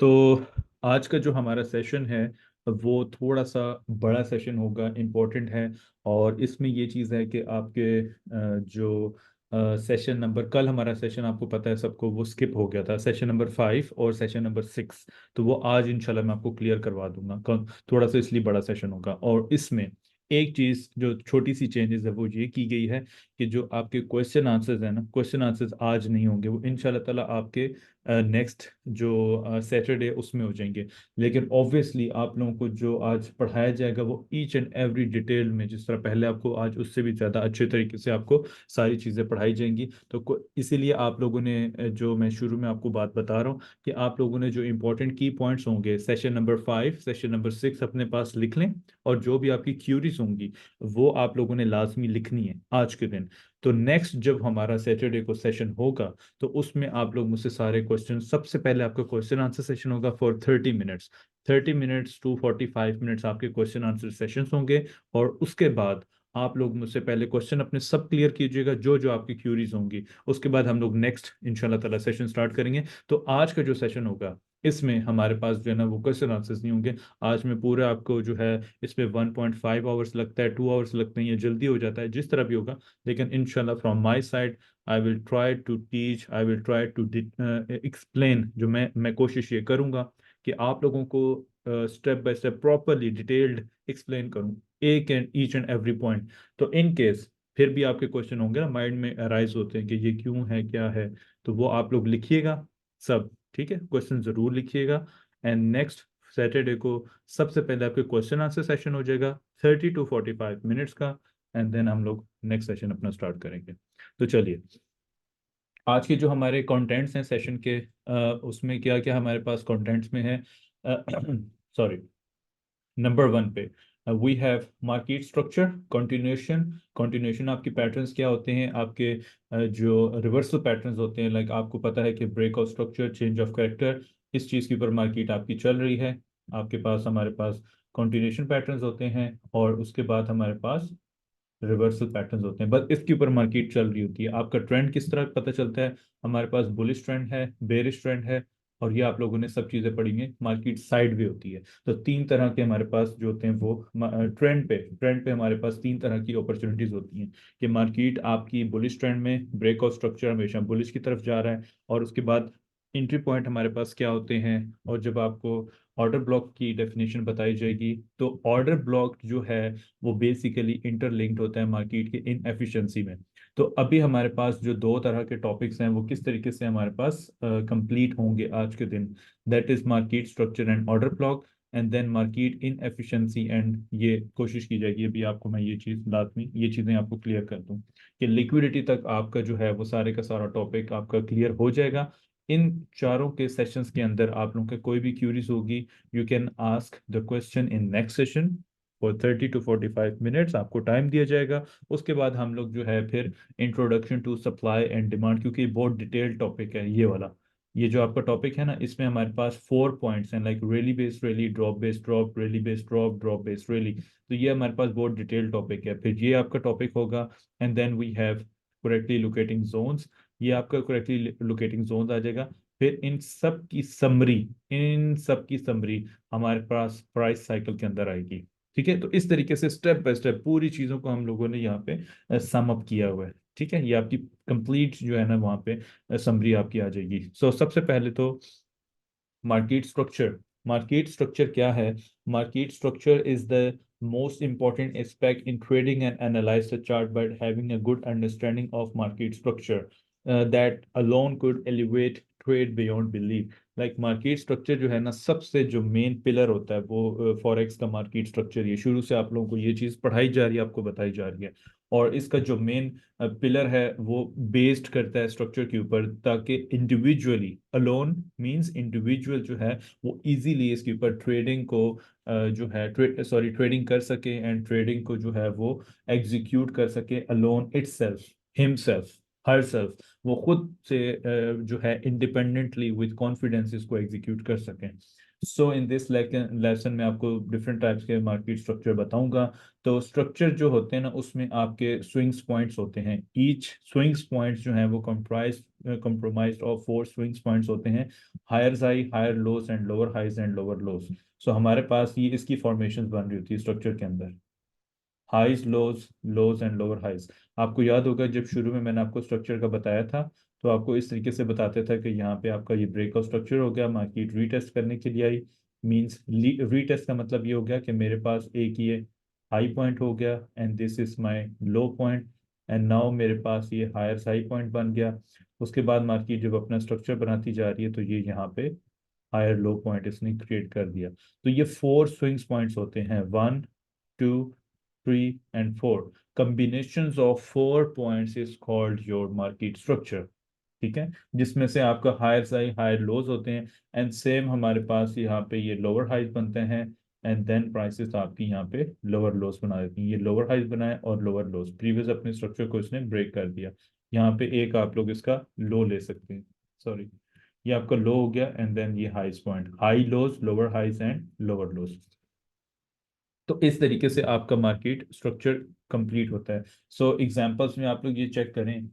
तो आज का जो हमारा सेशन है वो थोड़ा सा बड़ा सेशन होगा, इम्पोर्टेंट है। और इसमें ये चीज़ है कि आपके जो सेशन नंबर, कल हमारा सेशन आपको पता है सबको, वो स्किप हो गया था, सेशन नंबर 5 और सेशन नंबर 6। तो वो आज इंशाल्लाह मैं आपको क्लियर करवा दूंगा। थोड़ा सा इसलिए बड़ा सेशन होगा। और इसमें एक चीज़ जो छोटी सी चेंजेस है वो ये की गई है कि जो आपके क्वेश्चन आंसर्स है ना, क्वेश्चन आंसर्स आज नहीं होंगे, वो इंशाल्लाह ताला आपके नेक्स्ट जो सैटरडे उसमें हो जाएंगे। लेकिन ऑब्वियसली आप लोगों को जो आज पढ़ाया जाएगा वो ईच एंड एवरी डिटेल में, जिस तरह पहले आपको, आज उससे भी ज़्यादा अच्छे तरीके से आपको सारी चीज़ें पढ़ाई जाएंगी। तो इसीलिए आप लोगों ने जो मैं शुरू में आपको बात बता रहा हूँ कि आप लोगों ने जो इंपॉर्टेंट की पॉइंट्स होंगे सेशन नंबर 5 सेशन नंबर 6 अपने पास लिख लें। और जो भी आपकी क्यूरीज होंगी वो आप लोगों ने लाजमी लिखनी है आज के दिन। तो नेक्स्ट जब हमारा सैटरडे को सेशन होगा तो उसमें आप लोग मुझसे सारे क्वेश्चन, सबसे पहले आपका क्वेश्चन आंसर सेशन होगा for 30 minutes. 30 minutes to 45 minutes आपके क्वेश्चन आंसर सेशंस होंगे। और उसके बाद आप लोग मुझसे पहले क्वेश्चन अपने सब क्लियर कीजिएगा, जो जो आपकी क्यूरीज होंगी। उसके बाद हम लोग नेक्स्ट इंशाल्लाह ताला सेशन स्टार्ट करेंगे। तो आज का जो सेशन होगा इसमें हमारे पास जो है ना वो क्वेश्चन आंसर्स नहीं होंगे। आज में पूरे आपको जो है इसमें 1.5 आवर्स लगता है, 2 आवर्स लगते हैं, ये जल्दी हो जाता है, जिस तरह भी होगा। लेकिन इंशाल्लाह from my side I will try to teach, I will try to explain. जो मैं कोशिश ये करूंगा कि आप लोगों को step by step properly detailed explain करूं, एक and each and every point. तो इन केस फिर भी आपके क्वेश्चन होंगे ना, माइंड में अराइज होते हैं कि ये क्यों है, क्या है, तो वो आप लोग लिखिएगा सब। ठीक है, क्वेश्चन जरूर लिखिएगा। एंड नेक्स्ट सैटरडे को सबसे पहले आपके क्वेश्चन आंसर सेशन हो जाएगा 30 to 45 मिनट्स का। एंड देन हम लोग नेक्स्ट सेशन अपना स्टार्ट करेंगे। तो चलिए, आज के जो हमारे कंटेंट्स हैं सेशन के, उसमें क्या क्या हमारे पास कंटेंट्स में है। सॉरी, नंबर 1 पे we have market structure continuation. Continuation आपकी पैटर्न्स क्या होते हैं, आपके जो रिवर्सल पैटर्न्स होते हैं, लाइक आपको पता है कि breakout structure, change of character, इस चीज़ के ऊपर मार्केट आपकी चल रही है। आपके पास, हमारे पास कंटिन्यूएशन पैटर्न्स होते हैं और उसके बाद हमारे पास रिवर्सल पैटर्न्स होते हैं, बस इसके ऊपर मार्केट चल रही होती है। आपका ट्रेंड किस तरह पता चलता है, हमारे पास बुलिश ट्रेंड है, बेरिश ट्रेंड है, और ये आप लोगों ने सब चीजें पढ़ी हैं। मार्केट साइड भी होती है। तो तीन तरह के हमारे पास जो होते हैं वो ट्रेंड पे हमारे पास तीन तरह की अपॉर्चुनिटीज होती हैं कि मार्केट आपकी बुलिश ट्रेंड में ब्रेकआउट स्ट्रक्चर हमेशा बुलिश की तरफ जा रहा है, और उसके बाद एंट्री पॉइंट हमारे पास क्या होते हैं। और जब आपको ऑर्डर ब्लॉक की डेफिनेशन बताई जाएगी, तो ऑर्डर ब्लॉक जो है वो बेसिकली इंटरलिंक्ड होता है मार्केट के इनएफिशिएंसी में। तो अभी हमारे पास जो दो तरह के टॉपिक्स हैं वो किस तरीके से हमारे पास कंप्लीट होंगे आज के दिन, that is market structure and order block, and then market inefficiency. And ये कोशिश की जाएगी अभी आपको मैं ये चीज़ लाजमी, ये चीज़ें आपको क्लियर कर दूं कि लिक्विडिटी तक आपका जो है वो सारे का सारा टॉपिक आपका क्लियर हो जाएगा। इन चारों के सेशंस के अंदर आप लोगों का कोई भी क्यूरीज होगी, you can ask the question in next session for 30 to 45 minutes आपको टाइम दिया जाएगा। उसके बाद हम लोग जो है फिर introduction to supply and demand, क्योंकि ये बहुत डिटेल्ड टॉपिक है ये वाला। ये जो आपका टॉपिक है ना, इसमें हमारे पास 4 पॉइंट्स हैं, लाइक रेली बेस्ड रेली, ड्रॉप बेस्ड ड्रॉप, रेली बेस्ड ड्रॉप, ड्रॉप बेस्ड रेली। तो ये हमारे पास बहुत डिटेल्ड टॉपिक है, फिर ये आपका टॉपिक होगा। And then we have correctly locating zones, ये आपका करेक्टली लोकेटिंग जोन्स आ जाएगा। फिर इन सब की समरी हमारे पास प्राइस साइकिल के अंदर आएगी। ठीक है, तो इस तरीके से स्टेप बाय स्टेप पूरी चीजों को हम लोगों ने यहाँ पे सम अप किया हुआ है। ठीक है, ये आपकी कंप्लीट जो है ना वहाँ पे समरी आपकी आ जाएगी। सो सबसे पहले तो मार्केट स्ट्रक्चर। मार्केट स्ट्रक्चर क्या है? Market structure is the most important aspect in trading and analyze the chart, but having a good understanding of market structure that alone could elevate trade beyond belief. Like market structure जो है ना, सबसे जो main pillar होता है वो forex का market structure. ये शुरू से आप लोगों को ये चीज़ पढ़ाई जा रही है, आपको बताई जा रही है। और इसका जो मेन पिलर है वो बेस्ड करता है स्ट्रक्चर के ऊपर, ताकि इंडिविजुअली, अलोन मींस इंडिविजुअल जो है वो इजीली इसके ऊपर ट्रेडिंग को जो है ट्रेडिंग कर सके, एंड ट्रेडिंग को जो है वो एग्जीक्यूट कर सके alone itself, himself, her self, वो खुद से जो है इंडिपेंडेंटली विद कॉन्फिडेंस इसको एग्जीक्यूट कर सकें। सो इन दिस लेसन में आपको डिफरेंट टाइप्स के मार्केट स्ट्रक्चर बताऊंगा। तो स्ट्रक्चर जो होते हैं ना, उसमें आपके स्विंग्स पॉइंट्स होते हैं। ईच स्विंग्स पॉइंट्स जो हैं वो कंप्रोमाइज्ड ऑफ 4 स्विंग्स पॉइंट्स होते हैं। Higher high, higher lows and lower highs and lower lows. So हमारे पास ये इसकी फॉर्मेशन बन रही होती है स्ट्रक्चर के अंदर। Highs lows, lows and lower highs. आपको याद होगा जब शुरू में मैंने आपको स्ट्रक्चर का बताया था, तो आपको इस तरीके से बताते था कि यहाँ पे आपका ये ब्रेकआउट स्ट्रक्चर हो गया, मार्केट रीटेस्ट करने के लिए आई। मींस रीटेस्ट का मतलब ये हो गया कि मेरे पास एक ये हाई पॉइंट हो गया and this is my low point, and now मेरे पास ये हायर हाई पॉइंट बन गया। उसके बाद मार्केट जब अपना स्ट्रक्चर बनाती जा रही है तो ये यहाँ पे हायर लो पॉइंट इसने क्रिएट कर दिया। तो ये 4 स्विंग्स पॉइंट्स होते हैं, 1, 2, 3 and 4। combinations of 4 points is called your market structure। ठीक है, जिसमें से आपका हायर हाई, हायर लोज होते हैं। एंड सेम हमारे पास यहाँ पे ये लोअर हाइज बनते हैं, एंड देन प्राइसेस आपकी यहाँ पे लोअर लोज बना देती हैं। ये लोअर हाइज बनाए और लोअर लोज, प्रीवियस अपने स्ट्रक्चर को इसने ब्रेक कर दिया। यहाँ पे एक आप लोग इसका लो ले सकते हैं, सॉरी, ये आपका लो हो गया एंड देन ये highs point, high lows, lower highs and lower lows. तो इस तरीके से आपका मार्केट स्ट्रक्चर कंप्लीट होता है। सो एग्जांपल्स में आप लोग ये चेक करें,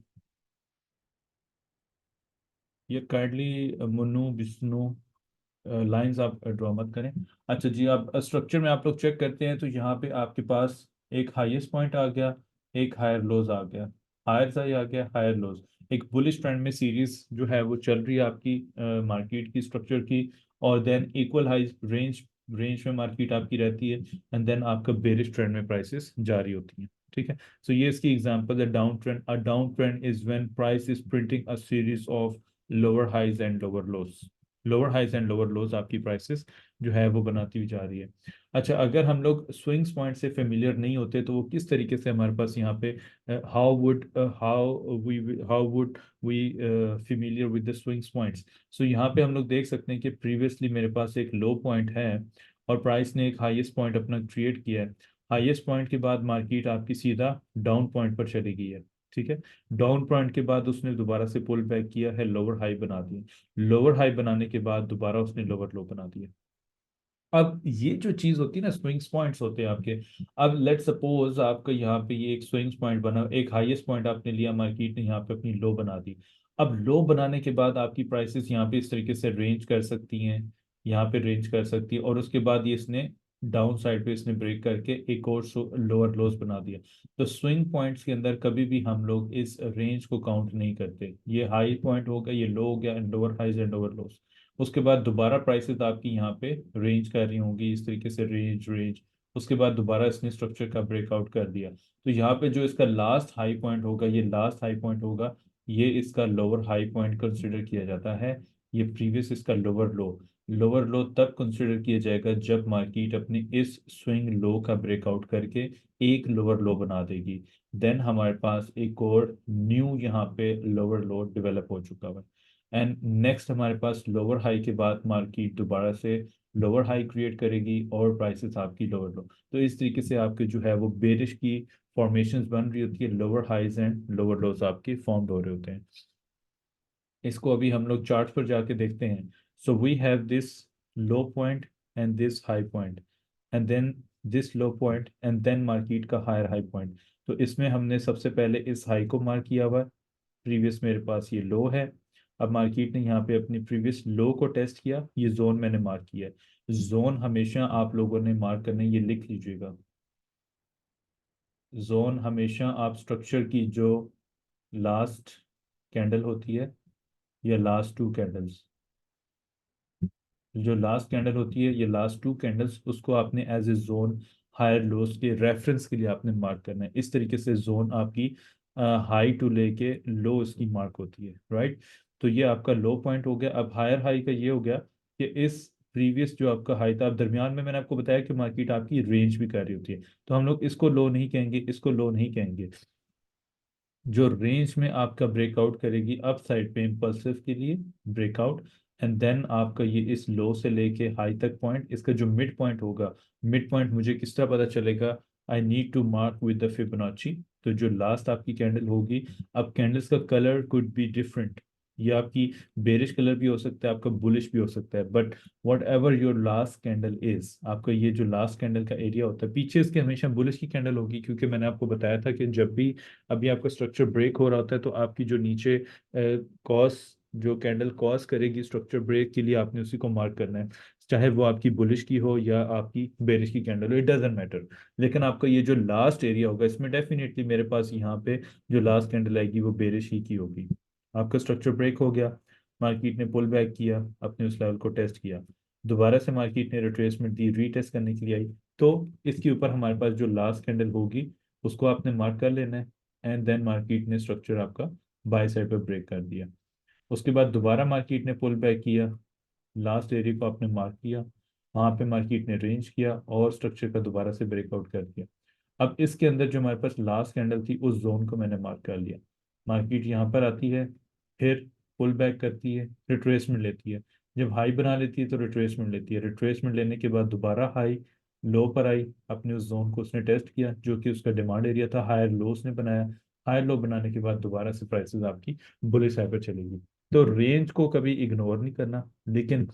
ये काइंडली मुन्नू विष्णु लाइंस आप ड्रॉ मत करें। अच्छा जी, आप स्ट्रक्चर में आप लोग चेक करते हैं तो यहाँ पे आपके पास एक हाईएस्ट पॉइंट आ गया, एक हायर लोज आ गया, हायर हाई आ गया, हायर लोज। एक बुलिश ट्रेंड में सीरीज जो है वो चल रही है आपकी मार्केट की स्ट्रक्चर की। और than equal high range range में मार्केट आपकी रहती है, एंड देन आपका बेरिश ट्रेंड में प्राइसेस जारी होती हैं। ठीक है, सो ये इसकी एग्जांपल है down trend. A down trend is when price is printing a series of lower highs and lower lows. Lower highs and lower lows आपकी प्राइसेस जो है वो बनाती हुई जा रही है। अच्छा, अगर हम लोग स्विंग्स पॉइंट से फेमिलियर नहीं होते तो वो किस तरीके से हमारे पास यहाँ पे how would we familiar with the swings points. So यहाँ पे हम लोग देख सकते हैं कि प्रीवियसली मेरे पास एक लो पॉइंट है और प्राइस ने एक हाईएस्ट पॉइंट अपना क्रिएट किया है। हाईएस्ट पॉइंट के बाद मार्केट आपकी सीधा डाउन पॉइंट पर चली गई है। ठीक है, डाउन पॉइंट के बाद उसने दोबारा से पुल बैक किया है, लोअर हाई बना दिया। लोअर हाई बनाने के बाद दोबारा उसने लोअर लो बना दिया। अब ये जो चीज होती है ना, स्विंग्स पॉइंट्स होते हैं आपके। अब लेट सपोज आपका यहाँ पे ये एक स्विंग्स पॉइंट बना, एक हाईएस्ट पॉइंट आपने लिया, मार्केट ने यहाँ पे अपनी लो बना दी। अब लो बनाने के बाद आपकी प्राइसेस यहाँ पे इस तरीके से रेंज कर सकती हैं, यहाँ पे रेंज कर सकती है, और उसके बाद ये इसने डाउन साइड पे इसने ब्रेक करके एक और लोअर लोज बना दिया। तो स्विंग पॉइंट्स के अंदर कभी भी हम लोग इस रेंज को काउंट नहीं करते। ये हाई पॉइंट हो गया, ये लो हो गया, and lower highs and lower lows. उसके बाद दोबारा प्राइसेस आपकी यहाँ पे रेंज कर रही होंगी इस तरीके से, रेंज रेंज। उसके बाद दोबारा इसने स्ट्रक्चर का ब्रेकआउट कर दिया। तो यहाँ पे जो इसका लास्ट हाई पॉइंट होगा, ये लास्ट हाई पॉइंट होगा, ये इसका लोअर हाई पॉइंट कंसिडर किया जाता है। ये प्रीवियस इसका लोअर लो। लोअर लो तब कंसिडर किया जाएगा जब मार्केट अपने इस स्विंग लो का ब्रेकआउट करके एक लोअर लो बना देगी। देन हमारे पास एक और न्यू यहाँ पे लोअर लो डेवलप हो चुका है। एंड नेक्स्ट हमारे पास लोअर हाई के बाद मार्केट दोबारा से लोअर हाई क्रिएट करेगी और प्राइसेस आपकी लोअर लो। तो इस तरीके से आपके जो है वो बेरिश की फॉर्मेशंस बन रही होती है, lower highs and lower lows आपके फॉर्म हो रहे होते हैं। इसको अभी हम लोग चार्ट पर जाके देखते हैं। So we have this low point and this high point, and then this low point, and then market का हायर हाई पॉइंट। तो इसमें हमने सबसे पहले इस हाई को मार्क किया हुआ है, प्रीवियस मेरे पास ये लो है। अब मार्केट ने यहाँ पे अपनी प्रीवियस लो को टेस्ट किया, ये जोन मैंने मार्क किया है। जोन हमेशा आप लोगों ने मार्क करना है, ये लिख लीजिएगा। जोन हमेशा आप स्ट्रक्चर की जो लास्ट कैंडल होती है, या लास्ट 2 कैंडल्स, जो लास्ट कैंडल होती है, ये लास्ट 2 कैंडल्स, उसको आपने as a zone higher lows के रेफरेंस के लिए आपने मार्क करना है। इस तरीके से जोन आपकी हाई टू लेके लो इसकी मार्क होती है, राइट। तो ये आपका लो पॉइंट हो गया। अब हायर हाई का ये हो गया कि इस प्रीवियस जो आपका हाई था, अब दरमियान में मैंने आपको बताया कि मार्केट आपकी रेंज भी कर रही होती है, तो हम लोग इसको लो नहीं कहेंगे, इसको लो नहीं कहेंगे। जो रेंज में आपका ब्रेकआउट करेगी अप साइड पे इम्पल्सिव के लिए ब्रेकआउट, एंड देन आपका ये इस लो से लेके हाई तक पॉइंट, इसका जो मिड पॉइंट होगा, मिड पॉइंट मुझे किस तरह पता चलेगा, I need to mark with the Fibonacci. तो जो लास्ट आपकी कैंडल होगी, अब कैंडल्स का कलर कुड बी डिफरेंट। ये आपकी बेरिश कलर भी हो सकता है, आपका बुलिश भी हो सकता है, but what ever your last candle is, आपका ये जो लास्ट कैंडल का एरिया होता है पीछे इसके हमेशा बुलिश की कैंडल होगी, क्योंकि मैंने आपको बताया था कि जब भी अभी आपका स्ट्रक्चर ब्रेक हो रहा होता है तो आपकी जो नीचे कॉस जो कैंडल कॉस करेगी स्ट्रक्चर ब्रेक के लिए, आपने उसी को मार्क करना है, चाहे वो आपकी बुलिश की हो या आपकी बेरिश की कैंडल हो, इट डजेंट मैटर। लेकिन आपका ये जो लास्ट एरिया होगा इसमें डेफिनेटली मेरे पास यहाँ पे जो लास्ट कैंडल आएगी वो बेरिश ही की होगी। आपका स्ट्रक्चर ब्रेक हो गया, मार्केट ने पुल बैक किया, अपने उस लेवल को टेस्ट किया, दोबारा से मार्केट ने रिट्रेसमेंट दी, रीटेस्ट करने के लिए आई, तो इसके ऊपर हमारे पास जो लास्ट कैंडल होगी उसको आपने मार्क कर लेना है, एंड देन मार्केट ने स्ट्रक्चर आपका बाय साइड पर ब्रेक कर दिया। उसके बाद दोबारा मार्केट ने पुल बैक किया, लास्ट एरिया को आपने मार्क किया, वहां पे मार्केट ने रेंज किया और स्ट्रक्चर का दोबारा से ब्रेकआउट कर दिया। अब इसके अंदर जो हमारे पास लास्ट कैंडल थी उस जोन को मैंने मार्क कर लिया, मार्केट यहाँ पर आती है, फिर पुल बैक करती है, रिट्रेसमेंट लेती है, जब हाई बना लेती है तो रिट्रेसमेंट लेती है, रिट्रेसमेंट लेने के बाद दोबारा हाई लो पर आई, अपने उस जोन को उसने टेस्ट किया जो कि उसका डिमांड एरिया था, हायर लो उसने बनाया, हायर लो बनाने के बाद दोबारा से प्राइसेस आपकी बुलिश साइड पर चलेगी। तो रेंज को कभी इग्नोर नहीं करना, लेकिन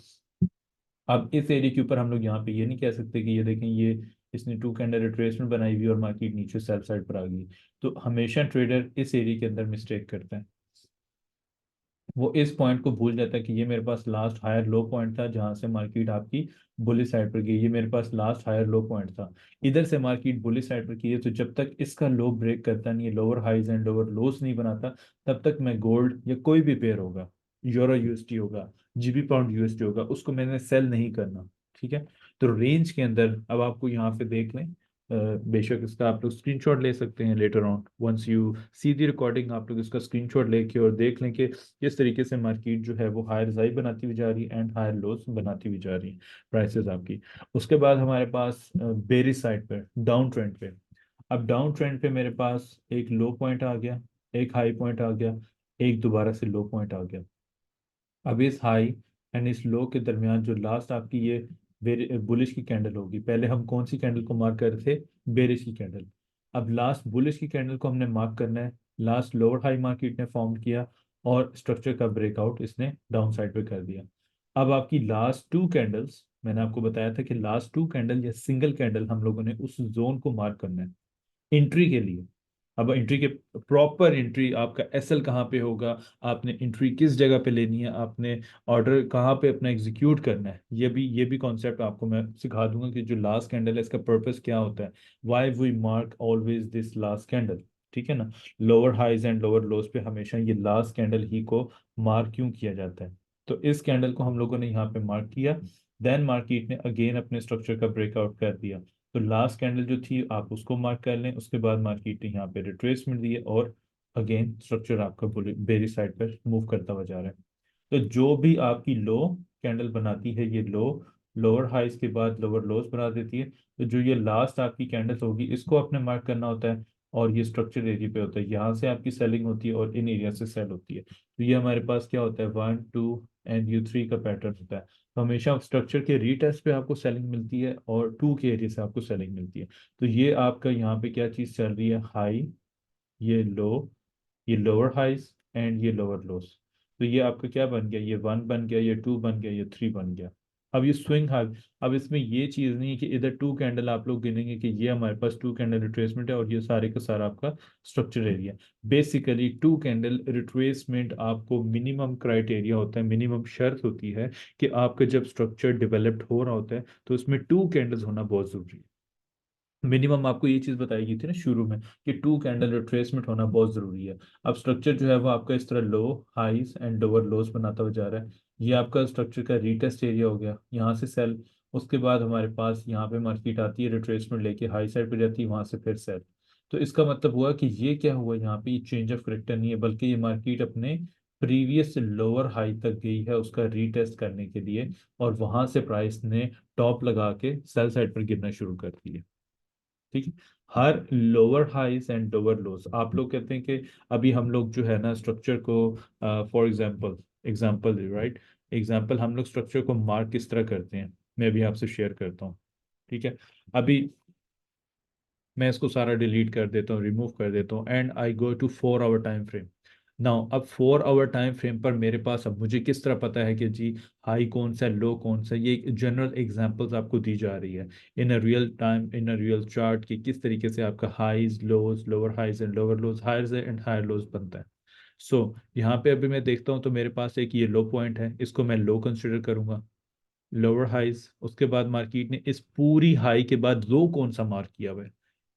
अब इस एरिया के ऊपर हम लोग यहाँ पे ये नहीं कह सकते कि ये देखें ये इसने टू कैंडल रिट्रेसमेंट बनाई हुई और मार्केट नीचे सेल साइड पर आ गई। तो हमेशा ट्रेडर इस एरिया के अंदर मिस्टेक करता है, वो इस पॉइंट को भूल जाता है कि ये मेरे पास लास्ट हायर लो पॉइंट था जहां से मार्केट आपकी बुलिश साइड पर गई, ये मेरे पास लास्ट हायर लो पॉइंट था, इधर से मार्केट बुलिश साइड पर की है, तो जब तक इसका लो ब्रेक करता नहीं है, lower highs and lower lows नहीं बनाता, तब तक मैं गोल्ड या कोई भी पेयर होगा, यूरो यूएसडी होगा, जीबी पाउंड यूएसडी होगा, उसको मैंने सेल नहीं करना। ठीक है, तो रेंज के अंदर अब आपको यहाँ पे देख लें, बेशक इसका आप लोग स्क्रीनशॉट ले सकते हैं later on, once you see the recording आप लोग इसका स्क्रीनशॉट लेके और देख लें कि किस तरीके से मार्केट जो है वो हायर हाई बनाती हुई जा रही है एंड हायर लोस बनाती हुई जा रही है प्राइसेस आपकी। उसके बाद हमारे पास बेरिश साइड पे डाउन ट्रेंड पे, अब डाउन ट्रेंड पे मेरे पास एक लो पॉइंट आ गया, एक हाई पॉइंट आ गया, एक दोबारा से लो पॉइंट आ गया। अब इस हाई एंड इस लो के दरमियान जो लास्ट आपकी ये बुलिश की कैंडल होगी, पहले हम कौन सी कैंडल को मार्क कर रहे थे, बेरिश की कैंडल, अब लास्ट बुलिश की कैंडल को हमने मार्क करना है, लास्ट लोअर हाई मार्केट ने फॉर्म किया और स्ट्रक्चर का ब्रेकआउट इसने डाउन साइड पे कर दिया। अब आपकी लास्ट टू कैंडल्स, मैंने आपको बताया था कि लास्ट टू कैंडल या सिंगल कैंडल हम लोगों ने उस जोन को मार्क करना है एंट्री के लिए। अब एंट्री के प्रॉपर एंट्री आपका एसएल कहाँ पे होगा, आपने एंट्री किस जगह पे लेनी है, आपने ऑर्डर कहाँ पे अपना एग्जीक्यूट करना है, ये भी कॉन्सेप्ट आपको मैं सिखा दूंगा कि जो लास्ट कैंडल है इसका पर्पस क्या होता है, why we mark always this last candle. ठीक है ना, lower highs and lower lows पे हमेशा ये लास्ट कैंडल ही को मार्क क्यों किया जाता है। तो इस कैंडल को हम लोगों ने यहाँ पे मार्क किया, देन मार्केट ने अगेन अपने स्ट्रक्चर का ब्रेकआउट कर दिया, तो लास्ट कैंडल जो थी आप उसको मार्क कर लें, उसके बाद मार्केट ने यहाँ पे रिट्रेसमेंट दी है और अगेन स्ट्रक्चर आपका बेरी साइड पर मूव करता हुआ जा रहा है। तो जो भी आपकी लो कैंडल बनाती है ये लो लोअर हाइस के बाद लोअर लोस बना देती है, तो जो ये लास्ट आपकी कैंडल होगी इसको आपने मार्क करना होता है, और ये स्ट्रक्चर एरिया पे होता है, यहाँ से आपकी सेलिंग होती है और इन एरिया से सेल होती है, तो ये हमारे पास क्या होता है 1 2 एंड 3 का पैटर्न होता है। तो हमेशा स्ट्रक्चर के रीटेस्ट पे आपको सेलिंग मिलती है और टू के एरिया से आपको सेलिंग मिलती है। तो ये आपका यहाँ पे क्या चीज़ चल रही है, हाई, ये लो, ये लोअर हाइस एंड ये लोअर लोस, तो ये आपका क्या बन गया, ये 1 बन गया, ये 2 बन गया, ये 3 बन गया। अब ये स्विंग हाई, अब इसमें ये चीज़ नहीं है कि इधर टू कैंडल आप लोग गिनेंगे कि ये हमारे पास टू कैंडल रिट्रेसमेंट है और ये सारे का सारा आपका structure area. Basically two candle retracement आपको मिनिमम क्राइटेरिया होता है, मिनिमम शर्त होती है कि आपका जब स्ट्रक्चर डेवलप्ड हो रहा होता है तो उसमें टू कैंडल्स होना बहुत जरूरी है। मिनिमम आपको ये चीज बताई गई थी ना शुरू में कि टू कैंडल रिट्रेसमेंट होना बहुत जरूरी है। अब स्ट्रक्चर जो है वो आपका इस तरह लो हाइस एंड लोअर लोस बनाता हुआ जा रहा है, ये आपका स्ट्रक्चर का रीटेस्ट एरिया हो गया, यहाँ से सेल, उसके बाद हमारे पास यहाँ पे मार्केट आती है रिट्रेसमेंट लेके हाई साइड पे जाती है, वहां से फिर सेल। तो इसका मतलब हुआ कि ये क्या हुआ, यहाँ पे ये चेंज ऑफ करेक्टर नहीं है, बल्कि ये मार्केट अपने प्रीवियस लोअर हाई तक गई है उसका रीटेस्ट करने के लिए, और वहां से प्राइस ने टॉप लगा के सेल साइड पर गिरना शुरू कर दिया। ठीक है, हर लोअर हाइस एंड लोअर लोस आप लोग कहते हैं कि अभी हम लोग जो है ना स्ट्रक्चर को for example example right example हम लोग स्ट्रक्चर को मार्क किस तरह करते हैं, मैं भी आपसे शेयर करता हूँ। ठीक है, अभी मैं इसको सारा डिलीट कर देता हूँ, रिमूव कर देता हूँ and I go to 4 hour time frame. Now अब 4 आवर टाइम फ्रेम पर मेरे पास, अब मुझे किस तरह पता है कि जी हाई कौन सा है, लो कौन सा है? ये जनरल एग्जांपल्स आपको दी जा रही है in a real time, in a real chart, कि किस तरीके से आपका highs lows, lower highs and lower lows, higher and higher lows बनता है। सो यहाँ पे अभी मैं देखता हूँ तो मेरे पास एक ये लो पॉइंट है, इसको मैं लो कंसिडर करूंगा, लोअर हाइज। उसके बाद मार्केट ने इस पूरी हाई के बाद लो कौन सा मार्क किया हुआ है,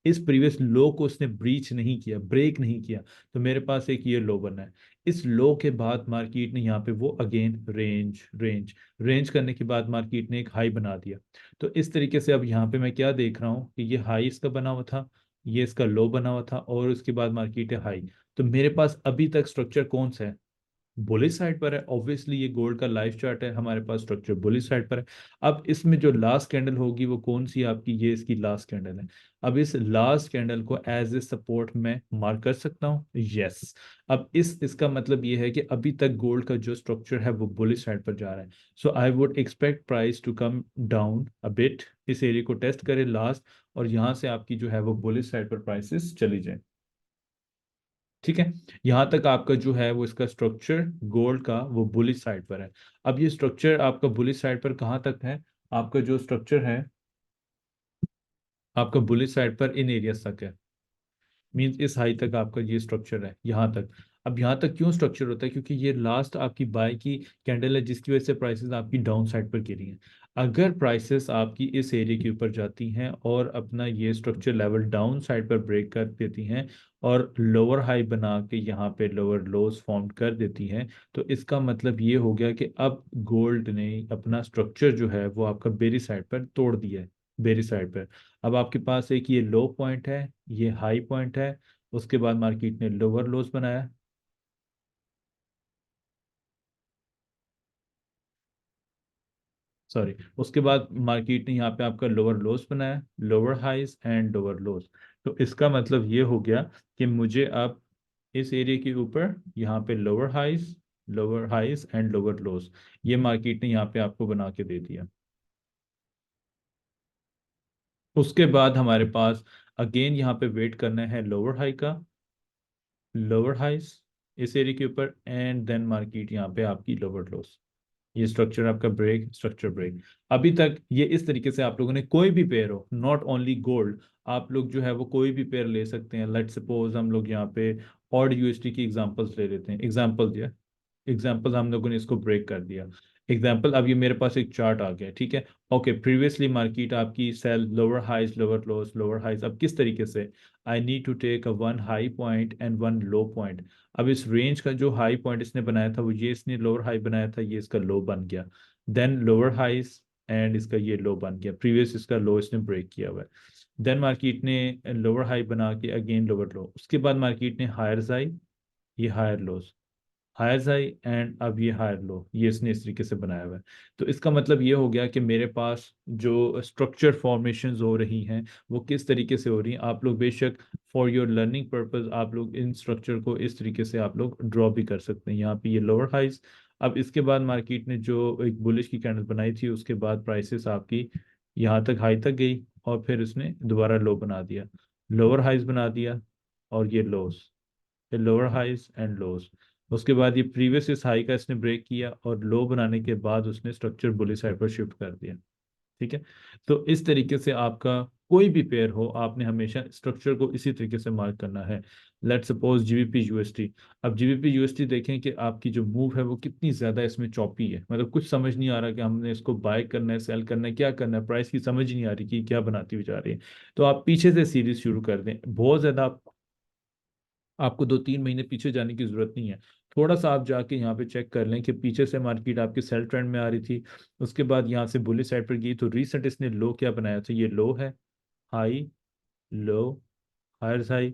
इस प्रीवियस लो को उसने ब्रीच नहीं किया, ब्रेक नहीं किया, तो मेरे पास एक ये लो बना है। इस लो के बाद मार्केट ने यहाँ पे वो अगेन रेंज रेंज रेंज करने के बाद मार्केट ने एक हाई बना दिया। तो इस तरीके से अब यहाँ पे मैं क्या देख रहा हूँ कि ये हाई इसका बना हुआ था, ये इसका लो बना हुआ था, और उसके बाद मार्केट है हाई। तो मेरे पास अभी तक स्ट्रक्चर कौन सा है? बुलिश साइड पर है। ऑब्वियसली ये गोल्ड का लाइव चार्ट है, हमारे पास स्ट्रक्चर बुलिश साइड पर है। अब इसमें जो लास्ट कैंडल होगी वो कौन सी है आपकी? ये इसकी लास्ट कैंडल है। अब इस लास्ट कैंडल को एज ए सपोर्ट में मार्क कर सकता हूँ, यस। अब इसका मतलब ये है कि अभी तक गोल्ड का जो स्ट्रक्चर है वो बुलिश साइड पर जा रहा है। So I would expect price to come down a bit, इस एरिया को टेस्ट करे लास्ट, और यहाँ से आपकी जो है वो बुलिश साइड पर प्राइसेस चली जाए। ठीक है, यहां तक आपका जो है वो इसका स्ट्रक्चर गोल्ड का वो बुलिश साइड पर है। अब ये स्ट्रक्चर आपका बुलिश साइड पर कहाँ तक है? आपका जो स्ट्रक्चर है आपका बुलिश साइड पर इन एरियाज तक है, मींस इस हाई तक आपका ये स्ट्रक्चर है, यहाँ तक। अब यहाँ तक क्यों स्ट्रक्चर होता है? क्योंकि ये लास्ट आपकी बाय की कैंडल है जिसकी वजह से प्राइसेस आपकी डाउन साइड पर गिरी हैं। अगर प्राइसेस आपकी इस एरिया के ऊपर जाती हैं और अपना ये स्ट्रक्चर लेवल डाउन साइड पर ब्रेक कर देती हैं और लोअर हाई बना के यहाँ पे लोअर लोज फॉर्म कर देती हैं, तो इसका मतलब ये हो गया कि अब गोल्ड ने अपना स्ट्रक्चर जो है वो आपका बेरी साइड पर तोड़ दिया है, बेरी साइड पर। अब आपके पास एक ये लो पॉइंट है, ये हाई पॉइंट है, उसके बाद मार्केट ने लोअर लोस बनाया, सॉरी, उसके बाद मार्केट ने यहाँ पे आपका लोअर लोस बनाया, lower highs and lower lows. तो इसका मतलब ये हो गया कि मुझे अब इस एरिया के ऊपर यहाँ पे lower highs and lower lows, ये मार्केट ने यहाँ पे आपको बना के दे दिया। उसके बाद हमारे पास अगेन यहाँ पे वेट करना है लोअर हाई का, लोअर हाइज इस एरिया के ऊपर, एंड देन मार्केट यहाँ पे आपकी लोअर लोस। ये स्ट्रक्चर आपका ब्रेक, स्ट्रक्चर ब्रेक। अभी तक ये इस तरीके से आप लोगों ने कोई भी पेयर हो, नॉट ओनली गोल्ड, आप लोग जो है वो कोई भी पेयर ले सकते हैं। लेट सपोज हम लोग यहाँ पे ऑड यूएसडी की एग्जांपल्स ले लेते हैं, एग्जांपल दिया, एग्जाम्पल हम लोगों ने इसको ब्रेक कर दिया। एग्जाम्पल, अब ये मेरे पास एक चार्ट आ गया, ठीक है। ओके, प्रीवियसली मार्केट आपकी sell lower highs lower lows lower highs, अब किस तरीके से? I need to take a one high point and one low point. अब इस रेंज का जो हाई पॉइंट इसने बनाया था वो ये इसने लोअर हाई बनाया था, ये इसका लो बन गया। देन लोअर हाइज एंड इसका ये लो बन गया, प्रीवियस इसका लो इसने ब्रेक किया हुआ है। देन मार्केट ने लोअर हाई बना के अगेन लोअर लो, उसके बाद मार्केट ने हायर हाई, ये higher lows, higher high and अब ये हायर लो, ये इसने इस तरीके से बनाया हुआ है। तो इसका मतलब ये हो गया कि मेरे पास जो स्ट्रक्चर फॉर्मेशंस हो रही हैं वो किस तरीके से हो रही हैं। आप लोग बेशक फॉर योर लर्निंग पर्पस आप लोग इन स्ट्रक्चर को इस तरीके से आप लोग ड्रॉ भी कर सकते हैं। यहाँ पे ये लोअर हाइज, अब इसके बाद मार्केट ने जो एक बुलिश की कैंडल बनाई थी उसके बाद प्राइसेस आपकी यहाँ तक हाई तक गई, और फिर उसने दोबारा लो बना दिया, लोअर हाइज बना दिया, और ये lows, lower highs and lows. उसके बाद ये प्रीवियस इस हाई का इसने ब्रेक किया और लो बनाने के बाद उसने स्ट्रक्चर बुली साइड पर शिफ्ट कर दिया। ठीक है, तो इस तरीके से आपका कोई भी पेयर हो आपने हमेशा स्ट्रक्चर को इसी तरीके से मार्क करना है। Let's suppose GBP UST. अब जीबीपी यूएसटी देखें कि आपकी जो मूव है वो कितनी ज्यादा इसमें चौपी है, मतलब कुछ समझ नहीं आ रहा कि हमने इसको बाय करना है, सेल करना है, क्या करना है, प्राइस की समझ ही नहीं आ रही कि क्या बनाती हुई जा रही है। तो आप पीछे से सीरीज शुरू कर दें, बहुत ज्यादा आपको 2-3 महीने पीछे जाने की जरूरत नहीं है। थोड़ा सा आप जाके यहाँ पे चेक कर लें कि पीछे से मार्केट आपकी सेल ट्रेंड में आ रही थी, उसके बाद यहाँ से बुलिश साइड पर गई, तो रीसेंट इसने लो क्या बनाया था? ये लो है, हाई, लो, हायर हाई,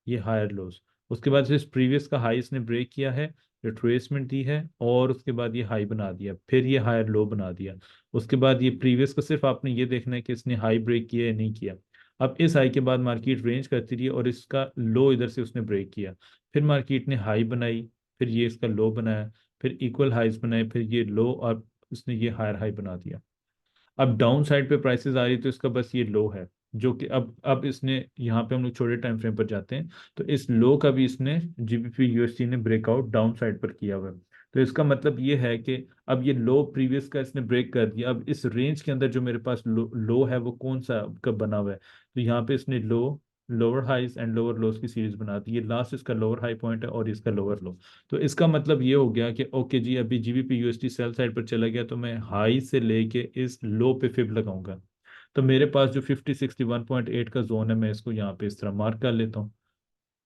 ये हायर लोस। उसके बाद इस प्रीवियस का हाई इसने ब्रेक किया है, रिट्रेसमेंट दी है, और उसके बाद ये हाई बना दिया, फिर ये हायर लो बना दिया। उसके बाद ये प्रीवियस का सिर्फ आपने ये देखना है कि इसने हाई ब्रेक किया या नहीं किया। अब इस हाई के बाद मार्केट रेंज करती रही और इसका लो इधर से उसने ब्रेक किया, फिर मार्केट ने हाई बनाई, फिर ये इसका लो बनाया, फिर इक्वल हाइज बनाए, फिर ये लो, और उसने ये हायर हाई बना दिया। अब डाउन साइड पे प्राइसेस आ रही तो इसका बस ये लो है, जो कि अब इसने यहाँ पे हम लोग छोटे टाइम फ्रेम पर जाते हैं, तो इस लो का भी इसने जीबीपी यूएसडी ने ब्रेकआउट डाउन साइड पर किया हुआ है। तो इसका मतलब ये है कि अब ये लो प्रीवियस का इसने ब्रेक कर दिया। अब इस रेंज के अंदर जो मेरे पास लो है वो कौन सा कब बना हुआ है, तो यहाँ पे इसने lower highs and lower lows की सीरीज बना दी। ये लास्ट इसका लोअर हाई पॉइंट है और इसका लोअर लो। तो इसका मतलब ये हो गया कि ओके जी, अभी जीबीपी यूएसडी सेल साइड पर चला गया, तो मैं हाई से लेके इस लो पे फिब लगाऊंगा। तो मेरे पास जो 5061.8 का जोन है, मैं इसको यहाँ पे इस तरह मार्क कर लेता हूँ।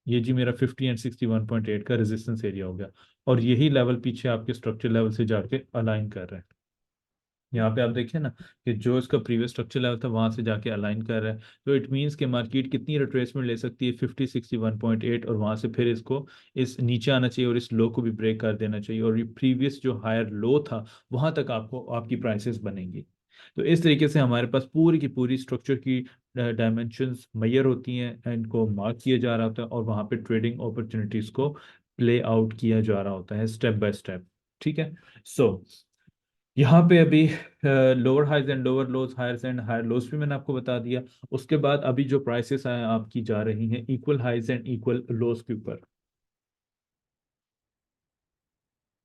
ये जी मेरा 50 एंड 61.8 का रेजिस्टेंस एरिया हो गया। और यही लेवल पीछे आपके स्ट्रक्चर लेवल से जाके अलाइन कर रहा है। यहाँ पे आप देखिए ना कि जो इसका प्रीवियस स्ट्रक्चर लेवल था वहां से जाके अलाइन कर रहा है। तो इट मीन्स कि मार्केट कितनी रिट्रेसमेंट ले सकती है, 5061.8, और वहां से फिर इसको इस नीचे आना चाहिए और इस लो को भी ब्रेक कर देना चाहिए, और ये प्रीवियस जो हायर लो था वहां तक आपको आपकी प्राइसेस बनेंगी। तो इस तरीके से हमारे पास पूरी की पूरी स्ट्रक्चर की डायमेंशंस मैयर होती हैं, इनको मार्क किया जा रहा होता है और वहां पे ट्रेडिंग अपॉर्चुनिटीज को प्ले आउट किया जा रहा होता है स्टेप बाय स्टेप। ठीक है। सो यहाँ पे अभी lower highs and lower lows, highers and higher lows भी मैंने आपको बता दिया। उसके बाद अभी जो प्राइसेस हैं आपकी जा रही हैं इक्वल हाइज एंड इक्वल लोज के ऊपर।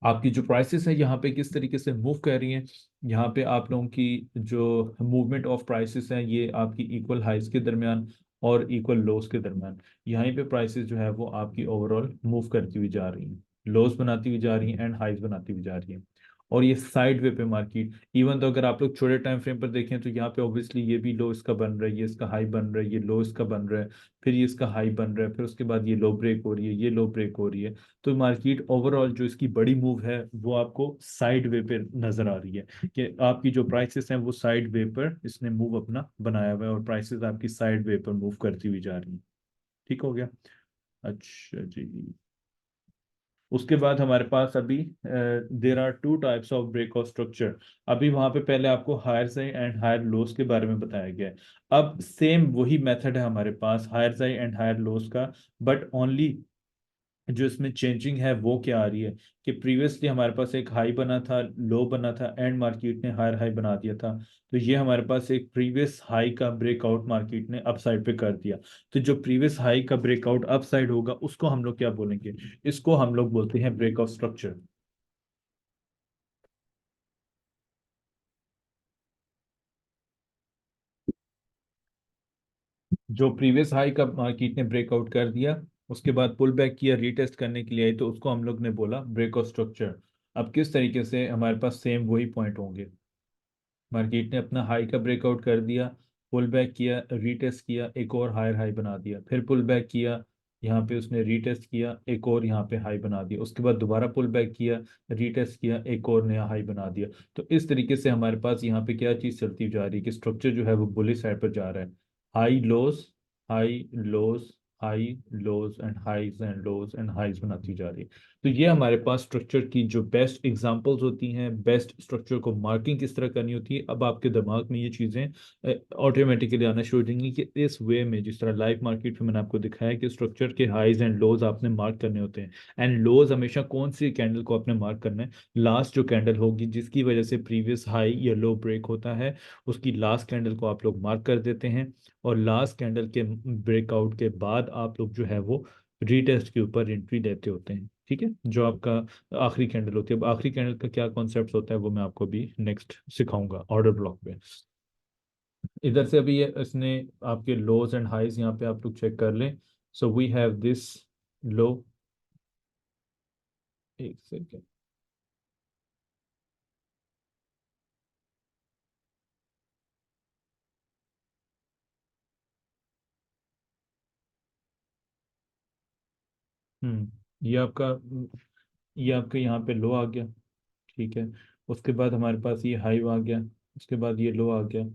आपकी जो प्राइसेस है यहाँ पे किस तरीके से मूव कर रही हैं, यहाँ पे आप लोगों की जो मूवमेंट ऑफ प्राइसेस हैं ये आपकी इक्वल हाइज के दरमियान और इक्वल लोस के दरमियान, यहीं पे प्राइसेस जो है वो आपकी ओवरऑल मूव करती हुई जा रही हैं, लोस बनाती हुई जा रही हैं एंड हाइज बनाती हुई जा रही हैं। और ये साइड वे पे मार्केट, इवन तो अगर आप लोग छोटे टाइम फ्रेम पर देखें तो यहाँ पे ऑब्वियसली ये भी लो इसका बन रहा है, ये इसका हाई बन रहा है, ये लो इसका बन रहा है, फिर ये इसका हाई बन रहा है, फिर उसके बाद ये लो ब्रेक हो रही है, ये लो ब्रेक हो रही है। तो मार्केट ओवरऑल जो इसकी बड़ी मूव है वो आपको साइड वे पे नजर आ रही है, कि आपकी जो प्राइसेस हैं वो साइड वे पर इसने मूव अपना बनाया हुआ है और प्राइसेस आपकी साइड वे पर मूव करती हुई जा रही हैं। ठीक हो गया। अच्छा जी। उसके बाद हमारे पास अभी there are two types of breakout structure. अभी वहां पे पहले आपको higher highs and higher lows के बारे में बताया गया है। अब सेम वही मेथड है हमारे पास higher highs and higher lows का, बट ओनली जो इसमें चेंजिंग है वो क्या आ रही है कि प्रीवियसली हमारे पास एक हाई बना था, लो बना था एंड मार्केट ने हायर हाई बना दिया था। तो ये हमारे पास एक प्रीवियस हाई का ब्रेकआउट मार्केट ने अप साइड पे कर दिया। तो जो प्रीवियस हाई का ब्रेकआउट अप साइड होगा उसको हम लोग क्या बोलेंगे, इसको हम लोग बोलते हैं ब्रेकआउट स्ट्रक्चर। जो प्रीवियस हाई का मार्केट ने ब्रेकआउट कर दिया, उसके बाद पुल बैक किया रीटेस्ट करने के लिए आई, तो उसको हम लोग ने बोला ब्रेकआउट स्ट्रक्चर। अब किस तरीके से हमारे पास सेम वही पॉइंट होंगे, मार्केट ने अपना हाई का ब्रेकआउट कर दिया, पुल बैक किया, रीटेस्ट किया, एक और हायर हाई बना दिया, फिर पुल बैक किया, यहाँ पे उसने रीटेस्ट किया, एक और यहाँ पे हाई बना दिया, उसके बाद दोबारा पुल बैक किया, रीटेस्ट किया, एक और नया हाई बना दिया। तो इस तरीके से हमारे पास यहाँ पे क्या चीज़ चलती जा रही है कि स्ट्रक्चर जो है वो बुलिश साइड पर जा रहा है। High lows, high lows, high lows and highs and lows and highs बनाती जा रही है। तो ये हमारे पास स्ट्रक्चर की जो बेस्ट एग्जांपल्स होती हैं, बेस्ट स्ट्रक्चर को मार्किंग किस तरह करनी होती है, अब आपके दिमाग में ये चीज़ें ऑटोमेटिकली आना शुरू हो जाएंगी कि इस वे में जिस तरह लाइव मार्केट में मैंने आपको दिखाया कि स्ट्रक्चर के हाईज एंड लोज आपने मार्क करने होते हैं। एंड लोज हमेशा कौन सी कैंडल को आपने मार्क करना है, लास्ट जो कैंडल होगी जिसकी वजह से प्रीवियस हाई या लो ब्रेक होता है, उसकी लास्ट कैंडल को आप लोग मार्क कर देते हैं। और लास्ट कैंडल के ब्रेकआउट के बाद आप लोग जो है वो रीटेस्ट के ऊपर एंट्री लेते होते हैं। ठीक है, जो आपका आखिरी कैंडल होती है। अब आखिरी कैंडल का क्या कॉन्सेप्ट होता है वो मैं आपको भी नेक्स्ट सिखाऊंगा ऑर्डर ब्लॉक पे। इधर से अभी ये इसने आपके लोज एंड हाईज यहाँ पे आप लोग चेक कर लें। सो वी हैव दिस लो, एक सेकेंड। ये आपका यहाँ पे लो आ गया। ठीक है। उसके बाद हमारे पास ये हाई आ गया, उसके बाद ये लो आ गया,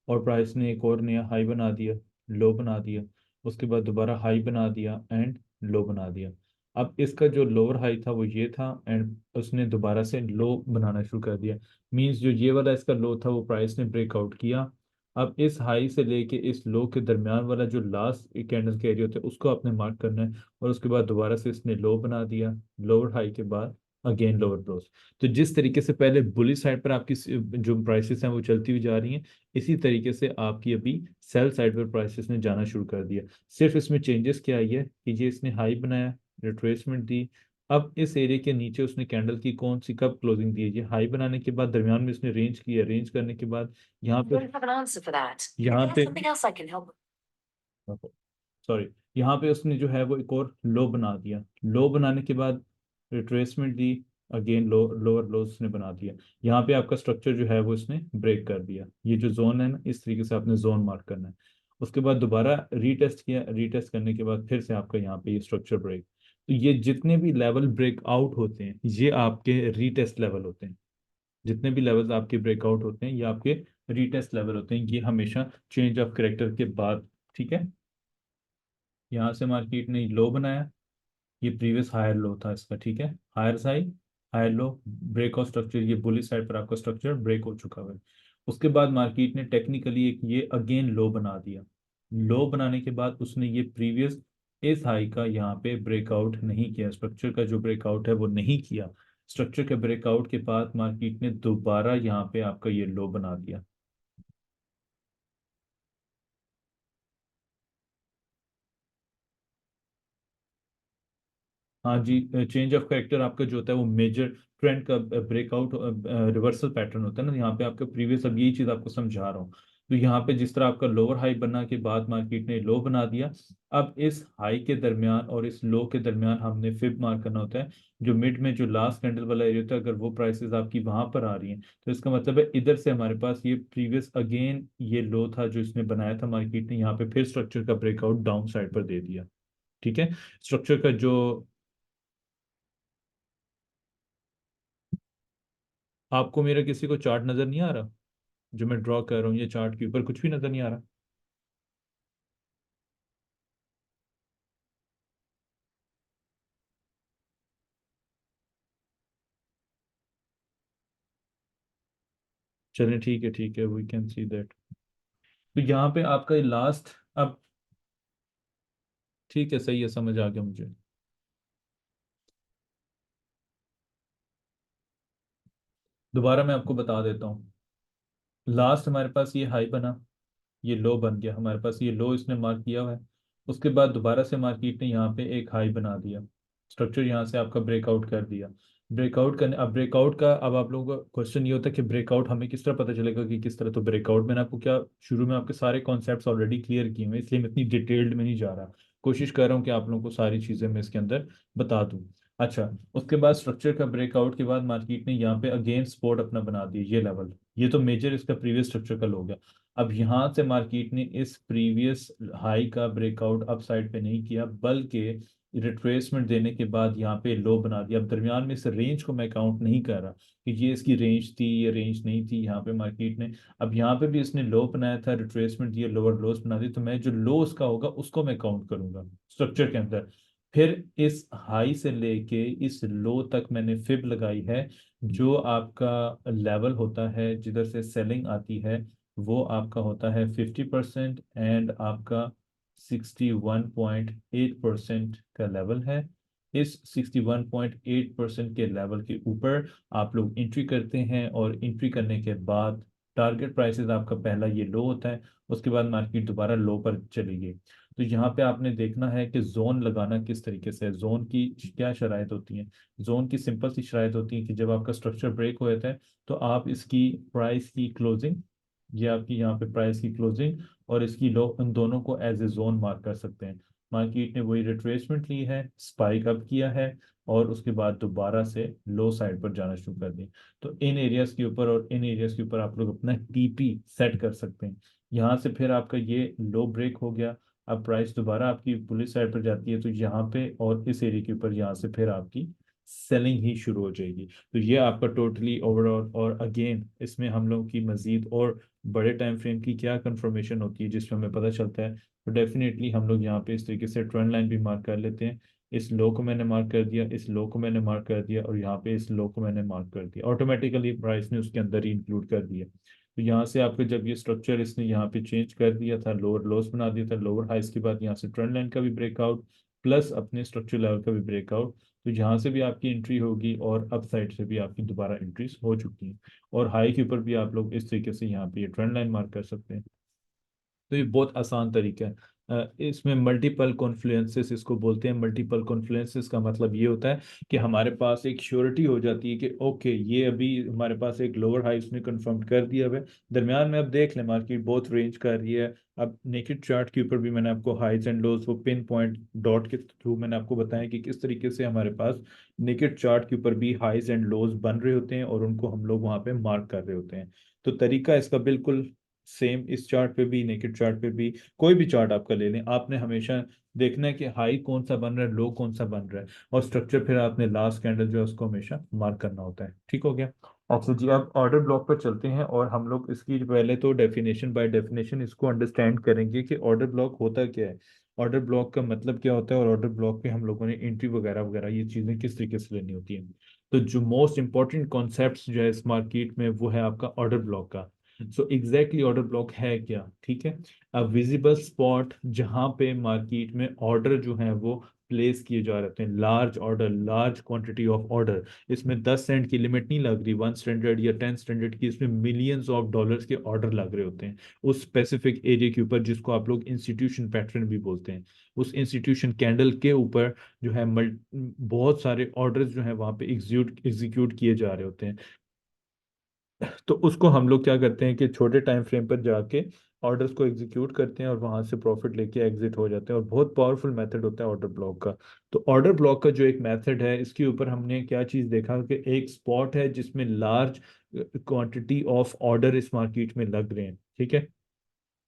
और प्राइस ने एक और नया हाई बना दिया, लो बना दिया, उसके बाद दोबारा हाई बना दिया एंड लो बना दिया। अब इसका जो लोअर हाई था वो ये था एंड उसने दोबारा से लो बनाना शुरू कर दिया। मींस जो ये वाला इसका लो था वो प्राइस ने ब्रेकआउट किया। अब इस हाई से लेके इस लो के दरमियान वाला जो लास्ट कैंडल का एरिया होता है उसको आपने मार्क करना है, और उसके बाद दोबारा से इसने लो बना दिया लोअर हाई के बाद, अगेन लोअर क्लोज। तो जिस तरीके से पहले बुलिश साइड पर आपकी जो प्राइसेस हैं वो चलती हुई जा रही हैं, इसी तरीके से आपकी अभी सेल साइड पर प्राइसेस ने जाना शुरू कर दिया। सिर्फ इसमें चेंजेस क्या आई है कि ये इसने हाई बनाया, रिट्रेसमेंट दी, अब इस एरिया के नीचे उसने कैंडल की कौन सी कब क्लोजिंग दी है, ये हाई बनाने के बाद दरमियान में इसने रेंज किया, रेंज करने के बाद यहाँ पे यहाँ पे सॉरी, यहाँ पे उसने जो है वो एक और लो बना दिया, लो बनाने के बाद रिट्रेसमेंट दी, अगेन लोअर लो उसने बना दिया। यहाँ पे आपका स्ट्रक्चर जो है वो इसने ब्रेक कर दिया। ये जो जोन है ना, इस तरीके से आपने जोन मार्क करना है। उसके बाद दोबारा रीटेस्ट किया, रीटेस्ट करने के बाद फिर से आपका यहाँ पे ये स्ट्रक्चर ब्रेक। तो ये जितने भी लेवल ब्रेक आउट होते हैं ये आपके रीटेस्ट लेवल होते हैं। जितने भी लेवल्स आपके ब्रेकआउट होते हैं ये आपके रीटेस्ट लेवल होते हैं, ये हमेशा चेंज ऑफ करेक्टर के बाद। ठीक है, यहाँ से मार्केट ने लो बनाया, ये प्रीवियस हायर लो था इसका, ठीक है, higher high, higher low, break of structure, ये बुलिश साइड पर आपका स्ट्रक्चर ब्रेक हो चुका है। उसके बाद मार्केट ने टेक्निकली एक ये अगेन लो बना दिया। लो बनाने के बाद उसने ये प्रीवियस इस हाई का यहाँ पे ब्रेकआउट नहीं किया, स्ट्रक्चर का जो ब्रेकआउट है वो नहीं किया। स्ट्रक्चर के ब्रेकआउट के बाद मार्केट ने दोबारा यहाँ पे आपका ये लो बना दिया। हाँ जी, चेंज ऑफ कैरेक्टर आपका जो होता है वो मेजर ट्रेंड का ब्रेकआउट रिवर्सल पैटर्न होता है ना, यहाँ पे आपका प्रीवियस, अब यही चीज आपको समझा रहा हूँ। तो यहाँ पे जिस तरह आपका लोअर हाई बनना के बाद मार्केट ने लो बना दिया, अब इस हाई के दरमियान और इस लो के दरमियान हमने फिब मार्क करना होता है। जो मिड में जो लास्ट कैंडल वाला एरिया होता है, अगर वो प्राइसेस आपकी वहां पर आ रही हैं तो इसका मतलब है इधर से हमारे पास ये प्रीवियस अगेन ये लो था जो इसने बनाया था, मार्केट ने यहाँ पे फिर स्ट्रक्चर का ब्रेकआउट डाउन साइड पर दे दिया। ठीक है, स्ट्रक्चर का जो आपको मेरा किसी को चार्ट नजर नहीं आ रहा जो मैं ड्रॉ कर रहा हूँ, ये चार्ट के ऊपर कुछ भी नजर नहीं आ रहा। चलें ठीक है, वी कैन सी दैट। तो यहाँ पे आपका लास्ट, अब ठीक है, सही है, समझ आ गया मुझे। दोबारा मैं आपको बता देता हूँ। लास्ट हमारे पास ये हाई बना, ये लो बन गया हमारे पास, ये लो इसने मार्क किया हुआ है। उसके बाद दोबारा से मार्केट ने यहाँ पे एक हाई बना दिया, स्ट्रक्चर यहाँ से आपका ब्रेकआउट कर दिया। ब्रेकआउट करने, अब ब्रेकआउट का अब आप लोगों का क्वेश्चन ये होता है कि ब्रेकआउट हमें किस तरह पता चलेगा कि किस तरह, तो ब्रेकआउट मैंने आपको क्या शुरू में आपके सारे कॉन्सेप्ट्स ऑलरेडी क्लियर किए हुए हैं, इसलिए मैं इतनी डिटेल्ड में नहीं जा रहा, कोशिश कर रहा हूँ कि आप लोगों को सारी चीज़ें मैं इसके अंदर बता दूँ। अच्छा, उसके बाद स्ट्रक्चर का ब्रेकआउट के बाद मार्केट ने यहाँ पे अगेन सपोर्ट अपना बना दिया, ये लेवल, ये तो मेजर इसका प्रीवियस स्ट्रक्चर का लो गया। अब यहाँ से मार्केट ने इस प्रीवियस हाई का ब्रेकआउट अप साइड पे नहीं किया, बल्कि रिट्रेसमेंट देने के बाद यहाँ पे लो बना दिया। अब दरमियान में इस रेंज को मैं काउंट नहीं कर रहा कि ये इसकी रेंज थी, ये रेंज नहीं थी, यहाँ पे मार्केट ने, अब यहाँ पे भी इसने लो बनाया था, रिट्रेसमेंट दिया, लोअर लोस बना दी, तो मैं जो लो उसका होगा उसको मैं काउंट करूंगा स्ट्रक्चर के अंदर। फिर इस हाई से लेके इस लो तक मैंने फिब लगाई है। जो आपका लेवल होता है जिधर से सेलिंग आती है वो आपका होता है 50%, एंड आपका 61.8% का लेवल है। इस 61.8% के लेवल के ऊपर आप लोग एंट्री करते हैं, और एंट्री करने के बाद टारगेट प्राइसेस आपका पहला ये लो होता है, उसके बाद मार्केट दोबारा लो पर चली गई। तो यहाँ पे आपने देखना है कि जोन लगाना किस तरीके से है, जोन की क्या शराइत होती है। जोन की सिंपल सी शराइत होती है कि जब आपका स्ट्रक्चर ब्रेक हो जाता है तो आप इसकी प्राइस की क्लोजिंग, ये आपकी यहाँ पे प्राइस की क्लोजिंग और इसकी लो, उन दोनों को एज ए जोन मार्क कर सकते हैं। मार्केट ने वही रिट्रेसमेंट ली है, स्पाइक अप किया है, और उसके बाद दोबारा से लो साइड पर जाना शुरू कर दिया। तो इन एरियाज के ऊपर और इन एरियाज के ऊपर आप लोग अपना टीपी सेट कर सकते हैं। यहाँ से फिर आपका ये लो ब्रेक हो गया, अब प्राइस दोबारा आपकी पुलिस साइड पर जाती है, तो यहाँ पे और इस एरिया के ऊपर यहाँ से फिर आपकी सेलिंग ही शुरू हो जाएगी। तो ये आपका टोटली ओवरऑल, और अगेन इसमें हम लोग की मजीद और बड़े टाइम फ्रेम की क्या कंफर्मेशन होती है जिसमें हमें पता चलता है, तो डेफिनेटली हम लोग यहाँ पे इस तरीके से ट्रेंड लाइन भी मार्क कर लेते हैं। इस लो को मैंने मार्क कर दिया, इस लो को मैंने मार्क कर दिया, और यहाँ पे इस लो को मैंने मार्क कर दिया, ऑटोमेटिकली प्राइस ने उसके अंदर ही इंक्लूड कर दिया। तो यहाँ से आपके जब ये स्ट्रक्चर इसने यहाँ पे चेंज कर दिया था, लोअर लोस बना दिया था, लोअर हाइस के बाद यहाँ से ट्रेंड लाइन का भी ब्रेकआउट प्लस अपने स्ट्रक्चर लेवल का भी ब्रेकआउट, तो जहाँ से भी आपकी एंट्री होगी और अप साइड से भी आपकी दोबारा एंट्रीज हो चुकी हैं। और हाई के ऊपर भी आप लोग इस तरीके से यहाँ पे ये ट्रेंड लाइन मार्क कर सकते हैं। तो ये बहुत आसान तरीका है। इसमें मल्टीपल कॉन्फ्लुएंसेस इसको बोलते हैं। मल्टीपल कॉन्फ्लुएंसेस का मतलब ये होता है कि हमारे पास एक श्योरिटी हो जाती है कि ओके, ये अभी हमारे पास एक लोअर हाई उसने कंफर्म कर दिया है। दरमियान में अब देख लें मार्केट बहुत रेंज कर रही है। अब नेकेड चार्ट के ऊपर भी मैंने आपको हाइज एंड लोज वो पिन पॉइंट डॉट के थ्रू मैंने आपको बताया कि किस तरीके से हमारे पास नेकेड चार्ट के ऊपर भी हाइज एंड लोज बन रहे होते हैं और उनको हम लोग वहां पे मार्क कर रहे होते हैं। तो तरीका इसका बिल्कुल सेम, इस चार्ट पे भी नेकेड चार्ट पे भी, कोई भी चार्ट आपका ले लें, आपने हमेशा देखना है कि हाई कौन सा बन रहा है, लो कौन सा बन रहा है, और स्ट्रक्चर फिर आपने लास्ट कैंडल जो है उसको हमेशा मार्क करना होता है। ठीक हो गया। अच्छा जी, अब ऑर्डर ब्लॉक पर चलते हैं और हम लोग इसकी पहले तो डेफिनेशन बाय डेफिनेशन इसको अंडरस्टैंड करेंगे कि ऑर्डर ब्लॉक होता क्या है, ऑर्डर ब्लॉक का मतलब क्या होता है, और ऑर्डर ब्लॉक पे हम लोगों ने एंट्री वगैरह वगैरह ये चीज़ें किस तरीके से लेनी होती हैं। तो जो मोस्ट इंपॉर्टेंट कॉन्सेप्ट जो है इस मार्केट में वो है आपका ऑर्डर ब्लॉक का। सो एग्जैक्टली ऑर्डर ब्लॉक है क्या? ठीक है, अब विजिबल स्पॉट जहां पे मार्केट में ऑर्डर जो है वो प्लेस किए जा रहे होते हैं, large order, large quantity of order. इसमें 10 सेंट की लिमिट नहीं लग रही, 1 स्टैंडर्ड या 10 स्टैंडर्ड की, इसमें मिलियंस ऑफ डॉलर्स के ऑर्डर लग रहे होते हैं उस स्पेसिफिक एरिया के ऊपर, जिसको आप लोग इंस्टीट्यूशन पैटर्न भी बोलते हैं। उस इंस्टीट्यूशन कैंडल के ऊपर जो है बहुत सारे ऑर्डर्स जो है वहां पे एग्जीक्यूट किए जा रहे होते हैं। तो उसको हम लोग क्या करते हैं कि छोटे टाइम फ्रेम पर जाके ऑर्डर्स को एग्जीक्यूट करते हैं और वहां से प्रॉफिट लेके एग्जिट हो जाते हैं, और बहुत पावरफुल मेथड होता है ऑर्डर ब्लॉक का। तो ऑर्डर ब्लॉक का जो एक मेथड है इसके ऊपर हमने क्या चीज देखा कि एक स्पॉट है जिसमें लार्ज क्वांटिटी ऑफ ऑर्डर इस मार्केट में लग रहे हैं। ठीक है,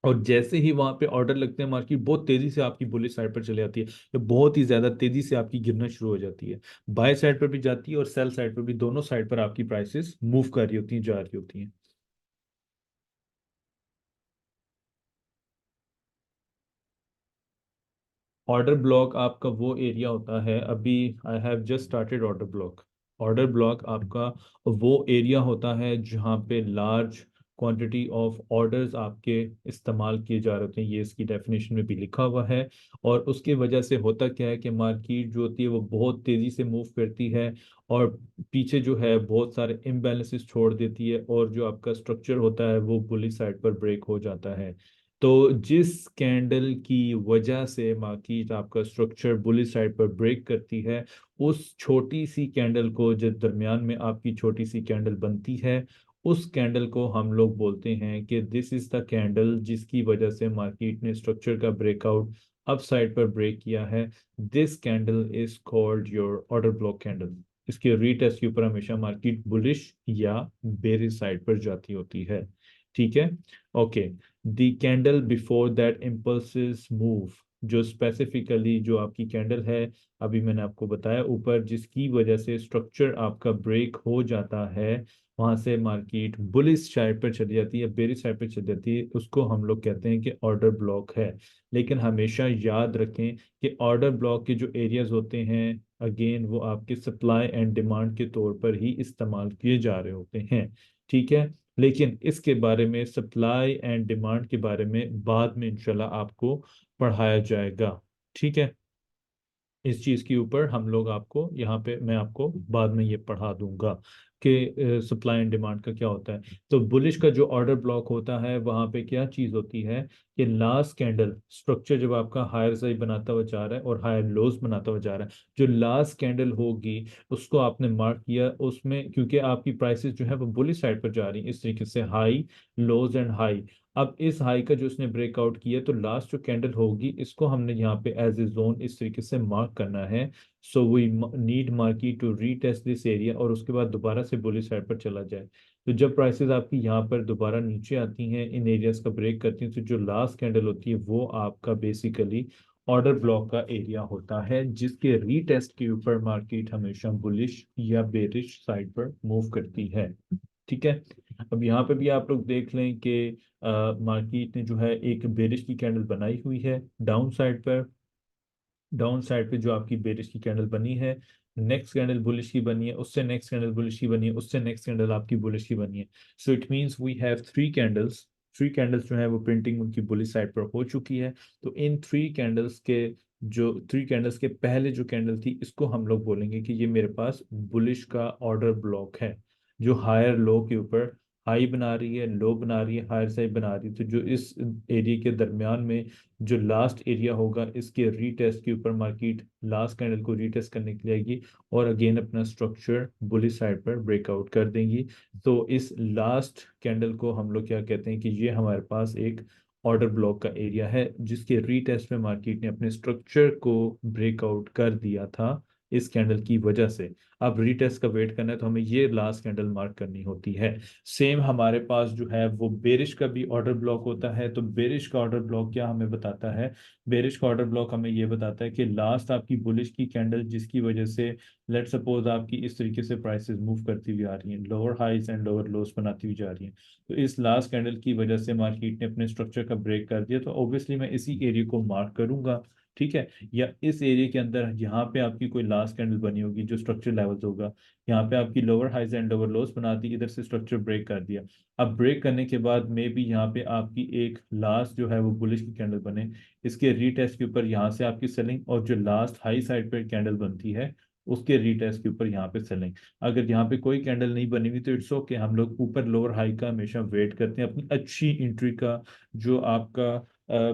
और जैसे ही वहां पे ऑर्डर लगते हैं मार्केट बहुत तेजी से आपकी बुलिश साइड पर चली जाती है, या बहुत ही ज्यादा तेजी से आपकी गिरना शुरू हो जाती है। बाय साइड पर भी जाती है और सेल साइड पर भी, दोनों साइड पर आपकी प्राइसेस मूव कर रही होती हैं, जा रही होती हैं। ऑर्डर ब्लॉक आपका वो एरिया होता है, अभी I have just started order block. Order block आपका वो एरिया होता है जहाँ पे लार्ज क्वांटिटी ऑफ ऑर्डर्स आपके इस्तेमाल किए जा रहे होते हैं, ये इसकी डेफिनेशन में भी लिखा हुआ है। और उसकी वजह से होता क्या है कि मार्केट जो होती है वो बहुत तेज़ी से मूव करती है, और पीछे जो है बहुत सारे इम्बैलेंसेस छोड़ देती है, और जो आपका स्ट्रक्चर होता है वो बुलिश साइड पर ब्रेक हो जाता है। तो जिस कैंडल की वजह से मार्केट आपका स्ट्रक्चर बुलिश साइड पर ब्रेक करती है, उस छोटी सी कैंडल को, जब दरमियान में आपकी छोटी सी कैंडल बनती है, उस कैंडल को हम लोग बोलते हैं कि दिस इज द कैंडल जिसकी वजह से मार्केट ने स्ट्रक्चर का ब्रेकआउट अप साइड पर ब्रेक किया है। This candle is called your order block candle. इसके रीटेस्ट के ऊपर हमेशा मार्केट बुलिश या बेरिश साइड पर जाती होती है। ठीक है, okay. The candle before that impulses move, जो स्पेसिफिकली जो आपकी कैंडल है, अभी मैंने आपको बताया ऊपर, जिसकी वजह से स्ट्रक्चर आपका ब्रेक हो जाता है, वहां से मार्केट बुलिश साइड पर चली जाती है, बेरिश साइड पर चली जाती है, उसको हम लोग कहते हैं कि ऑर्डर ब्लॉक है। लेकिन हमेशा याद रखें कि ऑर्डर ब्लॉक के जो एरियाज होते हैं, अगेन वो आपके सप्लाई एंड डिमांड के तौर पर ही इस्तेमाल किए जा रहे होते हैं। ठीक है, लेकिन इसके बारे में, सप्लाई एंड डिमांड के बारे में बाद में इंशाल्लाह आपको पढ़ाया जाएगा। ठीक है, इस चीज के ऊपर हम लोग आपको यहाँ पे, मैं आपको बाद में ये पढ़ा दूंगा कि सप्लाई एंड डिमांड का क्या होता है। तो बुलिश का जो ऑर्डर ब्लॉक होता है वहां पे क्या चीज होती है कि लास्ट कैंडल स्ट्रक्चर जब आपका हायर हाई बनाता हुआ जा रहा है और हायर लोज बनाता हुआ जा रहा है, जो लास्ट कैंडल होगी उसको आपने मार्क किया, उसमें क्योंकि आपकी प्राइसेस जो है वो बुलिश साइड पर जा रही है इस तरीके से, हाई लोज एंड हाई। अब इस हाई का जो इसने ब्रेकआउट किया, तो लास्ट जो कैंडल होगी इसको हमने यहाँ पे एज ए जोन इस तरीके से मार्क करना है। So we need market to retest this area, और उसके बाद दोबारा से बुलिश साइड पर चला जाए। तो जब प्राइसेस आपकी यहाँ पर दोबारा नीचे आती हैं, इन एरियाज का ब्रेक करती हैं, तो जो लास्ट कैंडल होती है वो आपका बेसिकली ऑर्डर ब्लॉक का एरिया होता है, जिसके रीटेस्ट के ऊपर मार्केट हमेशा बुलिश या बेरिश साइड पर मूव करती है। ठीक है, अब यहाँ पे भी आप लोग देख लें कि मार्केट ने जो है एक बेरिश की कैंडल बनाई हुई है डाउन साइड पर। डाउन साइड पे जो आपकी बेरिश की कैंडल बनी है, नेक्स्ट कैंडल बुलिश की बनी है, उससे नेक्स्ट कैंडल बुलिश की बनी है, उससे नेक्स्ट कैंडल आपकी बुलिश की बनी है। So it means we have three candles. Three candles जो है वो प्रिंटिंग उनकी बुलिश साइड पर हो चुकी है। तो इन थ्री कैंडल्स के जो 3 कैंडल्स के पहले जो कैंडल थी, इसको हम लोग बोलेंगे कि ये मेरे पास बुलिश का ऑर्डर ब्लॉक है, जो हायर लो के ऊपर हाई बना रही है, लो बना रही है, हायर साइड बना रही है। तो जो इस एरिया के दरमियान में जो लास्ट एरिया होगा, इसके रीटेस्ट के ऊपर मार्केट लास्ट कैंडल को रीटेस्ट करने के लिए आएगी और अगेन अपना स्ट्रक्चर बुलिश साइड पर ब्रेकआउट कर देंगी। तो इस लास्ट कैंडल को हम लोग क्या कहते हैं कि ये हमारे पास एक ऑर्डर ब्लॉक का एरिया है, जिसके रीटेस्ट में मार्केट ने अपने स्ट्रक्चर को ब्रेकआउट कर दिया था इस कैंडल की वजह से। अब रीटेस्ट का वेट करना है तो हमें ये लास्ट कैंडल मार्क करनी होती है। सेम हमारे पास जो है वो बेरिश का भी ऑर्डर ब्लॉक होता है। तो बेरिश का ऑर्डर ब्लॉक क्या हमें बताता है? बेरिश का ऑर्डर ब्लॉक हमें ये बताता है कि लास्ट आपकी बुलिश की कैंडल जिसकी वजह से लेट सपोज आपकी इस तरीके से प्राइसेस मूव करती हुई आ रही हैं, lower highs and lower lows बनाती हुई जा रही हैं, तो इस लास्ट कैंडल की वजह से मार्केट ने अपने स्ट्रक्चर का ब्रेक कर दिया, तो ऑब्वियसली मैं इसी एरिया को मार्क करूंगा। ठीक है, या इस एरिया के अंदर यहाँ पे आपकी कोई लास्ट कैंडल बनी होगी जो स्ट्रक्चर लेवल्स होगा, यहाँ पे आपकी lower highs and lower lows बना दी, इधर से स्ट्रक्चर ब्रेक कर दिया। अब ब्रेक करने के बाद मे बी यहाँ पे आपकी एक लास्ट जो है वो बुलिश की कैंडल बने, इसके रीटेस्ट के ऊपर यहाँ से आपकी सेलिंग, और जो लास्ट हाई साइड पे कैंडल बनती है उसके रीटेस्ट के ऊपर यहाँ पे सेलिंग। अगर यहाँ पे कोई कैंडल नहीं बनी हुई तो इट्स ओके, हम लोग ऊपर लोअर हाई का हमेशा वेट करते हैं अपनी अच्छी एंट्री का। जो आपका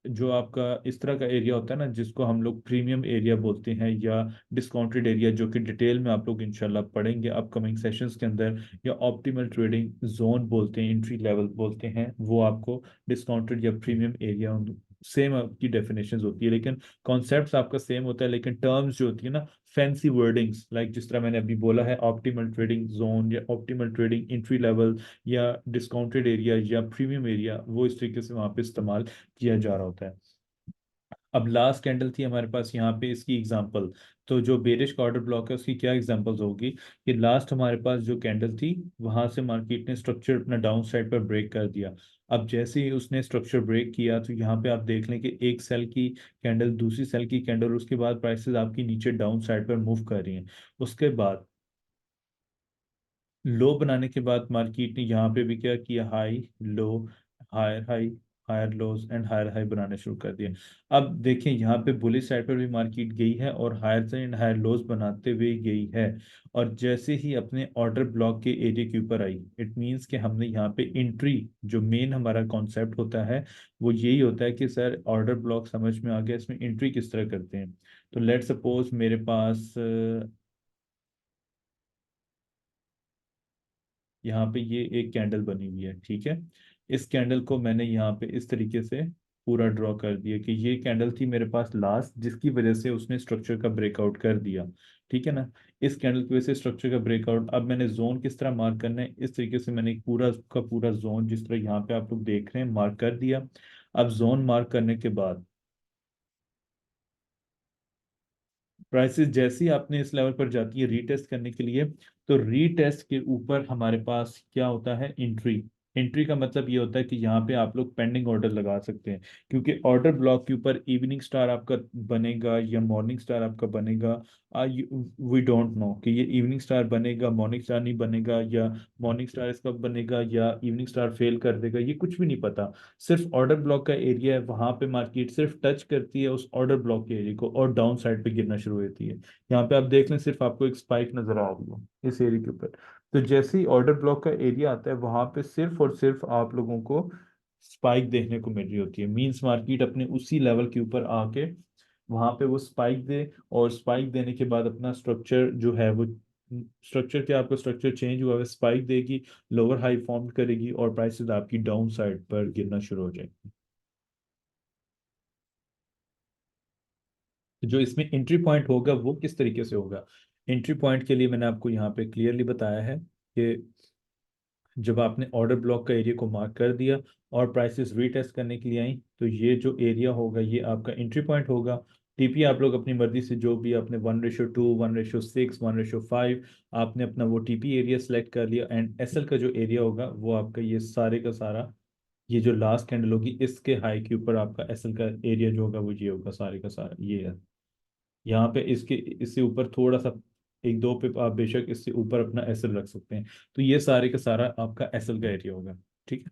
जो आपका इस तरह का एरिया होता है ना, जिसको हम लोग प्रीमियम एरिया बोलते हैं या डिस्काउंटेड एरिया, जो कि डिटेल में आप लोग इंशाल्लाह पढ़ेंगे अपकमिंग सेशंस के अंदर, या ऑप्टिमल ट्रेडिंग जोन बोलते हैं, एंट्री लेवल बोलते हैं, वो आपको डिस्काउंटेड या प्रीमियम एरिया, सेम आपकी डेफिनेशंस होती है, लेकिन कॉन्सेप्ट्स आपका सेम होता है, लेकिन टर्म्स जो होती है ना, फैंसी वर्डिंग्स, लाइक जिस तरह मैंने अभी बोला है ऑप्टिमल ट्रेडिंग जोन या ऑप्टिमल ट्रेडिंग एंट्री लेवल या डिस्काउंटेड एरिया या प्रीमियम एरिया, वो इस तरीके से वहां पे इस्तेमाल किया जा रहा होता है। अब लास्ट कैंडल थी हमारे पास यहाँ पे, इसकी एग्जांपल, तो जो बेरिश का ऑर्डर ब्लॉक है उसकी क्या एग्जांपल्स होगी कि लास्ट हमारे पास जो कैंडल थी वहां से मार्केट ने स्ट्रक्चर अपना डाउन साइड पर ब्रेक कर दिया। अब जैसे ही उसने स्ट्रक्चर ब्रेक किया तो यहाँ पे आप देख लें कि एक सेल की कैंडल, दूसरी सेल की कैंडल, उसके बाद प्राइसेस आपकी नीचे डाउन साइड पर मूव कर रही हैं। उसके बाद लो बनाने के बाद मार्केट ने यहाँ पे भी क्या किया, high low, higher high, higher lows and higher high बनाने शुरू कर दिए। अब देखें यहाँ पे बुलिश साइड पर भी मार्केट गई है और हायर एंड हायर लोज बनाते हुए गई है। और जैसे ही अपने ऑर्डर ब्लॉक के एरिया के ऊपर आई, इट मींस कि हमने यहाँ पे एंट्री, जो मेन हमारा कॉन्सेप्ट होता है वो यही होता है कि सर ऑर्डर ब्लॉक समझ में आ गया, इसमें एंट्री किस तरह करते हैं। तो लेट सपोज मेरे पास यहाँ पे ये एक कैंडल बनी हुई है, ठीक है। इस कैंडल को मैंने यहाँ पे इस तरीके से पूरा ड्रॉ कर दिया कि ये कैंडल थी मेरे पास लास्ट, जिसकी वजह से उसने स्ट्रक्चर का ब्रेकआउट कर दिया। ठीक है ना, इस कैंडल की वजह से स्ट्रक्चर का ब्रेकआउट। अब मैंने जोन किस तरह मार्क करना है, इस तरीके से मैंने एक पूरा का पूरा जोन, जिस तरह यहाँ पे आप लोग देख रहे हैं, मार्क कर दिया। अब जोन मार्क करने के बाद प्राइसेस जैसे ही आपने इस लेवल पर जाती है रीटेस्ट करने के लिए, तो रीटेस्ट के ऊपर हमारे पास क्या होता है, एंट्री। एंट्री का मतलब ये होता है कि यहाँ पे आप लोग पेंडिंग ऑर्डर लगा सकते हैं, क्योंकि ऑर्डर ब्लॉक के ऊपर इवनिंग स्टार आपका बनेगा या मॉर्निंग स्टार आपका बनेगा। वी डोंट नो कि ये इवनिंग स्टार बनेगा, मॉर्निंग स्टार नहीं बनेगा, या मॉर्निंग स्टार इसका बनेगा या इवनिंग स्टार फेल कर देगा, ये कुछ भी नहीं पता। सिर्फ ऑर्डर ब्लॉक का एरिया है, वहां पे मार्केट सिर्फ टच करती है उस ऑर्डर ब्लॉक के एरिया को और डाउन साइड पे गिरना शुरू होती है। यहाँ पे आप देख लें, सिर्फ आपको एक स्पाइक नजर आ रही है इस एरिया के ऊपर। तो जैसे ही ऑर्डर ब्लॉक का एरिया आता है, वहां पे सिर्फ और सिर्फ आप लोगों को स्पाइक देखने को मिल रही होती है। मींस मार्केट अपने उसी लेवल के ऊपर आके वहां पे वो स्पाइक दे, और स्पाइक देने के बाद अपना स्ट्रक्चर जो है वो, स्ट्रक्चर क्या, आपका स्ट्रक्चर चेंज हुआ है, स्पाइक देगी, लोअर हाई फॉर्म करेगी और प्राइसेस आपकी डाउन साइड पर गिरना शुरू हो जाएगी। तो जो इसमें एंट्री पॉइंट होगा वो किस तरीके से होगा, एंट्री पॉइंट के लिए मैंने आपको यहाँ पे क्लियरली बताया है कि जब आपने ऑर्डर ब्लॉक का एरिया को मार्क कर दिया और प्राइसेस रीटेस्ट करने के लिए आई, तो ये जो एरिया होगा ये आपका एंट्री पॉइंट होगा। टीपी आप लोग अपनी मर्जी से जो भी आपने 1:2, 1:6, 1:5, आपने अपना वो टीपी एरिया सेलेक्ट कर लिया, एंड एसएल का जो एरिया होगा वो आपका ये सारे का सारा, ये जो लास्ट कैंडल होगी इसके हाई के ऊपर आपका एसएल का एरिया जो होगा वो ये होगा, सारे का सारा ये है। यहाँ पे इसके इससे ऊपर थोड़ा सा एक दो पे आप बेशक इससे ऊपर अपना एसएल रख सकते हैं। तो ये सारे का सारा आपका एसएल का एरिया होगा। ठीक है।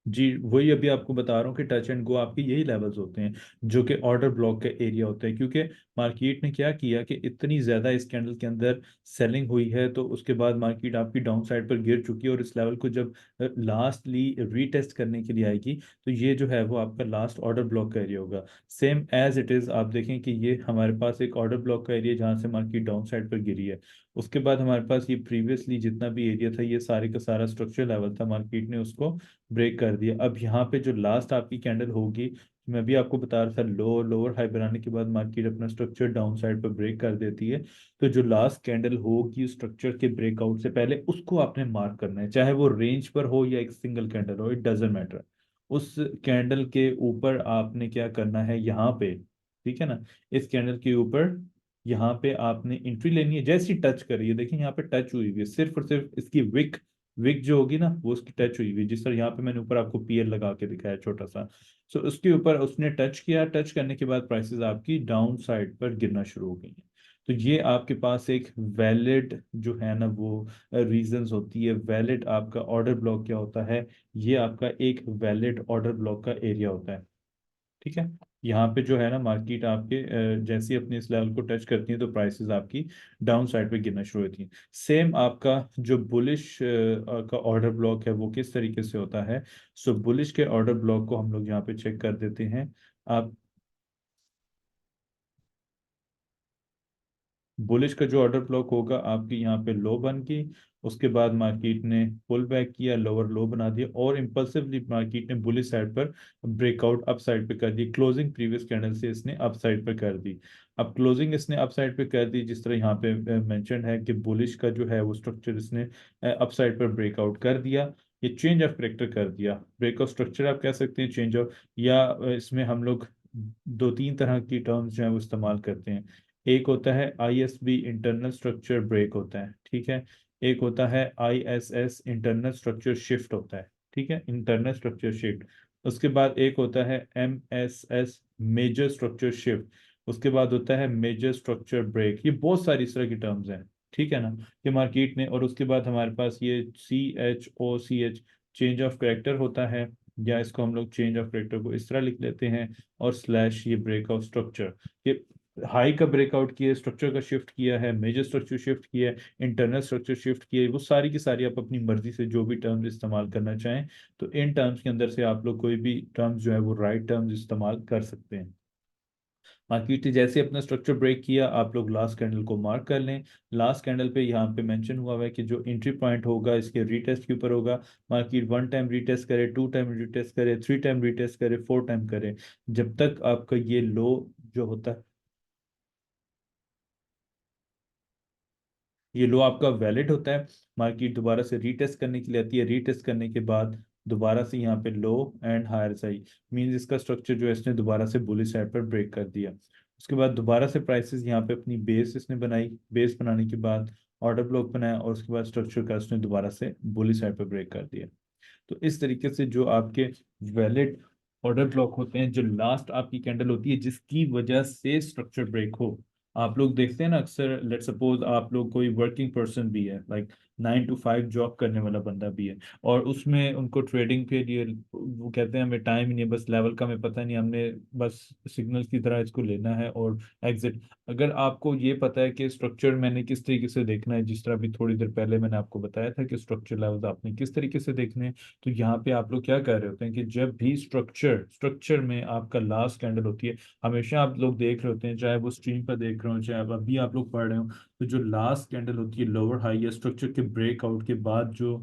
जी वही अभी आपको बता रहा हूँ कि टच एंड गो आपके यही लेवल्स होते हैं जो कि ऑर्डर ब्लॉक का एरिया होता है, क्योंकि मार्केट ने क्या किया कि इतनी ज्यादा इस कैंडल के अंदर सेलिंग हुई है, तो उसके बाद मार्केट आपकी डाउन साइड पर गिर चुकी है, और इस लेवल को जब लास्टली रीटेस्ट करने के लिए आएगी तो ये जो है वो आपका लास्ट ऑर्डर ब्लॉक का एरिया होगा। सेम एज इट इज आप देखें कि ये हमारे पास एक ऑर्डर ब्लॉक का एरिया जहाँ से मार्केट डाउन साइड पर गिरी है। उसके बाद हमारे पास ये प्रीवियसली जितना भी एरिया था ये सारे का सारा स्ट्रक्चर लेवल था, मार्केट ने उसको ब्रेक कर दिया। अब यहाँ पे जो लास्ट आपकी कैंडल होगी, मैं भी आपको बता रहा था, लोअर हाई बनाने के बाद मार्केट अपना स्ट्रक्चर डाउन साइड पर ब्रेक कर देती है। तो जो लास्ट कैंडल होगी स्ट्रक्चर के ब्रेकआउट से पहले उसको आपने मार्क करना है, चाहे वो रेंज पर हो या एक सिंगल कैंडल हो, इट डजेंट मैटर। उस कैंडल के ऊपर आपने क्या करना है यहाँ पे, ठीक है ना, इस कैंडल के ऊपर यहाँ पे आपने एंट्री लेनी है। जैसी टच करिए, देखिए यहाँ पे टच हुई हुई है, सिर्फ और सिर्फ इसकी विक विक जो होगी ना वो उसकी टच हुई हुई, जिस तरह यहाँ पे मैंने ऊपर आपको पीएल लगा के दिखाया छोटा सा। सो उसके ऊपर उसने टच किया, टच करने के बाद प्राइसेस आपकी डाउन साइड पर गिरना शुरू हो गई हैं। तो ये आपके पास एक वैलिड जो है ना वो रीजंस होती है, वैलिड आपका ऑर्डर ब्लॉक क्या होता है, ये आपका एक वैलिड ऑर्डर ब्लॉक का एरिया होता है। ठीक है, यहाँ पे जो है ना मार्केट आपके जैसे ही अपने इस लेवल को टच करती है तो प्राइसेस आपकी डाउन साइड पे गिरना शुरू होती हैं। सेम आपका जो बुलिश का ऑर्डर ब्लॉक है वो किस तरीके से होता है। सो बुलिश के ऑर्डर ब्लॉक को हम लोग यहाँ पे चेक कर देते हैं। आप बुलिश का जो ऑर्डर ब्लॉक होगा आपकी यहाँ पे लो बन की, उसके बाद मार्केट ने पुल बैक किया, लोअर लो बना दिया, और इम्पल्सिवली मार्केट ने बुलिश साइड पर ब्रेकआउट अप साइड पे कर दी, क्लोजिंग प्रीवियस कैंडल से इसने अप साइड पे कर दी। अब क्लोजिंग इसने अप साइड पे कर दी, जिस तरह यहाँ पे मेंशन है कि बुलिश का जो है वो स्ट्रक्चर इसने अप साइड पर ब्रेकआउट कर दिया। ये चेंज ऑफ करेक्टर कर दिया, ब्रेकआउट स्ट्रक्चर आप कह सकते हैं, चेंज ऑफ, या इसमें हम लोग दो तीन तरह की टर्म्स जो है वो इस्तेमाल करते हैं। एक होता है आईएसबी इंटरनल स्ट्रक्चर ब्रेक होता है, ठीक है। एक होता है आईएसएस इंटरनल स्ट्रक्चर शिफ्ट होता है, ठीक है, इंटरनल स्ट्रक्चर शिफ्ट। उसके बाद एक होता है एमएसएस मेजर स्ट्रक्चर शिफ्ट। उसके बाद होता है मेजर स्ट्रक्चर ब्रेक। ये बहुत सारी इस तरह की टर्म्स हैं, ठीक है ना, ये मार्केट ने। और उसके बाद हमारे पास ये CHOCH चेंज ऑफ करेक्टर होता है, या इसको हम लोग चेंज ऑफ करेक्टर को इस तरह लिख लेते हैं, और स्लैश ये ब्रेक ऑफ स्ट्रक्चर। ये हाई का ब्रेकआउट किया है, स्ट्रक्चर का शिफ्ट किया है, मेजर स्ट्रक्चर शिफ्ट किया है, इंटरनल स्ट्रक्चर शिफ्ट किया है, वो सारी की सारी आप अपनी मर्जी से जो भी टर्म्स इस्तेमाल करना चाहें, तो इन टर्म्स के अंदर से आप लोग कोई भी टर्म्स जो है वो राइट टर्म्स इस्तेमाल कर सकते हैं। मार्केट ने जैसे अपना स्ट्रक्चर ब्रेक किया, आप लोग लास्ट कैंडल को मार्क कर लें। लास्ट कैंडल पे यहाँ पे मेंशन हुआ हुआ है कि जो एंट्री पॉइंट होगा इसके रीटेस्ट के ऊपर होगा। मार्केट 1 टाइम रीटेस्ट करे, 2 टाइम रीटेस्ट करे, 3 टाइम रीटेस्ट करे, 4 टाइम करे, जब तक आपका ये लो जो होता है, ये लो आपका वैलिड होता है, मार्केट दोबारा से रीटेस्ट करने के लिए आती है, रीटेस्ट करने के बाद दोबारा से यहाँ पे लो एंड हायर साइड, मींस इसका स्ट्रक्चर जो है इसने दोबारा से बुलिश साइड पर ब्रेक कर दिया। उसके बाद दोबारा से प्राइसेस यहाँ पे अपनी बेस इसने बनाई, बेस बनाने के बाद ऑर्डर ब्लॉक बनाया, और उसके बाद स्ट्रक्चर का इसने दोबारा से बुलिश साइड पर ब्रेक कर दिया। तो इस तरीके से जो आपके वैलिड ऑर्डर ब्लॉक होते हैं, जो लास्ट आपकी कैंडल होती है जिसकी वजह से स्ट्रक्चर ब्रेक हो। आप लोग देखते हैं ना अक्सर, लेट सपोज आप लोग कोई वर्किंग पर्सन भी है, लाइक 9 to 5 जॉब करने वाला बंदा भी है, और उसमें उनको ट्रेडिंग के लिए वो कहते हैं हमें टाइम ही नहीं है, बस लेवल का हमें पता नहीं, हमने बस सिग्नल की तरह इसको लेना है और एग्जिट। अगर आपको ये पता है कि स्ट्रक्चर मैंने किस तरीके से देखना है, जिस तरह भी थोड़ी देर पहले मैंने आपको बताया था कि स्ट्रक्चर लेवल्स आपने किस तरीके से देखने हैं, तो यहाँ पे आप लोग क्या कर रहे होते हैं कि जब भी स्ट्रक्चर स्ट्रक्चर में आपका लास्ट कैंडल होती है, हमेशा आप लोग देख रहे होते हैं, चाहे वो स्ट्रीम पर देख रहे हो चाहे अब अभी आप लोग पढ़ रहे हो, तो जो लास्ट कैंडल होती है लोअर हाई या स्ट्रक्चर के ब्रेकआउट के बाद जो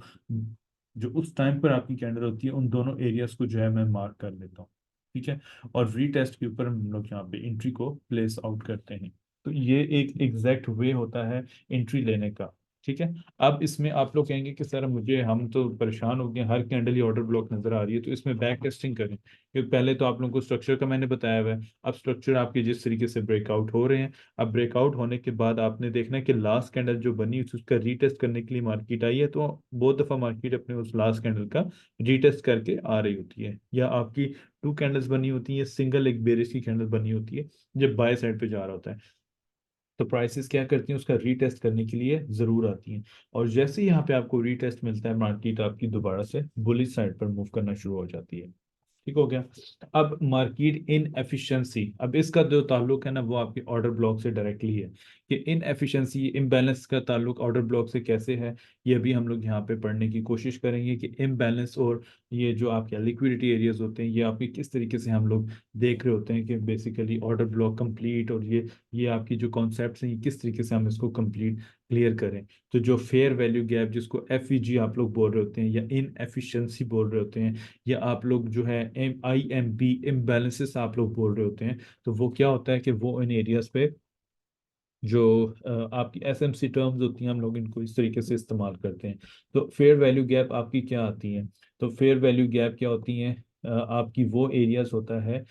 जो उस टाइम पर आपकी कैंडल होती है, उन दोनों एरियाज को जो है मैं मार्क कर लेता हूँ, ठीक है। और रीटेस्ट के ऊपर हम लोग यहाँ पे एंट्री को प्लेस आउट करते हैं। तो ये एक एग्जैक्ट वे होता है एंट्री लेने का, ठीक है। अब इसमें आप लोग कहेंगे कि सर मुझे, हम तो परेशान हो गए, हर कैंडल ही ऑर्डर ब्लॉक नजर आ रही है, तो इसमें बैक टेस्टिंग करें, क्योंकि पहले तो आप लोगों को स्ट्रक्चर का मैंने बताया हुआ है। अब स्ट्रक्चर आपके जिस तरीके से ब्रेकआउट हो रहे हैं, अब ब्रेकआउट होने के बाद आपने देखना है कि लास्ट कैंडल जो बनी उसका रीटेस्ट करने के लिए मार्केट आई है, तो बहुत दफा मार्केट अपने उस लास्ट कैंडल का रीटेस्ट करके आ रही होती है, या आपकी 2 कैंडल्स बनी होती है, सिंगल एक बेरिश की कैंडल बनी होती है जब बाय साइड पे जा रहा होता है। तो प्राइसेस क्या करती हैं, उसका रीटेस्ट करने के लिए जरूर आती हैं। और जैसे ही यहाँ पे आपको रीटेस्ट मिलता है, मार्केट आपकी दोबारा से बुलिश साइड पर मूव करना शुरू हो जाती है। ठीक हो गया। अब मार्केट इन एफिशिएंसी, अब इसका जो ताल्लुक है ना वो आपके ऑर्डर ब्लॉक से डायरेक्टली है। कि इन एफिशिएंसी इम्बैलेंस का ताल्लुक ऑर्डर ब्लॉक से कैसे है, ये भी हम लोग यहाँ पे पढ़ने की कोशिश करेंगे कि इम्बैलेंस और ये जो आपके लिक्विडिटी एरियाज होते हैं, ये आपके किस तरीके से हम लोग देख रहे होते हैं कि बेसिकली ऑर्डर ब्लॉक कंप्लीट, और ये आपकी जो कॉन्सेप्ट्स हैं ये किस तरीके से हम इसको कंप्लीट क्लियर करें। तो जो फेयर वैल्यू गैप, जिसको एफ आप लोग बोल रहे होते हैं, या इन एफिशिएंसी बोल रहे होते हैं, या आप लोग जो है IMB इम्बैलेंसेस आप लोग बोल रहे होते हैं, तो वो क्या होता है कि वो इन एरियाज पे जो आपकी SMC टर्म्स होती हैं, हम लोग इनको इस तरीके से इस्तेमाल करते हैं। तो फेयर वैल्यू गैप आपकी क्या आती है, तो फेयर वैल्यू गैप क्या होती है, आपकी वो एरियाज होता है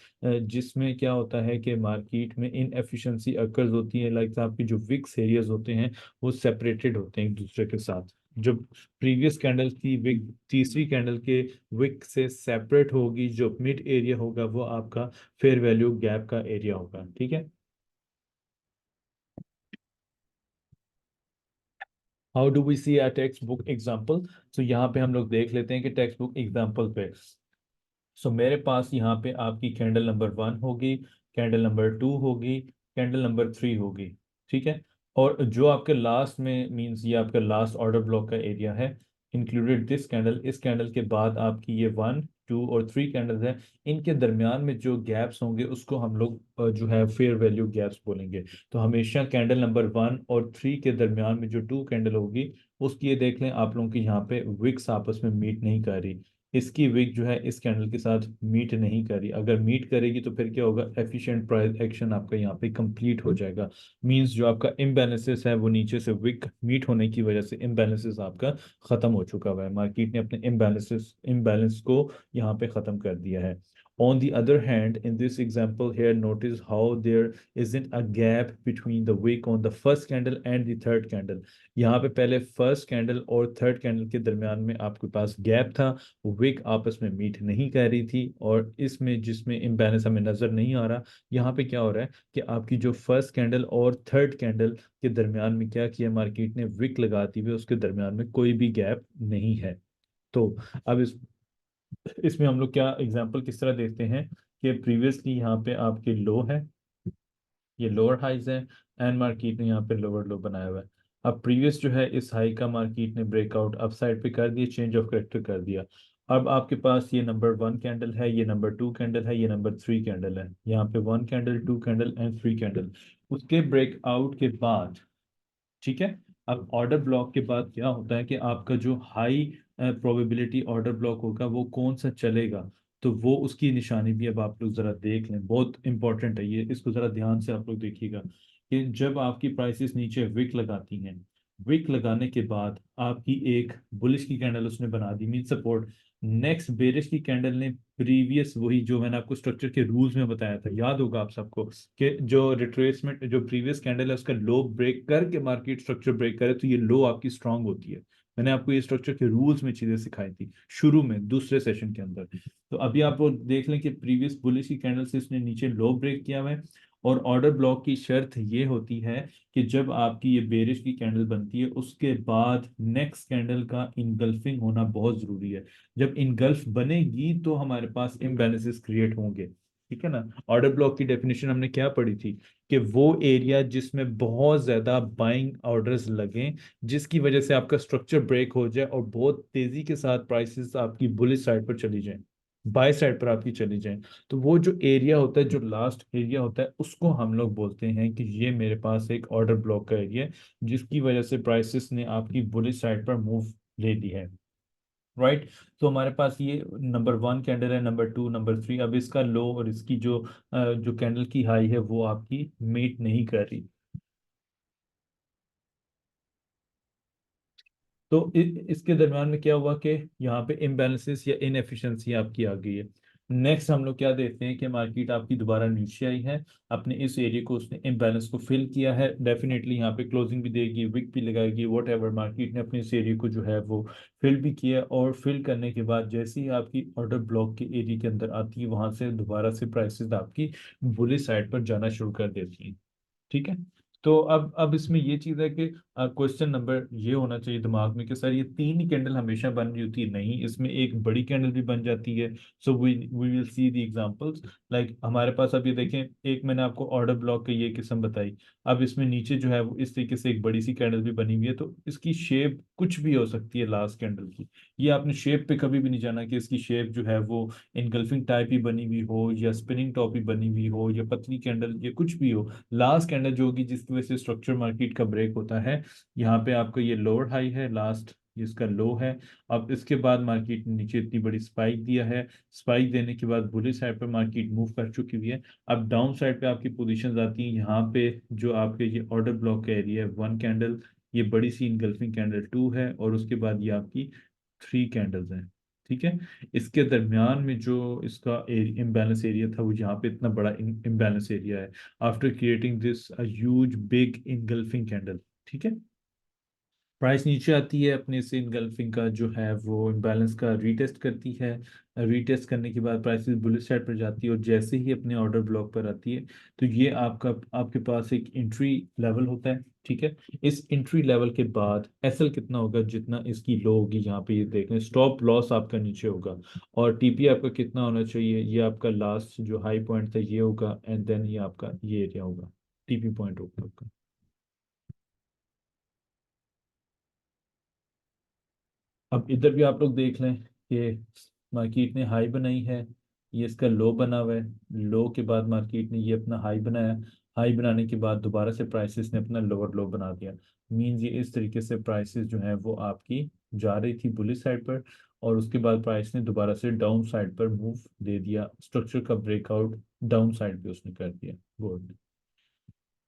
जिसमें क्या होता है कि मार्केट में इनएफिशिएंसी अकर्स होती है, लाइक आपकी जो विक्स एरियाज होते हैं वो सेपरेटेड होते हैं एक दूसरे के साथ। जब प्रीवियस कैंडल की विक तीसरी कैंडल के विक से सेपरेट होगी, जो मिड एरिया होगा वो आपका फेयर वैल्यू गैप का एरिया होगा। ठीक है। How do we see a textbook example. तो यहाँ पे हम लोग देख लेते हैं कि टेक्स्ट बुक एग्जाम्पल पे, सो मेरे पास यहाँ पे आपकी कैंडल नंबर 1 होगी, कैंडल नंबर 2 होगी, कैंडल नंबर 3 होगी। ठीक है। और जो आपके लास्ट में मींस ये आपका लास्ट ऑर्डर ब्लॉक का एरिया है, इंक्लूडेड दिस कैंडल, इस कैंडल के बाद आपकी ये 1, 2 और 3 कैंडल्स हैं, इनके दरमियान में जो गैप्स होंगे उसको हम लोग जो है फेयर वैल्यू गैप्स बोलेंगे। तो हमेशा कैंडल नंबर 1 और 3 के दरमियान में जो 2 कैंडल होगी, उसकी ये देख लें आप लोगों की यहाँ पे विक्स आपस में मीट नहीं कर रही। इसकी विक जो है इस कैंडल के साथ मीट नहीं करी, अगर मीट करेगी तो फिर क्या होगा, एफिशिएंट प्राइस एक्शन आपका यहाँ पे कंप्लीट हो जाएगा। मींस जो आपका इम्बैलेंसेस है वो नीचे से विक मीट होने की वजह से इम्बैलेंसेस आपका खत्म हो चुका हुआ है, मार्केट ने अपने इम्बैलेंस को यहाँ पे खत्म कर दिया है। On the other hand, in this example here, notice how there isn't a gap between the wick on the first candle and the third candle. यहाँ पे पहले फर्स्ट कैंडल और थर्ड कैंडल के दरमियान में आपके पास गैप था, विक आपस में मीट नहीं कर रही थी, और इसमें जिसमें इम्बैलेंस हमें नजर नहीं आ रहा, यहाँ पे क्या हो रहा है कि आपकी जो फर्स्ट कैंडल और थर्ड कैंडल के दरमियान में क्या किया मार्केट ने, विक लगाती हुई उसके दरमियान में कोई भी गैप नहीं है। तो अब इसमें हम लोग क्या एग्जांपल किस तरह देखते हैं कि प्रीवियसली यहाँ पे आपके लो है, ये लोअर हाइज है, एंड मार्केट ने यहाँ पे लोअर लो बनाया हुआ है। अब प्रीवियस जो है इस हाई का मार्केट ने ब्रेकआउट अप साइड पे कर दिया, चेंज ऑफ करेक्टर कर दिया। अब आपके पास ये नंबर 1 कैंडल है, ये नंबर 2 कैंडल है, ये नंबर 3 कैंडल है, यहाँ पे 1 कैंडल, 2 कैंडल एंड 3 कैंडल। उसके ब्रेकआउट के बाद, ठीक है, अब ऑर्डर ब्लॉक के बाद क्या होता है कि आपका जो हाई प्रोबेबिलिटी ऑर्डर ब्लॉक होगा वो कौन सा चलेगा, तो वो उसकी निशानी भी अब आप लोग जरा देख लें, बहुत इंपॉर्टेंट है ये, इसको जरा ध्यान से आप लोग देखिएगा कि जब आपकी प्राइसेस नीचे विक लगाती हैं, विक लगाने के बाद आपकी एक बुलिश की कैंडल उसने बना दी मीन सपोर्ट, नेक्स्ट बेरिश की कैंडल ने प्रीवियस वही जो मैंने आपको स्ट्रक्चर के रूल्स में बताया था, याद होगा आप सबको, कि जो रिट्रेसमेंट जो प्रीवियस कैंडल है उसका लो ब्रेक करके मार्केट स्ट्रक्चर ब्रेक करे तो ये लो आपकी स्ट्रांग होती है। मैंने आपको ये स्ट्रक्चर के रूल्स में चीजें सिखाई थी शुरू में दूसरे सेशन के अंदर। तो अभी आप वो देख लें कि प्रीवियस बुलिश की कैंडल से इसने नीचे लो ब्रेक किया हुआ है, और ऑर्डर ब्लॉक की शर्त ये होती है कि जब आपकी ये बेरिश की कैंडल बनती है उसके बाद नेक्स्ट कैंडल का इनगल्फिंग होना बहुत जरूरी है। जब इनगल्फ बनेगी तो हमारे पास इम्बैलेंसेस क्रिएट होंगे। ठीक है ना। ऑर्डर ब्लॉक की डेफिनेशन हमने क्या पढ़ी थी, कि वो एरिया जिसमें बहुत ज्यादा बाइंग ऑर्डर्स लगें, जिसकी वजह से आपका स्ट्रक्चर ब्रेक हो जाए और बहुत तेजी के साथ प्राइसेस आपकी बुलिश साइड पर चली जाएं, बाय साइड पर आपकी चली जाएं, तो वो जो एरिया होता है, जो लास्ट एरिया होता है, उसको हम लोग बोलते हैं कि ये मेरे पास एक ऑर्डर ब्लॉक का एरिया है, जिसकी वजह से प्राइसेस ने आपकी बुलिश साइड पर मूव ले ली है। राइट। तो हमारे पास ये नंबर 1 कैंडल है, नंबर 2, नंबर 3, अब इसका लो और इसकी जो कैंडल की हाई है वो आपकी मीट नहीं कर रही। तो इसके दरम्यान में क्या हुआ कि यहाँ पे इम्बैलेंसेस या इनएफिशिएंसी आपकी आ गई है। नेक्स्ट हम लोग क्या देखते हैं कि मार्केट आपकी दोबारा नीचे आई है, अपने इस एरिया को उसने इम्बैलेंस को फिल किया है, डेफिनेटली यहाँ पे क्लोजिंग भी देगी, विक भी लगाएगी, वॉट एवर, मार्केट ने अपने इस एरिया को जो है वो फिल भी किया, और फिल करने के बाद जैसे ही आपकी ऑर्डर ब्लॉक के एरिया के अंदर आती है वहां से दोबारा से प्राइसेस आपकी बुलिश साइड पर जाना शुरू कर देती हैं। ठीक है। तो अब इसमें ये चीज है कि क्वेश्चन नंबर ये होना चाहिए दिमाग में कि सर ये तीन ही कैंडल हमेशा बन रही होती है, नहीं, इसमें एक बड़ी कैंडल भी बन जाती है। So we will see the examples. Like हमारे पास अब ये देखें, एक मैंने आपको ऑर्डर ब्लॉक की ये किस्म बताई। अब इसमें नीचे जो है वो इस तरीके से एक बड़ी सी कैंडल भी बनी हुई है, तो इसकी शेप कुछ भी हो सकती है लास्ट कैंडल की। ये आपने शेप पे कभी भी नहीं जाना कि इसकी शेप जो है वो इनगल्फिंग टाइप ही बनी हुई हो या स्पिनिंग टॉप ही बनी हुई हो या पतली कैंडल, ये कुछ भी हो। लास्ट कैंडल जो होगी जिसकी वजह से स्ट्रक्चर मार्केट का ब्रेक होता है, यहाँ पे आपका ये लोअर हाई है, लास्ट इसका लो है। अब इसके बाद मार्केट ने नीचे इतनी बड़ी स्पाइक दिया है, स्पाइक देने के बाद बुलिश साइड पर मार्केट मूव कर चुकी हुई है। अब डाउन साइड पे आपकी पोजीशंस आती हैं, यहाँ पे जो आपके ये ऑर्डर ब्लॉक का एरिया है, वन कैंडल, ये बड़ी सी इनगल्फिंग कैंडल टू है, और उसके बाद ये आपकी थ्री कैंडल्स हैं। ठीक है। इसके दरमियान में जो इसका इम्बैलेंस एरिया था, वो यहाँ पे इतना बड़ा इम्बैलेंस एरिया है after creating this a huge big engulfing candle. ठीक है। प्राइस नीचे आती है, अपने से इनगल्फिंग का जो है वो इम्बैलेंस का रीटेस्ट करती है। रीटेस्ट करने के बाद प्राइसेस बुलिश साइड पर जाती है, और जैसे ही अपने ऑर्डर ब्लॉक पर आती है, तो ये आपका आपके पास एक एंट्री लेवल होता है। ठीक है। इस एंट्री लेवल के बाद एसएल कितना होगा, जितना इसकी लो होगी, यहाँ पे ये देख लें, स्टॉप लॉस आपका नीचे होगा। और टीपी आपका कितना होना चाहिए, ये आपका लास्ट जो हाई पॉइंट था ये होगा, एंड देन ये आपका ये एरिया होगा, टीपी पॉइंट होगा आपका। अब इधर भी आप लोग देख लें कि मार्केट ने हाई बनाई है, ये इसका लो बना हुआ है, लो के बाद मार्केट ने ये अपना हाई बनाया, हाई बनाने के बाद दोबारा से प्राइसेस ने अपना लोअर लो बना दिया। मींस ये इस तरीके से प्राइसेस जो है वो आपकी जा रही थी बुलिश साइड पर, और उसके बाद प्राइस ने दोबारा से डाउन साइड पर मूव दे दिया, स्ट्रक्चर का ब्रेकआउट डाउन साइड पे उसने कर दिया। गुड।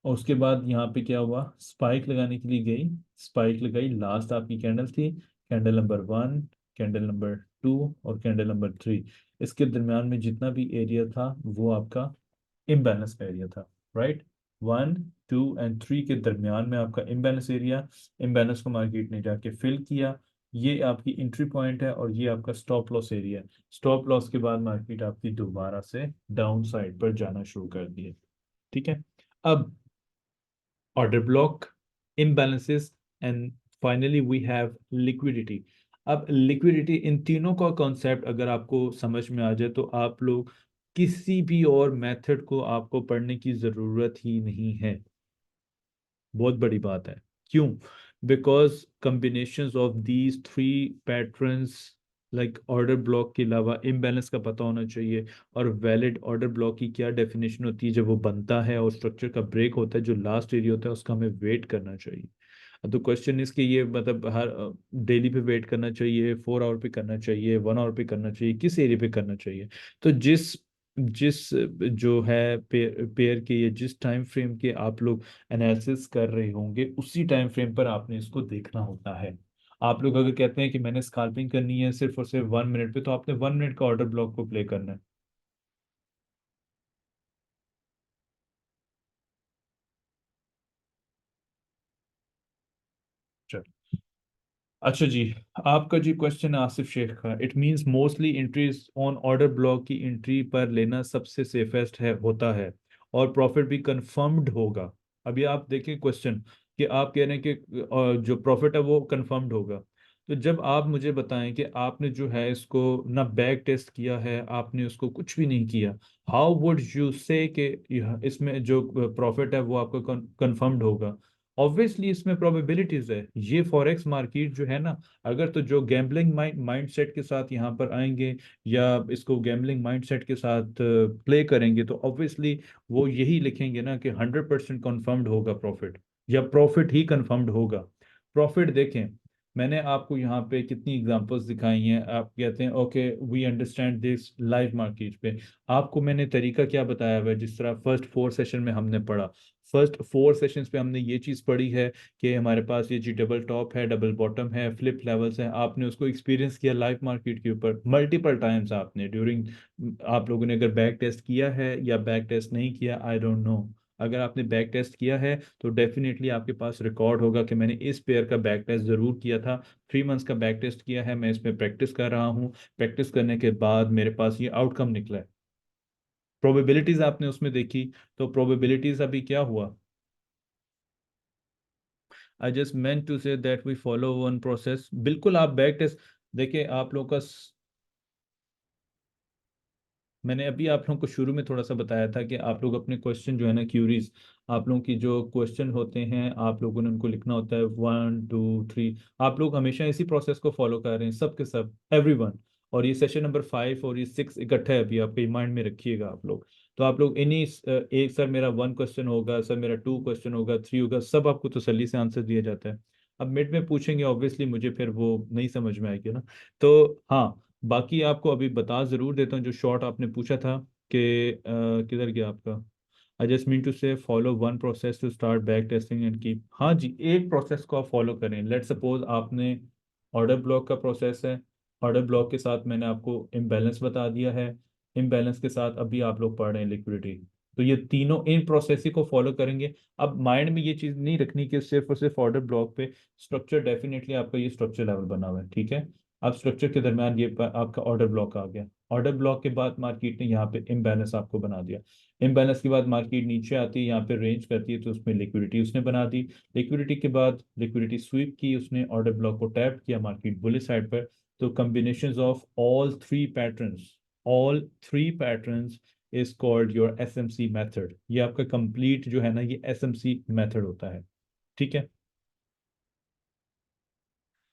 और उसके बाद यहाँ पे क्या हुआ, स्पाइक लगाने के लिए गई, स्पाइक लगाई, लास्ट आपकी कैंडल थी, candle number one, candle number two और कैंडल नंबर थ्री। इसके दरमियान में जितना भी एरिया था वो आपका इम्बैलेंस का एरिया था। Right. One, two and three के दरमियान में आपका इम्बैलेंस एरिया, इम्बैलेंस को मार्केट ने जाके फिल किया। ये आपकी एंट्री पॉइंट है, और ये आपका स्टॉप लॉस एरिया है। स्टॉप लॉस के बाद मार्केट आपकी दोबारा से डाउन साइड पर जाना शुरू कर दिए। ठीक है। अब order block, imbalances, and finally we have liquidity। अब liquidity, इन तीनों का कॉन्सेप्ट अगर आपको समझ में आ जाए तो आप लोग किसी भी और मेथड को आपको पढ़ने की ज़रूरत ही नहीं है। बहुत बड़ी बात है। क्यों? Because combinations of these three patterns, like order block के अलावा इम्बैलेंस का पता होना चाहिए, और वैलिड ऑर्डर ब्लॉक की क्या डेफिनेशन होती है जब वो बनता है और स्ट्रक्चर का ब्रेक होता है, जो लास्ट एरिया होता है उसका हमें वेट करना चाहिए। तो क्वेश्चन इसके ये मतलब हर डेली पे वेट करना चाहिए, 4 आवर पे करना चाहिए, 1 आवर पे करना चाहिए, किस एरिया पे करना चाहिए? तो जिस जिस जो है पेयर के या जिस टाइम फ्रेम के आप लोग एनालिसिस कर रहे होंगे, उसी टाइम फ्रेम पर आपने इसको देखना होता है। आप लोग अगर कहते हैं कि मैंने स्काल्पिंग करनी है सिर्फ और सिर्फ 1 मिनट पे, तो आपने 1 मिनट का ऑर्डर ब्लॉक को प्ले करना है। अच्छा जी। आपका जी क्वेश्चन है आसिफ शेख का, it means mostly entries on order block की एंट्री पर लेना सबसे सेफेस्ट है होता है, और प्रॉफिट भी कंफर्म्ड होगा। अभी आप देखें क्वेश्चन कि आप कह रहे हैं कि जो प्रॉफिट है वो कंफर्म्ड होगा। तो जब आप मुझे बताएं कि आपने जो है इसको ना बैक टेस्ट किया है, आपने उसको कुछ भी नहीं किया, हाउ वुड यू से कि इसमें जो प्रॉफिट है वो आपका कंफर्म्ड होगा? ऑब्वियसली इसमें प्रोबेबिलिटीज है। ये फॉरेक्स मार्केट जो है ना, अगर तो जो गैम्बलिंग माइंड सेट के साथ यहाँ पर आएंगे, या इसको गैम्बलिंग माइंड सेट के साथ प्ले करेंगे, तो ऑब्वियसली वो यही लिखेंगे ना कि 100% कंफर्म्ड होगा प्रॉफिट, या प्रॉफिट ही कंफर्म्ड होगा। प्रॉफिट देखें, मैंने आपको यहाँ पे कितनी एग्जांपल्स दिखाई हैं, आप कहते हैं okay we understand this live market पे। आपको मैंने तरीका क्या बताया हुआ है, जिस तरह फर्स्ट 4 सेशन में हमने पढ़ा, फर्स्ट 4 सेशंस पे हमने ये चीज़ पढ़ी है कि हमारे पास ये जी डबल टॉप है, डबल बॉटम है, फ्लिप लेवल्स हैं, आपने उसको एक्सपीरियंस किया लाइव मार्केट के ऊपर मल्टीपल टाइम्स आपने ड्यूरिंग। आप लोगों ने अगर बैक टेस्ट किया है या बैक टेस्ट नहीं किया, आई डोंट नो। अगर आपने बैक टेस्ट किया है तो डेफिनेटली आपके पास रिकॉर्ड होगा कि मैंने इस पेयर का बैक टेस्ट ज़रूर किया था, 3 मंथ्स का बैक टेस्ट किया है, मैं इसमें प्रैक्टिस कर रहा हूँ, प्रैक्टिस करने के बाद मेरे पास ये आउटकम निकला है। प्रोबेबिलिटीज आपने उसमें देखी, तो प्रोबेबिलिटीज अभी क्या हुआ, I just meant to say that we follow one process. बिल्कुल आप बैक टेस्ट देखिए, आप लोग का मैंने अभी आप लोगों को शुरू में थोड़ा सा बताया था कि आप लोग अपने क्वेश्चन जो है ना, क्यूरीज, आप लोगों की जो क्वेश्चन होते हैं आप लोगों ने उनको लिखना होता है 1 2 3। आप लोग हमेशा इसी प्रोसेस को फॉलो कर रहे हैं सब के सब, एवरीवन। और ये सेशन नंबर 5 और ये 6 इकट्ठा है, अभी आपके माइंड में रखिएगा आप लोग। तो आप लोग इन्हीं एक सर मेरा 1 क्वेश्चन होगा, सर मेरा 2 क्वेश्चन होगा, 3 होगा, सब आपको तसल्ली से आंसर दिया जाता है। अब मिड में पूछेंगे ऑब्वियसली, मुझे फिर वो नहीं समझ में आएगी ना। तो हाँ, बाकी आपको अभी बता जरूर देता हूँ जो शॉर्ट आपने पूछा था कि किधर गया आपका। I just mean to say follow one process to start back testing and keep. हाँ जी, एक प्रोसेस को आप फॉलो करें। लेट सपोज आपने ऑर्डर ब्लॉक का प्रोसेस है, ऑर्डर ब्लॉक के साथ मैंने आपको इम्बैलेंस बता दिया है, इम्बैलेंस के साथ अभी आप लोग पढ़ रहे हैं लिक्विडिटी। तो ये तीनों इन प्रोसेस ही को फॉलो करेंगे। अब माइंड में ये चीज़ नहीं रखनी कि सिर्फ और सिर्फ ऑर्डर ब्लॉक पे स्ट्रक्चर, डेफिनेटली आपका ये स्ट्रक्चर लेवल बना हुआ है, ठीक है। अब स्ट्रक्चर के दरमियान ये आपका ऑर्डर ब्लॉक आ गया। ऑर्डर ब्लॉक के बाद मार्केट ने यहाँ पे इम्बैलेंस आपको बना दिया। इम्बैलेंस के बाद मार्केट नीचे आती है, यहाँ पे रेंज करती है, तो उसमें लिक्विडिटी उसने बना दी। लिक्विडिटी के बाद लिक्विडिटी स्वीप की उसने, ऑर्डर ब्लॉक को टैप किया, मार्केट बुलिश साइड पर। तो combinations of all three patterns is called your SMC method. ये आपका कंप्लीट जो है ना, ये एसएमसी मेथड होता है, ठीक है।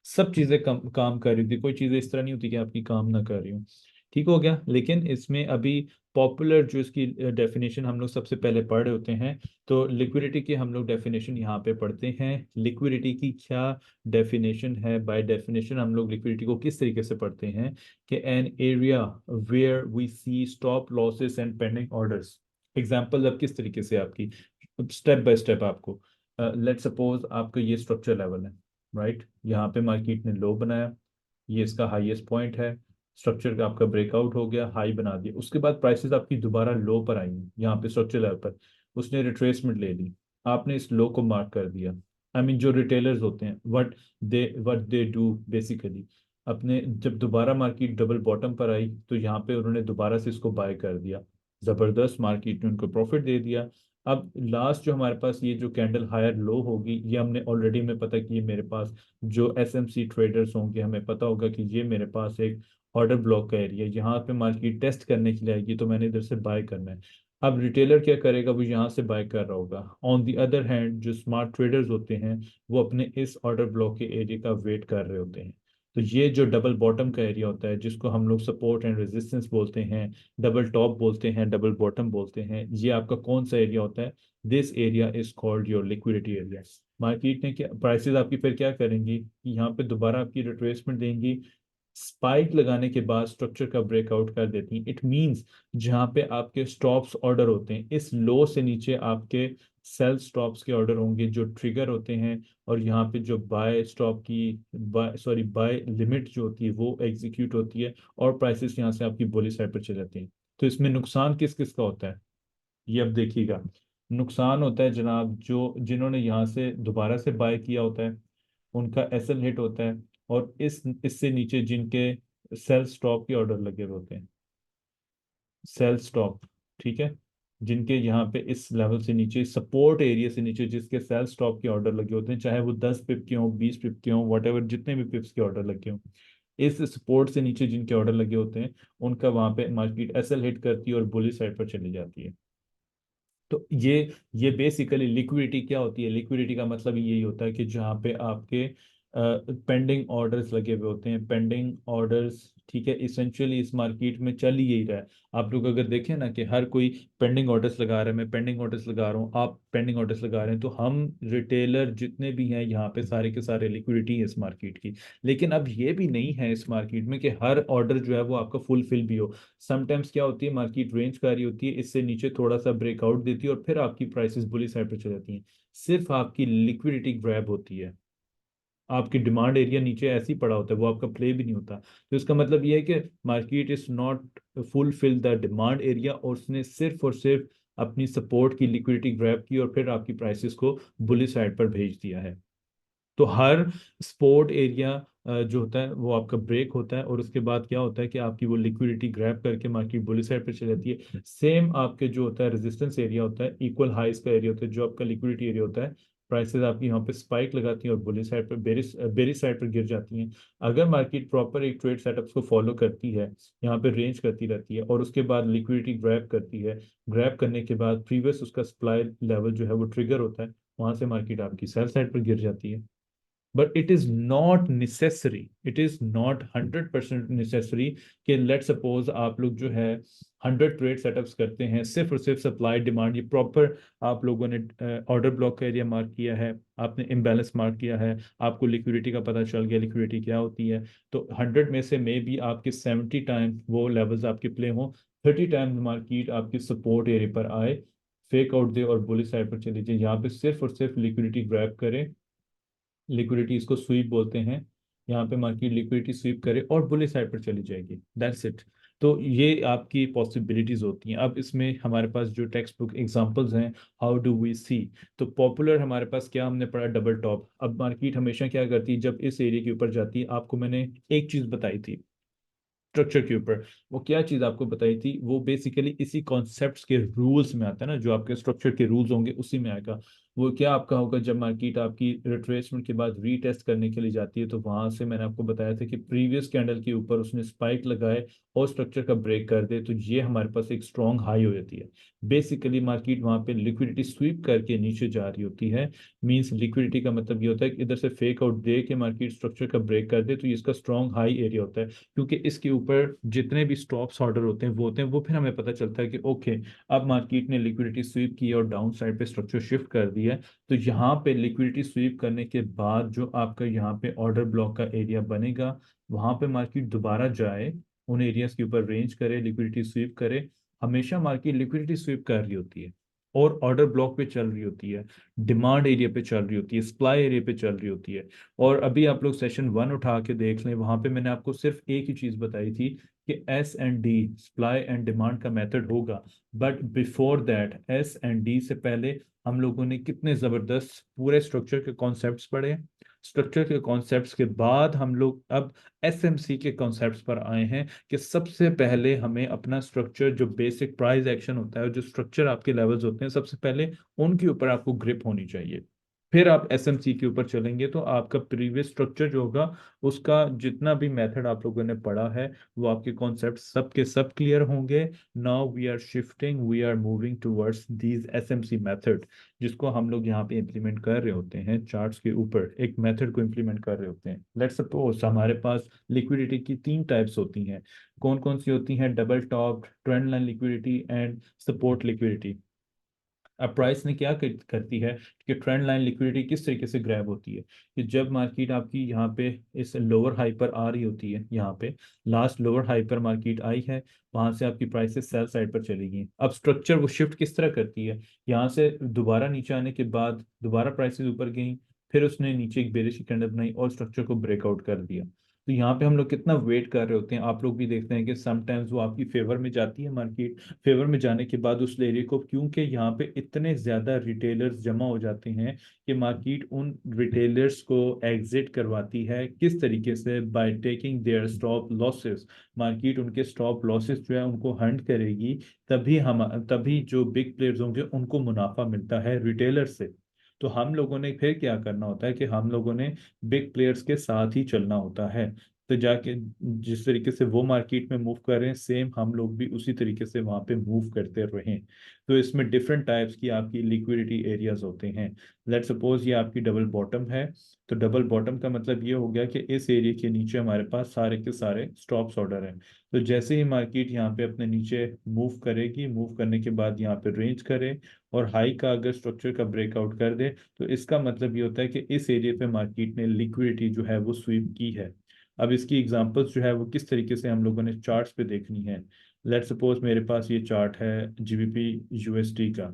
सब चीजें काम कर रही थी, कोई चीजें इस तरह नहीं होती कि आपकी काम ना कर रही हूँ। ठीक हो गया। लेकिन इसमें अभी पॉपुलर जो इसकी डेफिनेशन हम लोग सबसे पहले पढ़ रहे होते हैं, तो लिक्विडिटी की हम लोग डेफिनेशन यहाँ पे पढ़ते हैं। लिक्विडिटी की क्या डेफिनेशन है? बाय डेफिनेशन हम लोग लिक्विडिटी को किस तरीके से पढ़ते हैं कि an area where we see stop losses and pending orders. Example अब किस तरीके से आपकी, स्टेप बाय स्टेप आपको, लेट सपोज आपका ये स्ट्रक्चर लेवल है, राइट। यहाँ पे मार्केट ने लो बनाया, ये इसका हाईएस्ट पॉइंट है, स्ट्रक्चर का आपका ब्रेकआउट हो गया, हाई बना दिया, उसके बाद प्राइसेस आपकी दोबारा लो पर आई हैं यहाँ पे स्ट्रक्चर लेवल पर। उसने रिट्रेसमेंट ले ली, आपने इस लो को मार्क कर दिया। आई मीन जो रिटेलर्स होते हैं, व्हाट दे डू बेसिकली, अपने जब दोबारा मार्केट डबल बॉटम पर आई तो यहाँ पे उन्होंने दोबारा से इसको बाय कर दिया, जबरदस्त, मार्केट ने उनको प्रॉफिट दे दिया। अब लास्ट जो हमारे पास ये जो कैंडल हायर लो होगी, ये हमने ऑलरेडी, में पता कि ये मेरे पास जो एसएमसी ट्रेडर्स होंगे, हमें पता होगा कि ये मेरे पास एक ऑर्डर ब्लॉक का एरिया, यहाँ पे मार्केट टेस्ट करने के लिए आएगी, तो मैंने इधर से बाय करना है। अब रिटेलर क्या करेगा, वो यहाँ से बाय कर रहा होगा। ऑन दी अदर हैंड जो स्मार्ट ट्रेडर्स होते हैं, वो अपने इस ऑर्डर ब्लॉक के एरिया का वेट कर रहे होते हैं। तो ये जो डबल बॉटम का एरिया होता है, जिसको हम लोग सपोर्ट एंड रेजिस्टेंस बोलते हैं, डबल टॉप बोलते हैं, डबल बॉटम बोलते हैं, ये आपका कौन सा एरिया होता है? This area is called your liquidity area. Market ने क्या, प्राइसेस आपकी फिर क्या करेंगी कि यहाँ पे दोबारा आपकी रिट्रेसमेंट देंगी, स्पाइक लगाने के बाद स्ट्रक्चर का ब्रेकआउट कर देती हैं। इट मींस जहाँ पे आपके स्टॉप्स ऑर्डर होते हैं, इस लो से नीचे आपके सेल स्टॉप्स के ऑर्डर होंगे जो ट्रिगर होते हैं, और यहाँ पे जो बाय स्टॉप की, बाय लिमिट जो होती है वो एग्जीक्यूट होती है, और प्राइसेस यहाँ से आपकी बुलिश साइड पर चले जाती हैं। तो इसमें नुकसान किस किस का होता है, ये अब देखिएगा। नुकसान होता है जनाब, जो जिन्होंने यहाँ से दोबारा से बाय किया होता है, उनका एसएल हिट होता है। और इससे नीचे जिनके सेल स्टॉप के ऑर्डर लगे हुए होते हैं, सेल स्टॉप, ठीक है, जिनके यहाँ पे इस लेवल से नीचे, सपोर्ट एरिया से नीचे जिसके सेल स्टॉप के ऑर्डर लगे होते हैं, चाहे वो 10 पिप के हों, 20 पिप के हों, वट एवर, जितने भी पिप्स के ऑर्डर लगे हों, इस सपोर्ट से नीचे जिनके ऑर्डर लगे होते हैं, उनका वहां पे मार्केट एसएल हिट करती है और बुलिश साइड पर चली जाती है। तो ये बेसिकली लिक्विडिटी क्या होती है? लिक्विडिटी का मतलब यही होता है कि जहाँ पे आपके पेंडिंग ऑर्डर्स लगे हुए होते हैं, पेंडिंग ऑर्डर्स, ठीक है। इसेंशियली इस मार्केट में चल ही यही रहा है। आप लोग अगर देखें ना कि हर कोई पेंडिंग ऑर्डर्स लगा रहा है, मैं पेंडिंग ऑर्डर्स लगा रहा हूँ, आप पेंडिंग ऑर्डर्स लगा रहे हैं, तो हम रिटेलर जितने भी हैं यहाँ पे सारे के सारे लिक्विडिटी है इस मार्केट की। लेकिन अब ये भी नहीं है इस मार्केट में कि हर ऑर्डर जो है वो आपका फुलफिल भी हो। समटाइम्स क्या होती है, मार्केट रेंज कर रही होती है, इससे नीचे थोड़ा सा ब्रेकआउट देती है और फिर आपकी प्राइसेस बुली साइड पर चली जाती हैं। सिर्फ आपकी लिक्विडिटी ग्रैब होती है, आपकी डिमांड एरिया नीचे ऐसे ही पड़ा होता है, वो आपका प्ले भी नहीं होता। तो इसका मतलब ये है कि market is not fulfil the demand area, और उसने सिर्फ और सिर्फ अपनी सपोर्ट की लिक्विडिटी ग्रैब की और फिर आपकी प्राइसेस को बुली साइड पर भेज दिया है। तो हर स्पोर्ट एरिया जो होता है वो आपका ब्रेक होता है, और उसके बाद क्या होता है कि आपकी वो लिक्विडिटी ग्रैब करके मार्केट बुलिश साइड पर चली जाती है। सेम आपके जो होता है रेजिस्टेंस एरिया होता है, इक्वल हाइस का एरिया होता है, जो आपका लिक्विडिटी एरिया होता है, प्राइसेस आपकी यहाँ पे स्पाइक लगाती हैं और बुलिश साइड पर बेरिश साइड पर गिर जाती हैं। अगर मार्केट प्रॉपर एक ट्रेड सेटअप्स को फॉलो करती है, यहाँ पे रेंज करती रहती है और उसके बाद लिक्विडिटी ग्रैब करती है, ग्रैब करने के बाद प्रीवियस उसका सप्लाई लेवल जो है वो ट्रिगर होता है, वहां से मार्केट आपकी सेल साइड पर गिर जाती है। But it is not necessary, it is not 100% necessary कि लेट सपोज आप लोग जो है 100 ट्रेड सेटअप्स करते हैं, सिर्फ और सिर्फ सप्लाई डिमांड ये प्रॉपर आप लोगों ने ऑर्डर ब्लॉक का एरिया मार्क किया है, आपने इम्बैलेंस मार्क किया है, आपको लिक्विडिटी का पता चल गया लिक्विडिटी क्या होती है, तो 100 में से मे बी आपके 70 टाइम वो लेवल्स आपके प्ले हों, 30 टाइम मार्केट आपकी सपोर्ट एरिया पर आए, फेक आउट दे और बुलिश साइड पर चली जाए, यहाँ पे सिर्फ और सिर्फ लिक्विडिटी ग्रैब करे, लिक्विडिटी इसको स्वीप बोलते हैं, यहाँ पे मार्केट लिक्विडिटी स्वीप करे और बुलिश साइड पर चली जाएगी, दैट्स इट। तो ये आपकी पॉसिबिलिटीज होती हैं। अब इसमें हमारे पास जो टेक्स्ट बुक एग्जांपल्स हैं, हाउ डू वी सी, तो पॉपुलर हमारे पास क्या हमने पढ़ा, डबल टॉप। अब मार्केट हमेशा क्या करती है, जब इस एरिया के ऊपर जाती है, आपको मैंने एक चीज बताई थी स्ट्रक्चर के ऊपर, वो क्या चीज आपको बताई थी, वो बेसिकली इसी कॉन्सेप्ट्स के रूल्स में आता है ना, जो आपके स्ट्रक्चर के रूल्स होंगे उसी में आएगा। वो क्या आपका होगा, जब मार्केट आपकी रिट्रेसमेंट के बाद रीटेस्ट करने के लिए जाती है, तो वहां से मैंने आपको बताया था कि प्रीवियस कैंडल के ऊपर उसने स्पाइक लगाए और स्ट्रक्चर का ब्रेक कर दे, तो ये हमारे पास एक स्ट्रॉन्ग हाई हो जाती है। बेसिकली मार्केट वहां पे लिक्विडिटी स्वीप करके नीचे जा रही होती है। मींस लिक्विडिटी का मतलब ये होता है कि इधर से फेक आउट दे के मार्केट स्ट्रक्चर का ब्रेक कर दे, तो ये इसका स्ट्रॉन्ग हाई एरिया होता है। क्योंकि इसके ऊपर जितने भी स्टॉप्स ऑर्डर होते हैं वो फिर हमें पता चलता है कि ओके, अब मार्केट ने लिक्विडिटी स्वीप की और डाउन साइड पे स्ट्रक्चर शिफ्ट कर दिया है। तो यहाँ पे लिक्विडिटी स्वीप करने के बाद जो आपका यहाँ पे ऑर्डर ब्लॉक का एरिया बनेगा, वहां पे मार्केट दोबारा जाए, उन एरियाज के ऊपर रेंज करे, लिक्विडिटी स्वीप करे। हमेशा मार्केट लिक्विडिटी स्वीप कर रही होती है और ऑर्डर ब्लॉक पे चल रही होती है, डिमांड एरिया पे चल रही होती है, सप्लाई एरिया पे चल रही होती है। और अभी आप लोग सेशन 1 उठा के देख लें, वहां पे मैंने आपको सिर्फ एक ही चीज बताई थी कि S and D supply and demand का मेथड होगा। But before that, S and D से पहले हम लोगों ने कितने जबरदस्त पूरे स्ट्रक्चर के कॉन्सेप्ट्स पढ़े। स्ट्रक्चर के कॉन्सेप्ट्स के बाद हम लोग अब एसएमसी के कॉन्सेप्ट्स पर आए हैं कि सबसे पहले हमें अपना स्ट्रक्चर, जो बेसिक प्राइस एक्शन होता है, जो स्ट्रक्चर आपके लेवल्स होते हैं, सबसे पहले उनके ऊपर आपको ग्रिप होनी चाहिए। फिर आप एसएमसी के ऊपर चलेंगे तो आपका प्रीवियस स्ट्रक्चर जो होगा, उसका जितना भी मेथड आप लोगों ने पढ़ा है, वो आपके कॉन्सेप्ट सब के सब क्लियर होंगे। Now we are moving towards these SMC method, जिसको हम लोग यहाँ पे इम्प्लीमेंट कर रहे होते हैं, चार्ट्स के ऊपर एक मेथड को इम्प्लीमेंट कर रहे होते हैं। लेट्स सपोज हमारे पास लिक्विडिटी की 3 टाइप्स होती हैं। कौन कौन सी होती हैं? Double top, trend line liquidity and support liquidity. अब प्राइस ने क्या करती है कि ट्रेंड लाइन लिक्विडिटी किस तरीके से ग्रैब होती है कि जब मार्केट आपकी यहाँ पे इस लोअर हाई पर आ रही होती है, यहाँ पे लास्ट लोअर हाई पर मार्केट आई है, वहां से आपकी प्राइसेस सेल साइड पर चली गई। अब स्ट्रक्चर वो शिफ्ट किस तरह करती है, यहाँ से दोबारा नीचे आने के बाद दोबारा प्राइसेस ऊपर गई, फिर उसने नीचे एक बेरिश कैंडल बनाई और स्ट्रक्चर को ब्रेकआउट कर दिया। तो यहाँ पे हम लोग कितना वेट कर रहे होते हैं, आप लोग भी देखते हैं कि समटाइम्स वो आपकी फेवर में जाती है मार्केट, फेवर में जाने के बाद उस एरिया को, क्योंकि यहाँ पे इतने ज्यादा रिटेलर्स जमा हो जाते हैं कि मार्केट उन रिटेलर्स को एग्जिट करवाती है। किस तरीके से? By taking their stop losses. Market उनके स्टॉप लॉसेस जो है उनको हंट करेगी, तभी जो बिग प्लेयर्स होंगे उनको मुनाफा मिलता है रिटेलर से। तो हम लोगों ने फिर क्या करना होता है कि हम लोगों ने बिग प्लेयर्स के साथ ही चलना होता है। तो जाके जिस तरीके से वो मार्केट में मूव कर रहे हैं, सेम हम लोग भी उसी तरीके से वहां पे मूव करते रहें। तो इसमें डिफरेंट टाइप्स की आपकी लिक्विडिटी एरियाज होते हैं। लेट्स सपोज ये आपकी डबल बॉटम है, तो डबल बॉटम का मतलब ये हो गया कि इस एरिया के नीचे हमारे पास सारे के सारे स्टॉप्स ऑर्डर हैं। तो जैसे ही मार्केट यहाँ पे अपने नीचे मूव करेगी, मूव करने के बाद यहाँ पे रेंज करे और हाई का अगर स्ट्रक्चर का ब्रेकआउट कर दे, तो इसका मतलब ये होता है कि इस एरिया पे मार्केट ने लिक्विडिटी जो है वो स्वीप की है। अब इसकी एग्जांपल्स जो है वो किस तरीके से हम लोगों ने चार्ट्स पे देखनी है। लेट्स सपोज मेरे पास ये चार्ट है जीबीपी यूएसडी का,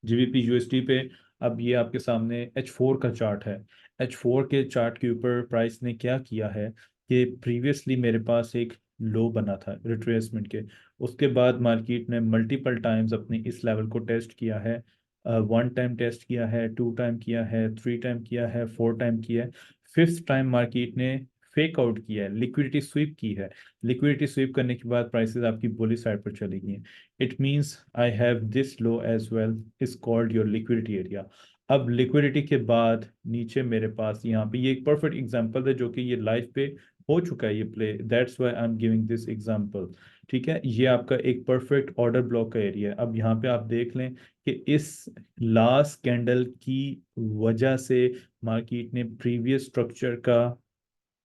जीबीपी यूएसडी पे। अब ये आपके सामने H4 का चार्ट है। H4 के चार्ट के ऊपर प्राइस ने क्या किया है कि प्रीवियसली मेरे पास एक लो बना था रिट्रेसमेंट के, उसके बाद मार्केट ने मल्टीपल टाइम्स अपने इस लेवल को टेस्ट किया है। 1 टाइम टेस्ट किया है, 2 टाइम किया है, 3 टाइम किया है, 4 टाइम किया है, 5th टाइम मार्केट ने फेक आउट किया है, लिक्विडिटी स्वीप की है। लिक्विडिटी स्वीप करने के बाद प्राइसेस आपकी बुलिश साइड पर चली गई। It means I have this low as well, is called your liquidity area. अब लिक्विडिटी के बाद नीचे मेरे पास यहाँ पे ये एक परफेक्ट एग्जांपल है जो कि ये लाइव पे हो चुका है ये play, that's why I am giving this example. ठीक है, ये आपका एक परफेक्ट ऑर्डर ब्लॉक का एरिया है। अब यहाँ पे आप देख लें कि इस लास्ट कैंडल की वजह से मार्केट ने प्रीवियस स्ट्रक्चर का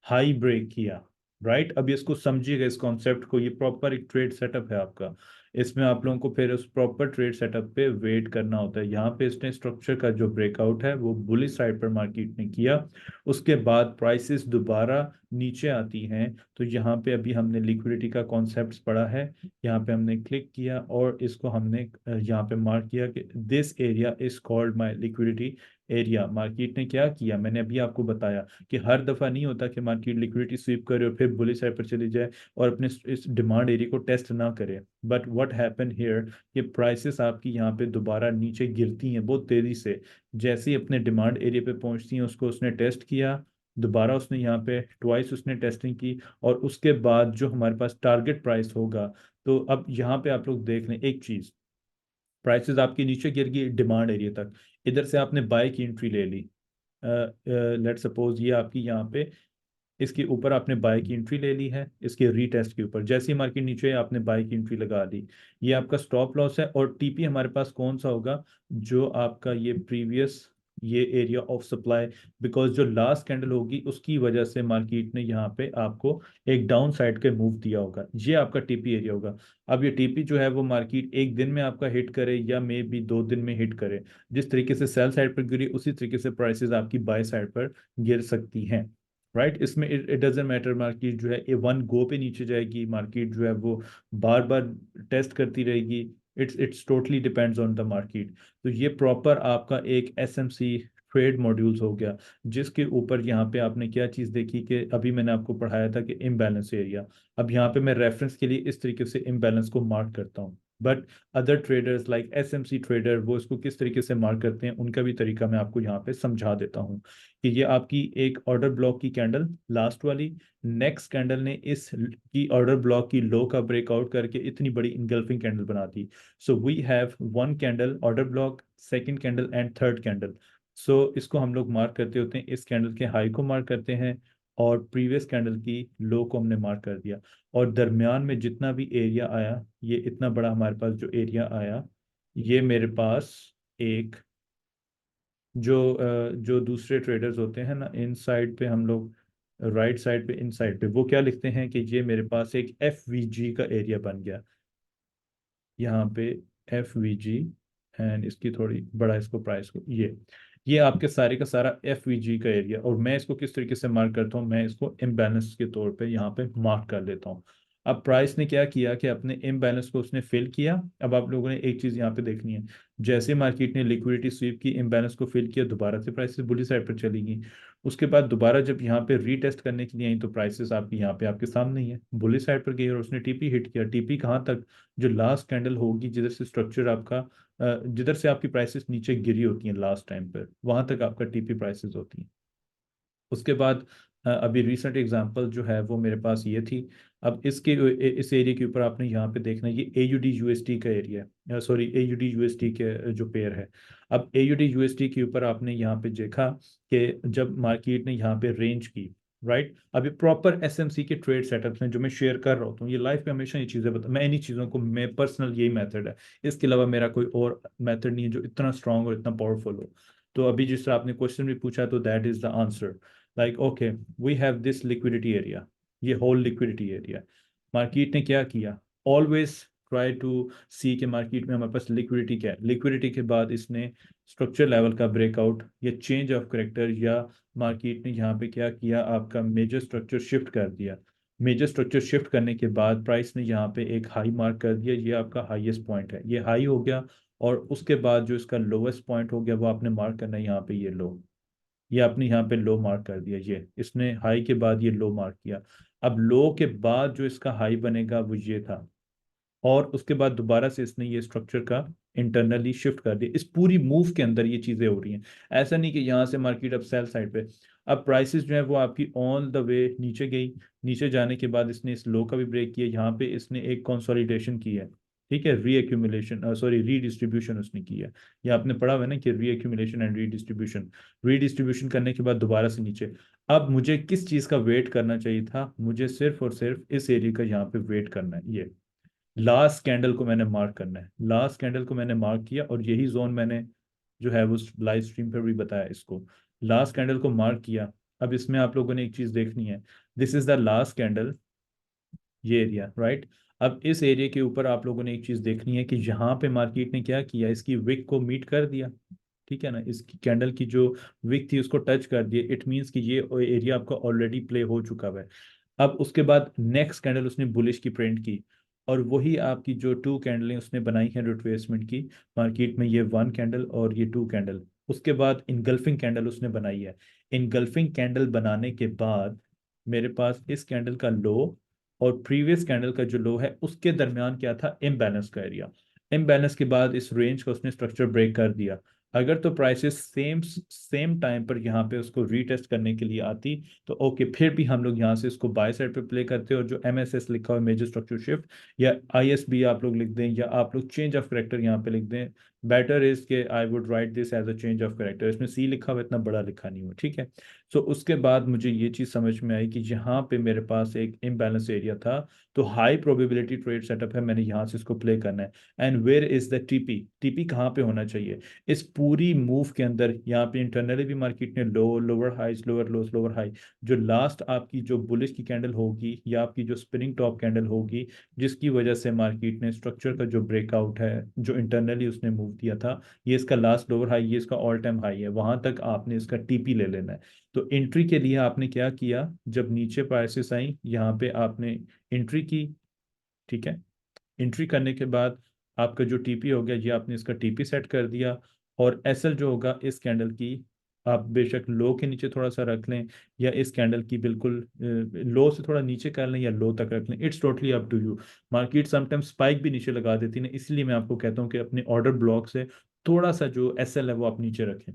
हाई ब्रेक किया। राइट, अब इसको समझिएगा, इस कॉन्सेप्ट को। ये प्रॉपर एक ट्रेड सेटअप है आपका। इसमें आप लोगों को फिर उस प्रॉपर ट्रेड सेटअप पे वेट करना होता है। यहाँ पे इसने स्ट्रक्चर का जो ब्रेकआउट है वो बुलिश साइड पर मार्केट ने किया। उसके बाद प्राइसेस दोबारा नीचे आती हैं, तो यहाँ पे अभी हमने लिक्विडिटी का कॉन्सेप्ट पढ़ा है। यहाँ पे हमने क्लिक किया और इसको हमने यहाँ पे मार्क किया कि this area is called my liquidity area. Market ने क्या किया, मैंने अभी आपको बताया कि हर दफा नहीं होता कि मार्केट लिक्विडिटी स्वीप करे और फिर बुलिश साइड पर चली जाए और अपने इस डिमांड एरिया को टेस्ट ना करे। बट व्हाट हैपन हियर कि प्राइसेस आपकी यहाँ पे दोबारा नीचे गिरती हैं बहुत तेजी से। जैसे ही अपने डिमांड एरिया पे पहुंचती हैं उसको उसने टेस्ट किया, दोबारा उसने यहाँ पे ट्वाइस उसने टेस्टिंग की, और उसके बाद जो हमारे पास टारगेट प्राइस होगा। तो अब यहाँ पे आप लोग देख लें एक चीज, प्राइसेस आपकी नीचे गिर गई डिमांड एरिया तक, इधर से आपने बाय की एंट्री ले ली। लेट सपोज ये आपकी यहाँ पे इसके ऊपर आपने बाय की एंट्री ले ली है, इसके रीटेस्ट के ऊपर जैसे ही मार्केट नीचे है आपने बाय की एंट्री लगा ली। ये आपका स्टॉप लॉस है। और टीपी हमारे पास कौन सा होगा, जो आपका ये प्रीवियस ये एरिया ऑफ सप्लाई, बिकॉज जो लास्ट कैंडल होगी उसकी वजह से मार्केट ने यहाँ पे आपको एक डाउन साइड के मूव दिया होगा, ये आपका टीपी एरिया होगा। अब ये टीपी जो है वो मार्केट एक दिन में आपका हिट करे या मे बी 2 दिन में हिट करे, जिस तरीके से सेल साइड पर गिरी उसी तरीके से प्राइसेस आपकी बाय साइड पर गिर सकती हैं। राइट, इसमें इट डजेंट मैटर मार्केट जो है ए वन गो पे नीचे जाएगी, मार्केट जो है वो बार बार टेस्ट करती रहेगी। It's totally depends on the market. तो ये प्रॉपर आपका एक एसएमसी ट्रेड मॉड्यूल्स हो गया, जिसके ऊपर यहाँ पे आपने क्या चीज़ देखी कि अभी मैंने आपको पढ़ाया था कि इम्बैलेंस एरिया। अब यहाँ पे मैं रेफरेंस के लिए इस तरीके से इम्बैलेंस को मार्क करता हूँ, but other traders like SMC trader वो इसको किस तरीके से मार्क करते हैं उनका भी तरीका मैं आपको यहाँ पे समझा देता हूँ। कि ये आपकी एक ऑर्डर ब्लॉक की कैंडल लास्ट वाली, नेक्स्ट कैंडल ने इस की ऑर्डर ब्लॉक की लो का ब्रेकआउट करके इतनी बड़ी इंगल्फिंग कैंडल बना दी। So we have one candle order block, second candle and third candle. So इसको हम लोग मार्क करते होते हैं, इस कैंडल के हाई को मार्क करते हैं और प्रीवियस कैंडल की लो को हमने मार्क कर दिया। और दरमियान में जितना भी एरिया आया, ये इतना बड़ा हमारे पास जो एरिया आया, ये मेरे पास एक जो दूसरे ट्रेडर्स होते हैं ना, इन साइड पे हम लोग राइट साइड पे इन साइड पे वो क्या लिखते हैं कि ये मेरे पास एक एफ वी जी का एरिया बन गया यहाँ पे, एफ वी जी। एंड इसकी थोड़ी बड़ा इसको प्राइस को ये आपके सारे का सारा एफ वी जी का एरिया। और मैं इसको किस तरीके से मार्क करता हूँ, मैं इसको इम्बैलेंस के तौर पे यहाँ पे मार्क कर देता हूँ। अब प्राइस ने क्या किया कि अपने इम्बैलेंस को उसने फिल किया। अब आप लोगों ने एक चीज यहाँ पे देखनी है, जैसे मार्केट ने लिक्विडिटी स्वीप की, इम्बैलेंस को फिल किया, दोबारा से प्राइसेस बुली साइड पर चली गई। उसके बाद दोबारा जब यहाँ पे रीटेस्ट करने के लिए आई तो प्राइसेस आपकी यहाँ पे आपके सामने ही है, बुली साइड पर गई और उसने टीपी हिट किया। टीपी कहाँ तक, जो लास्ट कैंडल होगी जिधर से स्ट्रक्चर आपका जिधर से आपकी प्राइसेस नीचे गिरी होती हैं लास्ट टाइम पर, वहां तक आपका टीपी प्राइसेस होती हैं। उसके बाद अभी रिसेंट एग्जांपल जो है वो मेरे पास ये थी। अब इसके इस एरिया के ऊपर आपने यहाँ पे देखना, ये A U D U S T का एरिया है, sorry A U D U S T के जो पेयर है। अब A U D U S T के ऊपर आपने यहाँ पे देखा कि जब मार्केट ने यहाँ पे रेंज की, राइट। अभी प्रॉपर एसएमसी के ट्रेड सेटअप्स हैं जो मैं शेयर कर रहा हूँ, ये लाइफ में हमेशा ये चीज़ें बता, मैं इन्हीं चीज़ों को, मैं पर्सनल यही मेथड है, इसके अलावा मेरा कोई और मेथड नहीं है जो इतना स्ट्रांग और इतना पावरफुल हो। तो अभी जिस तरह आपने क्वेश्चन भी पूछा तो that is the answer. Like okay, we have this liquidity area, ये होल लिक्विडिटी एरिया। मार्केट ने क्या किया, ऑलवेज ट्राई टू सी के मार्केट में हमारे पास लिक्विडिटी क्या है। लिक्विडिटी के बाद इसने स्ट्रक्चर लेवल का ब्रेकआउट या चेंज ऑफ करेक्टर, या मार्केट ने यहाँ पे क्या किया, आपका मेजर स्ट्रक्चर शिफ्ट कर दिया। मेजर स्ट्रक्चर शिफ्ट करने के बाद प्राइस ने यहाँ पे एक हाई मार्क कर दिया, ये आपका हाईएस्ट पॉइंट है, ये हाई हो गया। और उसके बाद जो इसका लोवेस्ट पॉइंट हो गया वो आपने मार्क करना है यहाँ पे, ये लो, ये आपने यहाँ पे लो मार्क कर दिया। ये इसने हाई के बाद ये लो मार्क किया। अब लो के बाद जो इसका हाई बनेगा वो ये था, और उसके बाद दोबारा से इसने ये स्ट्रक्चर का इंटरनली शिफ्ट कर दिया। इस पूरी मूव के अंदर ये चीजें हो रही हैं, ऐसा नहीं कि यहाँ से मार्केट अब सेल साइड पे। अब प्राइसेस जो है वो आपकी ऑन द वे नीचे गई, नीचे जाने के बाद इसने इस लो का भी ब्रेक किया, यहाँ पे इसने एक कंसोलिडेशन की है। ठीक है, रीएक्यूमुलेशन, सॉरी रीडिस्ट्रीब्यूशन उसने किया। ये आपने पढ़ा हुआ है ना कि रीएक्यूमुलेशन एंड रीडिस्ट्रीब्यूशन। रीडिस्ट्रीब्यूशन करने के बाद दोबारा से नीचे। अब मुझे किस चीज़ का वेट करना चाहिए था? मुझे सिर्फ और सिर्फ इस एरिया का यहाँ पे वेट करना है। ये लास्ट कैंडल को मैंने मार्क करना है, लास्ट कैंडल को मैंने मार्क किया, और यही जोन मैंने जो है वो लाइव स्ट्रीम पर भी बताया इसको। लास्ट कैंडल को मार्क किया। अब इसमें आप लोगों ने एक चीज़ देखनी है, this is the last candle, ये एरिया राइट। अब इस एरिया के ऊपर आप लोगों ने एक चीज देखनी है कि यहाँ पे मार्केट ने क्या किया, इसकी विक को मीट कर दिया। ठीक है ना, इसकी कैंडल की जो विक थी उसको टच कर दिया, इट मीन्स कि ये एरिया आपका ऑलरेडी प्ले हो चुका है। अब उसके बाद नेक्स्ट कैंडल उसने बुलिश की प्रिंट की, और वही आपकी जो टू कैंडलें उसने बनाई हैं रिट्रेसमेंट की मार्केट में, ये वन कैंडल और ये टू कैंडल। उसके बाद इनगल्फिंग कैंडल उसने बनाई है। इनगल्फिंग कैंडल बनाने के बाद मेरे पास इस कैंडल का लो और प्रीवियस कैंडल का जो लो है उसके दरमियान क्या था, इम्बैलेंस का एरिया। इम्बैलेंस के बाद इस रेंज का उसने स्ट्रक्चर ब्रेक कर दिया। अगर तो प्राइसेस सेम सेम टाइम पर यहाँ पे उसको रीटेस्ट करने के लिए आती, तो ओके, फिर भी हम लोग यहाँ से इसको बाय साइड पे प्ले करते, और जो एमएसएस लिखा हुआ है, मेजर स्ट्रक्चर शिफ्ट, या आईएसबी आप लोग लिख दें, या आप लोग चेंज ऑफ करेक्टर यहाँ पे लिख दें। बेटर इज के I would write this as a change of character, इसमें सी लिखा हुआ इतना बड़ा लिखा नहीं हुआ, ठीक है। सो उसके बाद मुझे ये चीज़ समझ में आई कि यहाँ पे मेरे पास एक इम्बैलेंस एरिया था, तो हाई प्रोबेबिलिटी ट्रेड सेटअप है, मैंने यहाँ से इसको प्ले करना है। And where is the TP, TP कहाँ पे होना चाहिए इस पूरी मूव के अंदर? यहाँ पे इंटरनली भी मार्केट ने low, lower highs, lower lows, lower high, जो लास्ट आपकी जो बुलिश की कैंडल होगी या आपकी जो स्पिनिंग टॉप कैंडल होगी, जिसकी वजह से मार्केट ने स्ट्रक्चर का जो ब्रेकआउट है, जो इंटरनली उसने मूव दिया था, ये इसका लास्ट लोअर हाई, ये इसका ऑल टाइम हाई है, वहां तक आपने इसका टीपी ले लेना है। तो एंट्री के लिए आपने क्या किया, जब नीचे प्राइसेस आई यहाँ पे आपने एंट्री की। ठीक है, एंट्री करने के बाद आपका जो टीपी हो गया, ये आपने इसका टीपी सेट कर दिया। और एसएल जो होगा इस कैंडल की, आप बेशक लो के नीचे थोड़ा सा रख लें, या इस कैंडल की बिल्कुल लो से थोड़ा नीचे कर लें, या लो तक रख लें, it's totally up to you. Market sometimes spike भी नीचे लगा देती है ना, इसलिए मैं आपको कहता हूँ कि अपने ऑर्डर ब्लॉक से थोड़ा सा जो एसएल है वो आप नीचे रखें।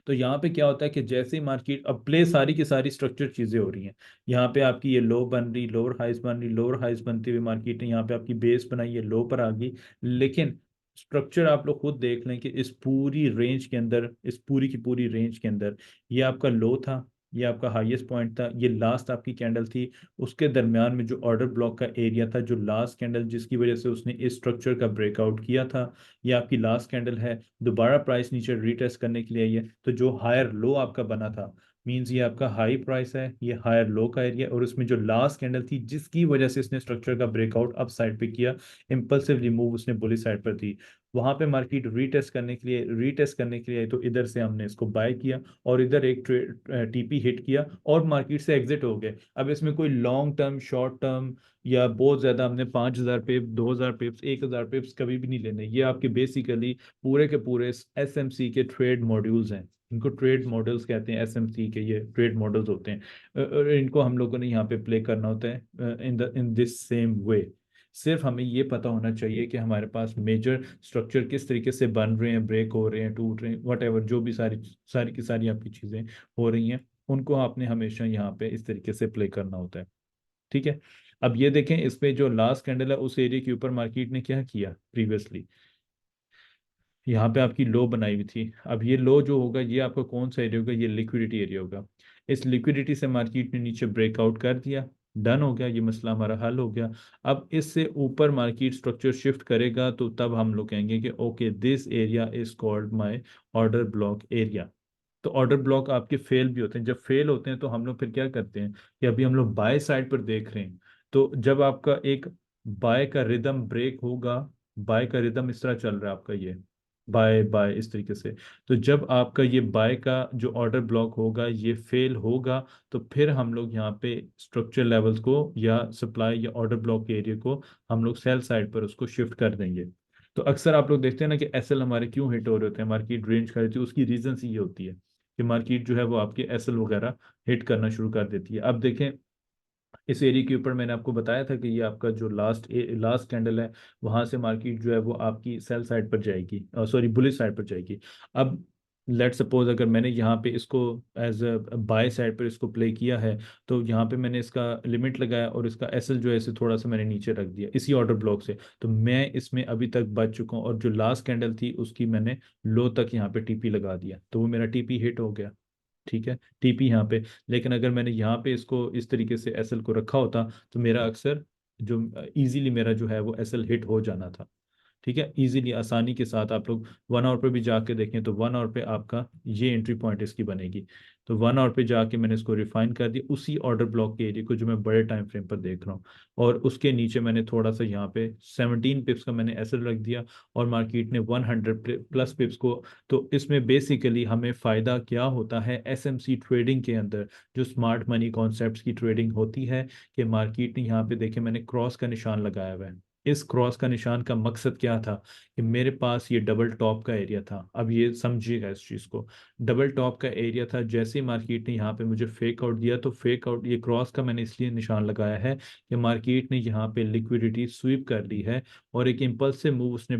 तो यहाँ पे क्या होता है कि जैसे ही मार्केट अब प्ले, सारी की सारी स्ट्रक्चर चीजें हो रही हैं। यहाँ पे आपकी ये लो बन रही, लोअर हाइस बन रही, लोअर हाइस बनते हुए मार्केट ने यहाँ पे आपकी बेस बनाई है, लो पर आ गई। लेकिन स्ट्रक्चर आप लोग खुद देख लें कि इस पूरी रेंज के अंदर, इस पूरी की पूरी रेंज के अंदर, ये आपका लो था, ये आपका हाईएस्ट पॉइंट था, ये लास्ट आपकी कैंडल थी, उसके दरमियान में जो ऑर्डर ब्लॉक का एरिया था, जो लास्ट कैंडल जिसकी वजह से उसने इस स्ट्रक्चर का ब्रेकआउट किया था, ये आपकी लास्ट कैंडल है। दोबारा प्राइस नीचे रीटेस्ट करने के लिए आई है, तो जो हायर लो आपका बना था, मींस ये आपका हाई प्राइस है, ये हायर लो का एरिया, और उसमें जो लास्ट कैंडल थी जिसकी वजह से इसने स्ट्रक्चर का ब्रेकआउट अप साइड पे किया, इंपल्सिवली मूव उसने बुलिश साइड पर थी, वहां पे मार्केट रीटेस्ट करने के लिए आई, तो इधर से हमने इसको बाय किया, और इधर एक टीपी हिट किया, और मार्केट से एग्जिट हो गए। अब इसमें कोई लॉन्ग टर्म, शॉर्ट टर्म, या बहुत ज्यादा हमने 5,000 पिप, 2,000 पिप्स, 1,000 पिप्स कभी भी नहीं लेने। ये आपके बेसिकली पूरे के पूरे एसएमसी के ट्रेड मॉड्यूल्स हैं, इनको ट्रेड मॉडल्स कहते हैं, एसएमसी के ये ट्रेड मॉडल्स होते हैं। और इनको हम लोगों ने यहाँ पे प्ले करना होता है इन दिस सेम वे। सिर्फ हमें ये पता होना चाहिए कि हमारे पास मेजर स्ट्रक्चर किस तरीके से बन रहे हैं, ब्रेक हो रहे हैं, टूट रहे हैं, वट एवर, जो भी सारी सारी की सारी आपकी चीज़ें हो रही हैं, उनको आपने हमेशा यहाँ पे इस तरीके से प्ले करना होता है। ठीक है। अब ये देखें, इस पे जो लास्ट कैंडल है उस एरिया के ऊपर मार्केट ने क्या किया प्रीवियसली, यहाँ पे आपकी लो बनाई हुई थी। अब ये लो जो होगा, ये आपका कौन सा एरिया होगा, ये लिक्विडिटी एरिया होगा। इस लिक्विडिटी से मार्केट ने नीचे ब्रेकआउट कर दिया, डन हो गया, ये मसला हमारा हल हो गया। अब इससे ऊपर मार्केट स्ट्रक्चर शिफ्ट करेगा, तो तब हम लोग कहेंगे कि okay, this area is called my order block area. तो ऑर्डर ब्लॉक आपके फेल भी होते हैं, जब फेल होते हैं तो हम लोग फिर क्या करते हैं कि अभी हम लोग बाय साइड पर देख रहे हैं। तो जब आपका एक बाय का रिदम ब्रेक होगा, बाय का रिदम इस तरह चल रहा है आपका, ये बाय बाय इस तरीके से, तो जब आपका ये बाय का जो ऑर्डर ब्लॉक होगा ये फेल होगा, तो फिर हम लोग यहाँ पे स्ट्रक्चर लेवल्स को या सप्लाई या ऑर्डर ब्लॉक के एरिया को हम लोग सेल साइड पर उसको शिफ्ट कर देंगे। तो अक्सर आप लोग देखते हैं ना कि एसएल हमारे क्यों हिट हो रहे होते हैं, मार्केट रेंज कर रही है, उसकी रीजन ये होती है कि मार्केट जो है वो आपके एसएल वगैरह हिट करना शुरू कर देती है। अब देखें, इस एरिया के ऊपर मैंने आपको बताया था कि ये आपका जो लास्ट कैंडल है, वहां से मार्केट जो है वो आपकी सेल साइड पर जाएगी, सॉरी बुलिश साइड पर जाएगी। अब लेट सपोज अगर मैंने यहाँ पे इसको एज अ बाय साइड पर इसको प्ले किया है, तो यहाँ पे मैंने इसका लिमिट लगाया और इसका एसएल जो है इसे थोड़ा सा मैंने नीचे रख दिया इसी ऑर्डर ब्लॉक से, तो मैं इसमें अभी तक बच चुका हूँ, और जो लास्ट कैंडल थी उसकी मैंने लो तक यहाँ पे टीपी लगा दिया, तो वो मेरा टीपी हिट हो गया। ठीक है, टीपी यहाँ पे। लेकिन अगर मैंने यहाँ पे इसको इस तरीके से एसएल को रखा होता, तो मेरा अक्सर जो इजीली मेरा जो है वो एसएल हिट हो जाना था। ठीक है, इजीली आसानी के साथ आप लोग 1 आवर पे भी जाके देखें तो 1 आवर पे आपका ये एंट्री पॉइंट इसकी बनेगी। तो 1 आवर पे जाके मैंने इसको रिफाइन कर दिया उसी ऑर्डर ब्लॉक के एरिया को जो मैं बड़े टाइम फ्रेम पर देख रहा हूँ, और उसके नीचे मैंने थोड़ा सा यहाँ पे 17 पिप्स का मैंने एसएल रख दिया, और मार्केट ने 100 प्लस पिप्स को। तो इसमें बेसिकली हमें फ़ायदा क्या होता है एसएमसी ट्रेडिंग के अंदर, जो स्मार्ट मनी कॉन्सेप्ट्स की ट्रेडिंग होती है, कि मार्केट ने यहाँ पे देखे मैंने क्रॉस का निशान लगाया हुआ है। इस क्रॉस का निशान का मकसद क्या था, कि मेरे पास ये डबल टॉप का एरिया था। अब ये समझिएगा इस चीज़ को, डबल टॉप का एरिया था, जैसे ही मार्केट ने यहाँ पे मुझे फेक आउट दिया, तो फेक आउट ये क्रॉस का मैंने इसलिए निशान लगाया है कि मार्केट ने यहाँ पे लिक्विडिटी स्वीप कर ली है, और एक इम्पल्सिव मूव उसने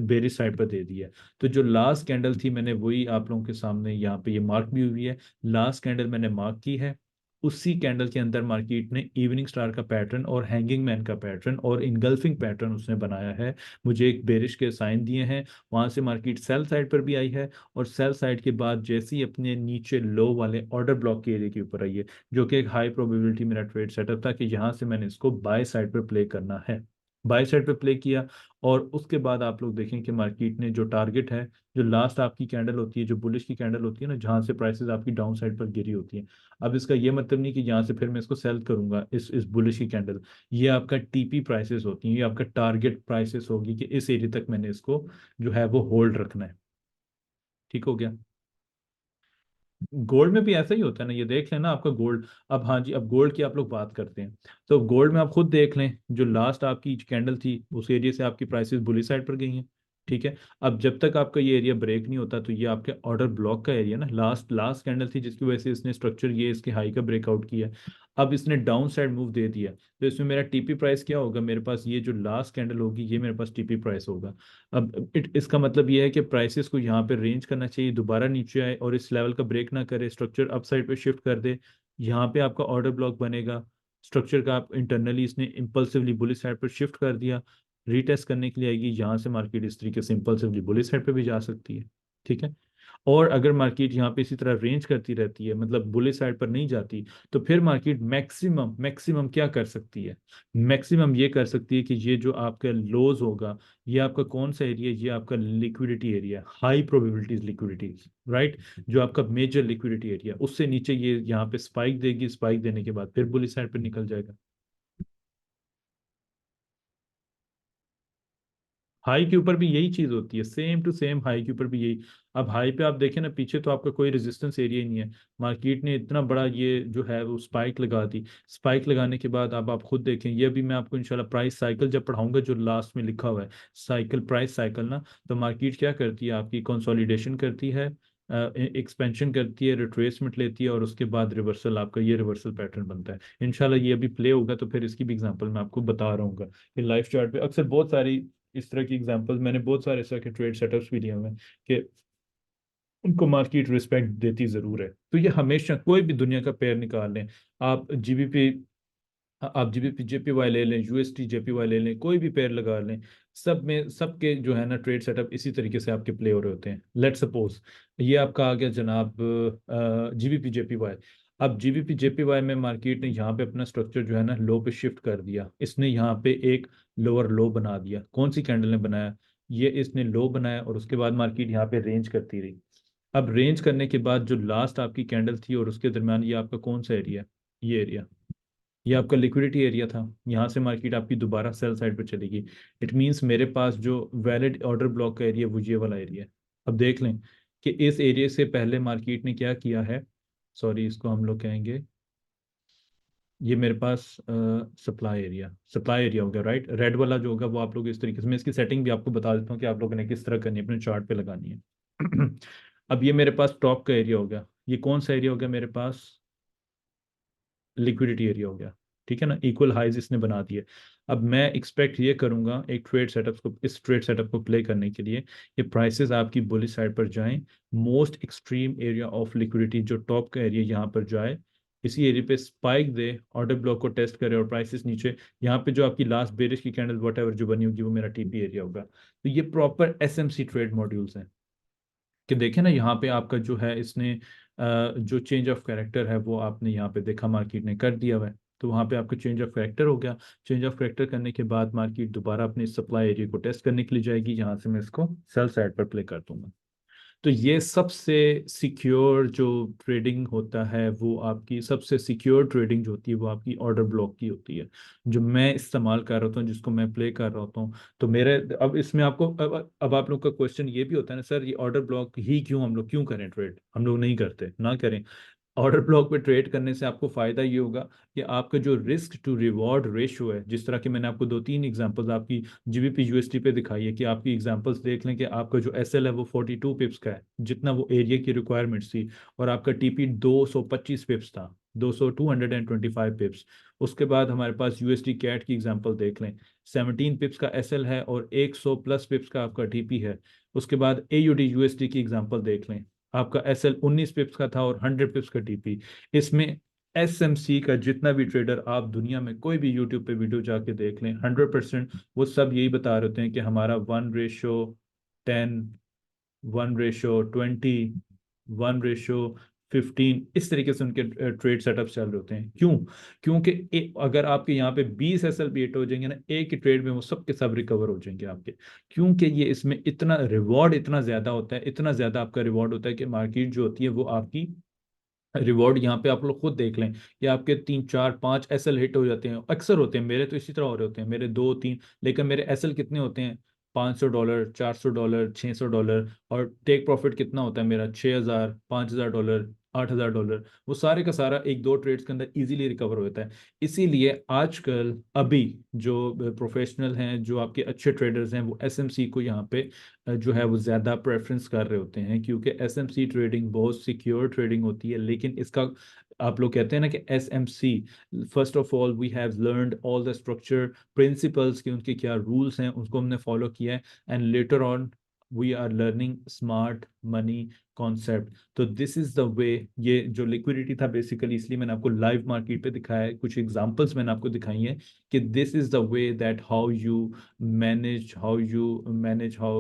बेरिश साइड पर दे दिया है। तो जो लास्ट कैंडल थी मैंने वही आप लोगों के सामने यहाँ पे ये मार्क भी हुई है, लास्ट कैंडल मैंने मार्क की है। उसी कैंडल के अंदर मार्केट ने इवनिंग स्टार का पैटर्न और हैंगिंग मैन का पैटर्न और इनगल्फिंग पैटर्न उसने बनाया है, मुझे एक बेरिश के साइन दिए हैं, वहां से मार्केट सेल साइड पर भी आई है, और सेल साइड के बाद जैसे ही अपने नीचे लो वाले ऑर्डर ब्लॉक के एरिया के ऊपर आई है, जो कि एक हाई प्रोबेबिलिटी मेरा ट्रेड सेटअप था कि यहाँ से मैंने इसको बाय साइड पर प्ले करना है। बाय साइड पे प्ले किया, और उसके बाद आप लोग देखें कि मार्केट ने जो टारगेट है, जो लास्ट आपकी कैंडल होती है, जो बुलिश की कैंडल होती है ना, जहां से प्राइसेस आपकी डाउन साइड पर गिरी होती है। अब इसका ये मतलब नहीं कि यहाँ से फिर मैं इसको सेल करूंगा इस बुलिश की कैंडल। ये आपका टीपी प्राइसेस होती हैं, ये आपका टारगेट प्राइसेस होगी कि इस एरिया तक मैंने इसको जो है वो होल्ड रखना है। ठीक हो गया। गोल्ड में भी ऐसा ही होता है ना, ये देख लेना आपका गोल्ड। अब हाँ जी, अब गोल्ड की आप लोग बात करते हैं, तो गोल्ड में आप खुद देख लें, जो लास्ट आपकी कैंडल थी उस एरिया से आपकी प्राइसेस बुली साइड पर गई हैं। ठीक है, अब जब तक आपका ये एरिया ब्रेक नहीं होता, तो ये आपके ऑर्डर ब्लॉक का एरिया ना, लास्ट लास्ट कैंडल थी जिसकी वजह से इसने स्ट्रक्चर ये इसके हाई का ब्रेकआउट किया। अब इसने डाउन साइड मूव दे दिया, तो इसमें मेरा टीपी प्राइस क्या होगा, मेरे पास ये जो लास्ट कैंडल होगी ये मेरे पास टीपी प्राइस होगा। अब इसका मतलब ये है कि प्राइसेस को यहाँ पे रेंज करना चाहिए, दोबारा नीचे आए और इस लेवल का ब्रेक ना करे, स्ट्रक्चर अप साइड पे शिफ्ट कर दे, यहाँ पे आपका ऑर्डर ब्लॉक बनेगा। स्ट्रक्चर का आप इंटरनली इसने इम्पल्सिवली बुलिश साइड पर शिफ्ट कर दिया, रीटेस्ट करने के लिए आएगी, यहाँ से मार्केट इस तरीके से इम्पल्सिवली बुलिश साइड पे भी जा सकती है। ठीक है, और अगर मार्केट यहाँ पे इसी तरह रेंज करती रहती है, मतलब बुलिश साइड पर नहीं जाती, तो फिर मार्केट मैक्सिमम मैक्सिमम क्या कर सकती है, मैक्सिमम ये कर सकती है कि ये जो आपका लोज होगा, ये आपका कौन सा एरिया, ये आपका liquidity area, high probabilities liquidities, right, जो आपका मेजर लिक्विडिटी एरिया, उससे नीचे ये यहाँ पे स्पाइक देगी, स्पाइक देने के बाद फिर बुलिश साइड पर निकल जाएगा। हाई के ऊपर भी यही चीज होती है, सेम टू सेम हाई के ऊपर भी यही। अब हाई पे आप देखें ना, पीछे तो आपका कोई रेजिस्टेंस एरिया ही नहीं है, मार्केट ने इतना बड़ा ये जो है वो स्पाइक लगा दी। स्पाइक लगाने के बाद अब आप खुद देखें, ये भी मैं आपको इंशाल्लाह प्राइस साइकिल जब पढ़ाऊंगा, जो लास्ट में लिखा हुआ है साइकिल, प्राइस साइकिल ना, तो मार्केट क्या करती है आपकी, कंसोलिडेशन करती है, एक्सपेंशन करती है, रिट्रेसमेंट लेती है, और उसके बाद रिवर्सल, आपका ये रिवर्सल पैटर्न बनता है। इंशाल्लाह ये अभी प्ले होगा, तो फिर इसकी भी एग्जांपल मैं आपको बता रहा हूँ कि लाइफ चार्ट पे अक्सर बहुत सारी इस तरह की एग्जांपल्स, मैंने बहुत सारे इस तरह के ट्रेड सेटअप्स भी लिए हुए हैं कि उनको मार्केट रिस्पेक्ट देती जरूर है। तो ये हमेशा कोई भी दुनिया का पेयर निकाल लें, आप जीबीपी, आप जीबीपी जेपीवाई ले लें, यूएसटी जेपीवाई ले लें, कोई भी पेयर लगा लें, सब में सबके जो है ना ट्रेड सेटअप इसी तरीके से आपके प्ले हो रहे होते हैं। लेट सपोज ये आपका आ गया जनाब जीबीपी जेपीवाई। अब जीबीपी जेपीवाई में मार्केट ने यहाँ पे अपना स्ट्रक्चर जो है ना लो पे शिफ्ट कर दिया, इसने यहाँ पे एक लोअर लो बना दिया, कौन सी कैंडल ने बनाया, ये इसने लो बनाया, और उसके बाद मार्केट यहाँ पे रेंज करती रही। अब रेंज करने के बाद जो लास्ट आपकी कैंडल थी और उसके दरमियान ये आपका कौन सा एरिया, ये एरिया, ये आपका लिक्विडिटी एरिया था, यहाँ से मार्केट आपकी दोबारा सेल साइड पर चलेगी। इट मींस मेरे पास जो वैलिड ऑर्डर ब्लॉक का एरिया वो ये वाला एरिया है। अब देख लें कि इस एरिया से पहले मार्केट ने क्या किया है, सॉरी इसको हम लोग कहेंगे, ये मेरे पास सप्लाई एरिया, सप्लाई एरिया होगा, राइट, रेड वाला जो होगा वो आप लोग इस तरीके से, मैं इसकी सेटिंग भी आपको बता देता हूँ कि आप लोगों ने किस तरह करनी है, अपने चार्ट पे लगानी है। अब ये मेरे पास टॉप का एरिया हो गया, ये कौन सा एरिया हो गया मेरे पास, लिक्विडिटी एरिया हो गया। ठीक है ना, इक्वल हाइज इसने बना दिए। अब मैं एक्सपेक्ट ये करूंगा एक ट्रेड सेटअप को, इस ट्रेड सेटअप को प्ले करने के लिए ये प्राइसेस आपकी बुलिश साइड पर जाएं, most extreme area of liquidity जो टॉप का एरिया यहाँ पर जाए, इसी एरिया पे स्पाइक दे, ऑर्डर ब्लॉक को टेस्ट करे और प्राइसेस नीचे, यहाँ पे जो आपकी लास्ट बेरिश की कैंडल वट एवर जो बनी होगी वो मेरा टीपी एरिया होगा। तो ये प्रॉपर एसएमसी ट्रेड मॉड्यूल्स हैं कि देखें ना, यहाँ पे आपका जो है इसने जो चेंज ऑफ कैरेक्टर है वो आपने यहाँ पे देखा मार्केट ने कर दिया हुआ है। तो वहाँ पे आपका चेंज ऑफ कैरेक्टर हो गया। चेंज ऑफ कैरेक्टर करने के बाद मार्केट दोबारा अपने सप्लाई एरिया को टेस्ट करने के लिए जाएगी, यहाँ से मैं इसको सेल साइड पर प्ले कर दूंगा। तो ये सबसे सिक्योर जो ट्रेडिंग होता है, वो आपकी सबसे सिक्योर ट्रेडिंग जो होती है वो आपकी ऑर्डर ब्लॉक की होती है, जो मैं इस्तेमाल कर रहा हूँ, जिसको मैं प्ले कर रहा हूँ। तो मेरे अब इसमें आपको अब आप लोग का क्वेश्चन ये भी होता है ना, सर ये ऑर्डर ब्लॉक ही क्यों हम लोग क्यों करें ट्रेड, हम लोग नहीं करते ना करें। ऑर्डर ब्लॉक पे ट्रेड करने से आपको फायदा ये होगा कि आपका जो रिस्क टू रिवॉर्ड रेशियो है, जिस तरह की मैंने आपको दो तीन एग्जांपल्स आपकी जीबीपी यूएसडी पे दिखाई है, कि आपकी एग्जांपल्स देख लें कि आपका जो एसएल है वो 42 पिप्स का है जितना वो एरिया की रिक्वायरमेंट्स थी, और आपका टीपी 225 पिप्स था, 225 पिप्स। उसके बाद हमारे पास यूएसडी कैट की एग्जांपल देख लें, 17 पिप्स का एसएल है और 100 प्लस पिप्स का आपका टीपी है। उसके बाद एयूडी यूएसडी की एग्जांपल देख लें, आपका एसएल 19 पिप्स का था और 100 पिप्स का टीपी। इसमें एसएमसी का जितना भी ट्रेडर आप दुनिया में कोई भी यूट्यूब पे वीडियो जाके देख लें, 100% वो सब यही बता रहे होते हैं कि हमारा 1:10, 1:20, 1:15, इस तरीके से उनके ट्रेड सेटअप चल रहे होते हैं। क्यों? क्योंकि अगर आपके यहाँ पे 20 एसएल भी हिट हो जाएंगे ना एक ही ट्रेड में, वो सब के सब रिकवर हो जाएंगे आपके, क्योंकि ये इसमें इतना रिवॉर्ड इतना ज्यादा होता है, इतना ज्यादा आपका रिवॉर्ड होता है कि मार्केट जो होती है वो आपकी रिवॉर्ड, यहाँ पे आप लोग खुद देख लें कि आपके 3 4 5 एसएल हिट हो जाते हैं, अक्सर होते हैं, मेरे तो इसी तरह हो रहे होते हैं, मेरे 2 3, लेकिन मेरे एसएल कितने होते हैं, $500, $400, $600, और टेक प्रॉफिट कितना होता है मेरा, 6,000, $5,000, $8,000, वो सारे का सारा एक दो ट्रेड्स के अंदर इजीली रिकवर होता है। इसीलिए आजकल अभी जो प्रोफेशनल हैं, जो आपके अच्छे ट्रेडर्स हैं, वो एसएमसी को यहाँ पे जो है वो ज़्यादा प्रेफरेंस कर रहे होते हैं, क्योंकि एसएमसी ट्रेडिंग बहुत सिक्योर ट्रेडिंग होती है। लेकिन इसका आप लोग कहते हैं ना कि SMC, first of all we have learned all the structure principles, कि उनके क्या रूल्स हैं उसको हमने फॉलो किया है, and later on we are learning smart money concept. तो दिस इज द वे, ये जो लिक्विडिटी था बेसिकली, इसलिए मैंने आपको लाइव मार्केट पे दिखाया है, कुछ एग्जांपल्स मैंने आपको दिखाई हैं कि this is the way that how you manage how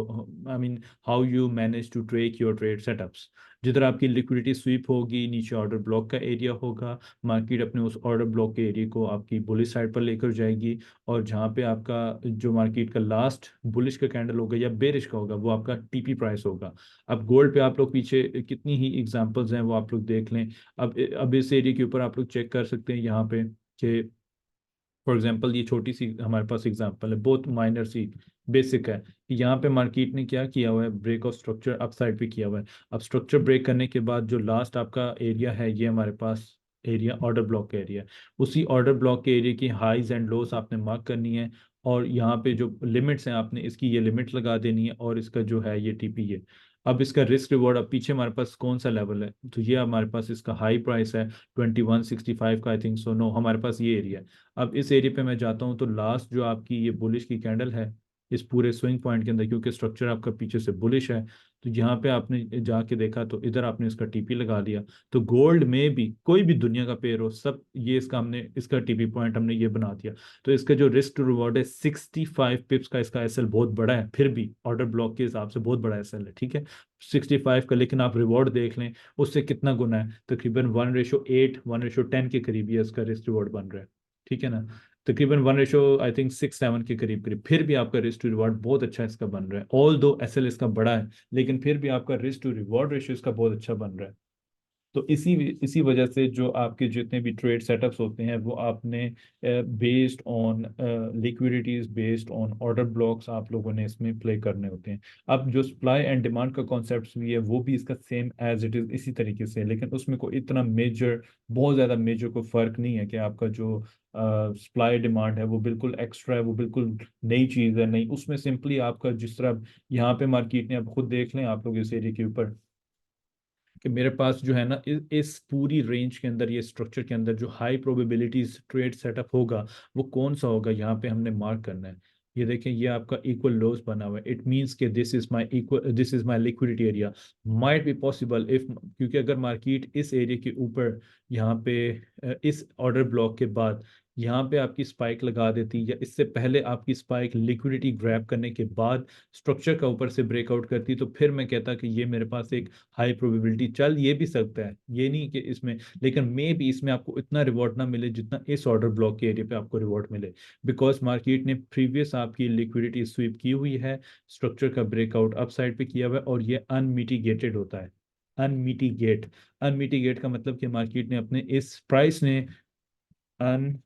I mean how you manage to track your trade setups। जिधर आपकी लिक्विडिटी स्वीप होगी, नीचे ऑर्डर ब्लॉक का एरिया होगा, मार्केट अपने उस ऑर्डर ब्लॉक के एरिया को आपकी बुलिश साइड पर लेकर जाएगी, और जहाँ पे आपका जो मार्केट का लास्ट बुलिश का कैंडल होगा या बेरिश का होगा वो आपका टीपी प्राइस होगा। अब गोल्ड पे आप लोग पीछे कितनी ही एग्जांपल्स हैं वो आप लोग देख लें। अब इस एरिया के ऊपर आप लोग चेक कर सकते हैं यहाँ पे कि फॉर एग्जांपल ये छोटी सी हमारे पास एग्जांपल है, बहुत माइनर सी, बेसिक है कि यहाँ पे मार्केट ने क्या किया हुआ है, break of structure up side पे किया हुआ है। अब स्ट्रक्चर ब्रेक करने के बाद जो लास्ट आपका एरिया है, ये हमारे पास एरिया ऑर्डर ब्लॉक का एरिया है। उसी ऑर्डर ब्लॉक के एरिया की हाईज एंड लोस आपने मार्क करनी है, और यहाँ पे जो लिमिट्स हैं आपने इसकी ये लिमिट लगा देनी है, और इसका जो है ये टीपी है। अब इसका रिस्क रिवॉर्ड, अब पीछे हमारे पास कौन सा लेवल है, तो ये हमारे पास इसका हाई प्राइस है 2165 का, आई थिंक सो, नो हमारे पास ये एरिया है। अब इस एरिया पे मैं जाता हूँ तो लास्ट जो आपकी ये बुलिश की कैंडल है इस पूरे स्विंग पॉइंट के अंदर, क्योंकि स्ट्रक्चर आपका पीछे से बुलिश है, तो यहाँ पे आपने जाके देखा तो इधर आपने इसका टीपी लगा लिया। तो गोल्ड में भी कोई भी दुनिया का पेयर हो, सब ये इसका हमने इसका टीपी पॉइंट हमने ये बना दिया। तो इसका जो रिस्क टू रिवॉर्ड है 65 पिप्स का, इसका एसएल बहुत बड़ा है, फिर भी ऑर्डर ब्लॉक के हिसाब से बहुत बड़ा एसएल है, ठीक है, 65 का। लेकिन आप रिवॉर्ड देख लें उससे कितना गुना है, तकरीबन 1:8, 1:10 के करीब ये इसका रिस्क रिवॉर्ड बन रहा है, ठीक है ना, तकरीबन 1 आई थिंक 6 7 के करीब करीब, फिर भी आपका रिस्क टू रिवॉर्ड बहुत अच्छा इसका बन रहा है। ऑल दो एसएल इसका बड़ा है, लेकिन फिर भी आपका रिस्क टू रिवॉर्ड रेशियो इसका बहुत अच्छा बन रहा है। तो इसी इसी वजह से जो आपके जितने भी ट्रेड सेटअप्स होते हैं वो आपने based on liquidities, based on order blocks आप लोगों ने इसमें प्ले करने होते हैं। अब जो सप्लाई एंड डिमांड का कॉन्सेप्ट भी है वो भी इसका सेम एज इट इज इसी तरीके से है, लेकिन उसमें कोई इतना मेजर, बहुत ज़्यादा मेजर कोई फर्क नहीं है कि आपका जो सप्लाई डिमांड है वो बिल्कुल एक्स्ट्रा है, वो बिल्कुल नई चीज़ है, नहीं, उसमें सिंपली आपका जिस तरह यहाँ पे मार्केट ने, अब खुद देख लें आप लोग इस एरिया के ऊपर, कि मेरे पास जो है ना इस पूरी रेंज के अंदर, ये स्ट्रक्चर के अंदर जो हाई प्रोबेबिलिटीज ट्रेड सेटअप होगा वो कौन सा होगा, यहाँ पे हमने मार्क करना है। ये देखें, ये आपका इक्वल लोज बना हुआ है। इट मींस कि this is my liquidity area. Might be possible if, क्योंकि अगर मार्केट इस एरिया के ऊपर यहाँ पे इस ऑर्डर ब्लॉक के बाद यहाँ पे आपकी स्पाइक लगा देती, या इससे पहले आपकी स्पाइक लिक्विडिटी ग्रैब करने के बाद स्ट्रक्चर का ऊपर से ब्रेकआउट करती, तो फिर मैं कहता कि ये मेरे पास एक हाई प्रोबेबिलिटी, चल ये भी सकता है, ये नहीं कि इसमें, लेकिन मे भी इसमें आपको इतना रिवॉर्ड ना मिले जितना इस ऑर्डर ब्लॉक के एरिया पे आपको रिवॉर्ड मिले, बिकॉज मार्केट ने प्रीवियस आपकी लिक्विडिटी स्वीप की हुई है, स्ट्रक्चर का ब्रेकआउट अप साइड पे किया हुआ है, और ये अनमिटिगेटेड होता है। अनमिटिगेट, अनमिटिगेट का मतलब कि मार्केट ने अपने इस प्राइस ने अनमिटिगेट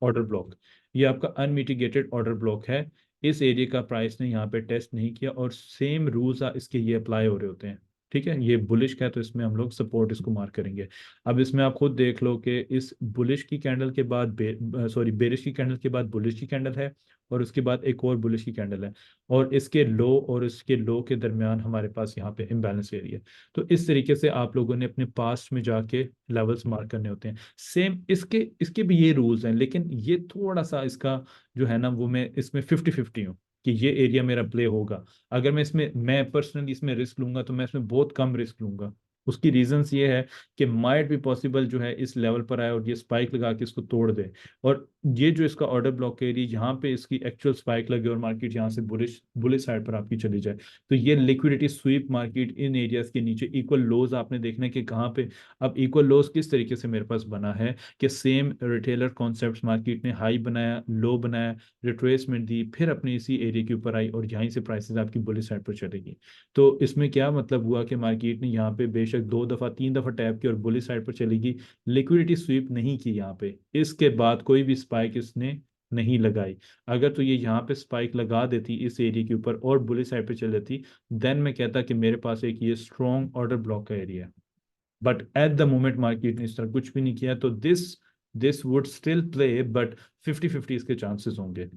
ऑर्डर ब्लॉक, ये आपका अनमिटिगेटेड ऑर्डर ब्लॉक है। इस एरिया का प्राइस ने यहाँ पे टेस्ट नहीं किया, और सेम रूल्स इसके ये अप्लाई हो रहे होते हैं। ठीक है, ये बुलिश का है तो इसमें हम लोग सपोर्ट इसको मार्क करेंगे। अब इसमें आप खुद देख लो कि इस बुलिश की कैंडल के बाद बेरिश की कैंडल के बाद बुलिश की कैंडल है, और उसके बाद एक और बुलिश की कैंडल है, और इसके लो और इसके लो के दरमियान हमारे पास यहाँ पे इम्बैलेंस एरिया। तो इस तरीके से आप लोगों ने अपने पास्ट में जाके लेवल्स मार्क करने होते हैं। सेम इसके इसके भी ये रूल्स हैं, लेकिन ये थोड़ा सा इसका जो है ना, वो मैं इसमें 50-50 हूँ कि ये एरिया मेरा प्ले होगा। अगर मैं पर्सनली इसमें रिस्क लूंगा तो मैं इसमें बहुत कम रिस्क लूंगा। उसकी रीजंस ये है कि माइट भी पॉसिबल जो है इस लेवल पर आए और ये स्पाइक लगा के इसको तोड़ दे, और ये जो इसका ऑर्डर ब्लॉक एरिया यहाँ पे इसकी एक्चुअल स्पाइक लगे और मार्केट यहाँ से बुलिश बुलिश साइड पर आपकी चली जाए, तो ये liquidity SVEEP market in areas के नीचे इक्वल लोज आपने देखना है कि कहाँ पे। अब इक्वल लोज किस तरीके से मेरे पास बना है कि सेम रिटेलर कॉन्सेप्ट्स, मार्केट ने हाई बनाया, लो बनाया, रिट्रेसमेंट दी, फिर अपने इसी एरिया के ऊपर आई, और यहीं से प्राइसेस आपकी बुलिश साइड पर चलेगी। तो इसमें क्या मतलब हुआ कि मार्केट ने यहाँ पे बेशक 2 दफ़ा 3 दफ़ा टैप की और बुलिश साइड पर चलेगी, लिक्विडिटी स्वीप नहीं की यहाँ पे, इसके बाद कोई भी स्पाइक इसने नहीं लगाई। अगर तो ये यहाँ पे स्पाइक लगा देती इस एरिया के ऊपर और बुलिश साइड पे चल जाती, देन मैं कहता कि मेरे पास एक ये स्ट्रॉन्ग ऑर्डर ब्लॉक का एरिया है। But at the moment market ने इस तरह कुछ भी नहीं किया, तो this this would still play, but 50-50 इसके चांसेस होंगे।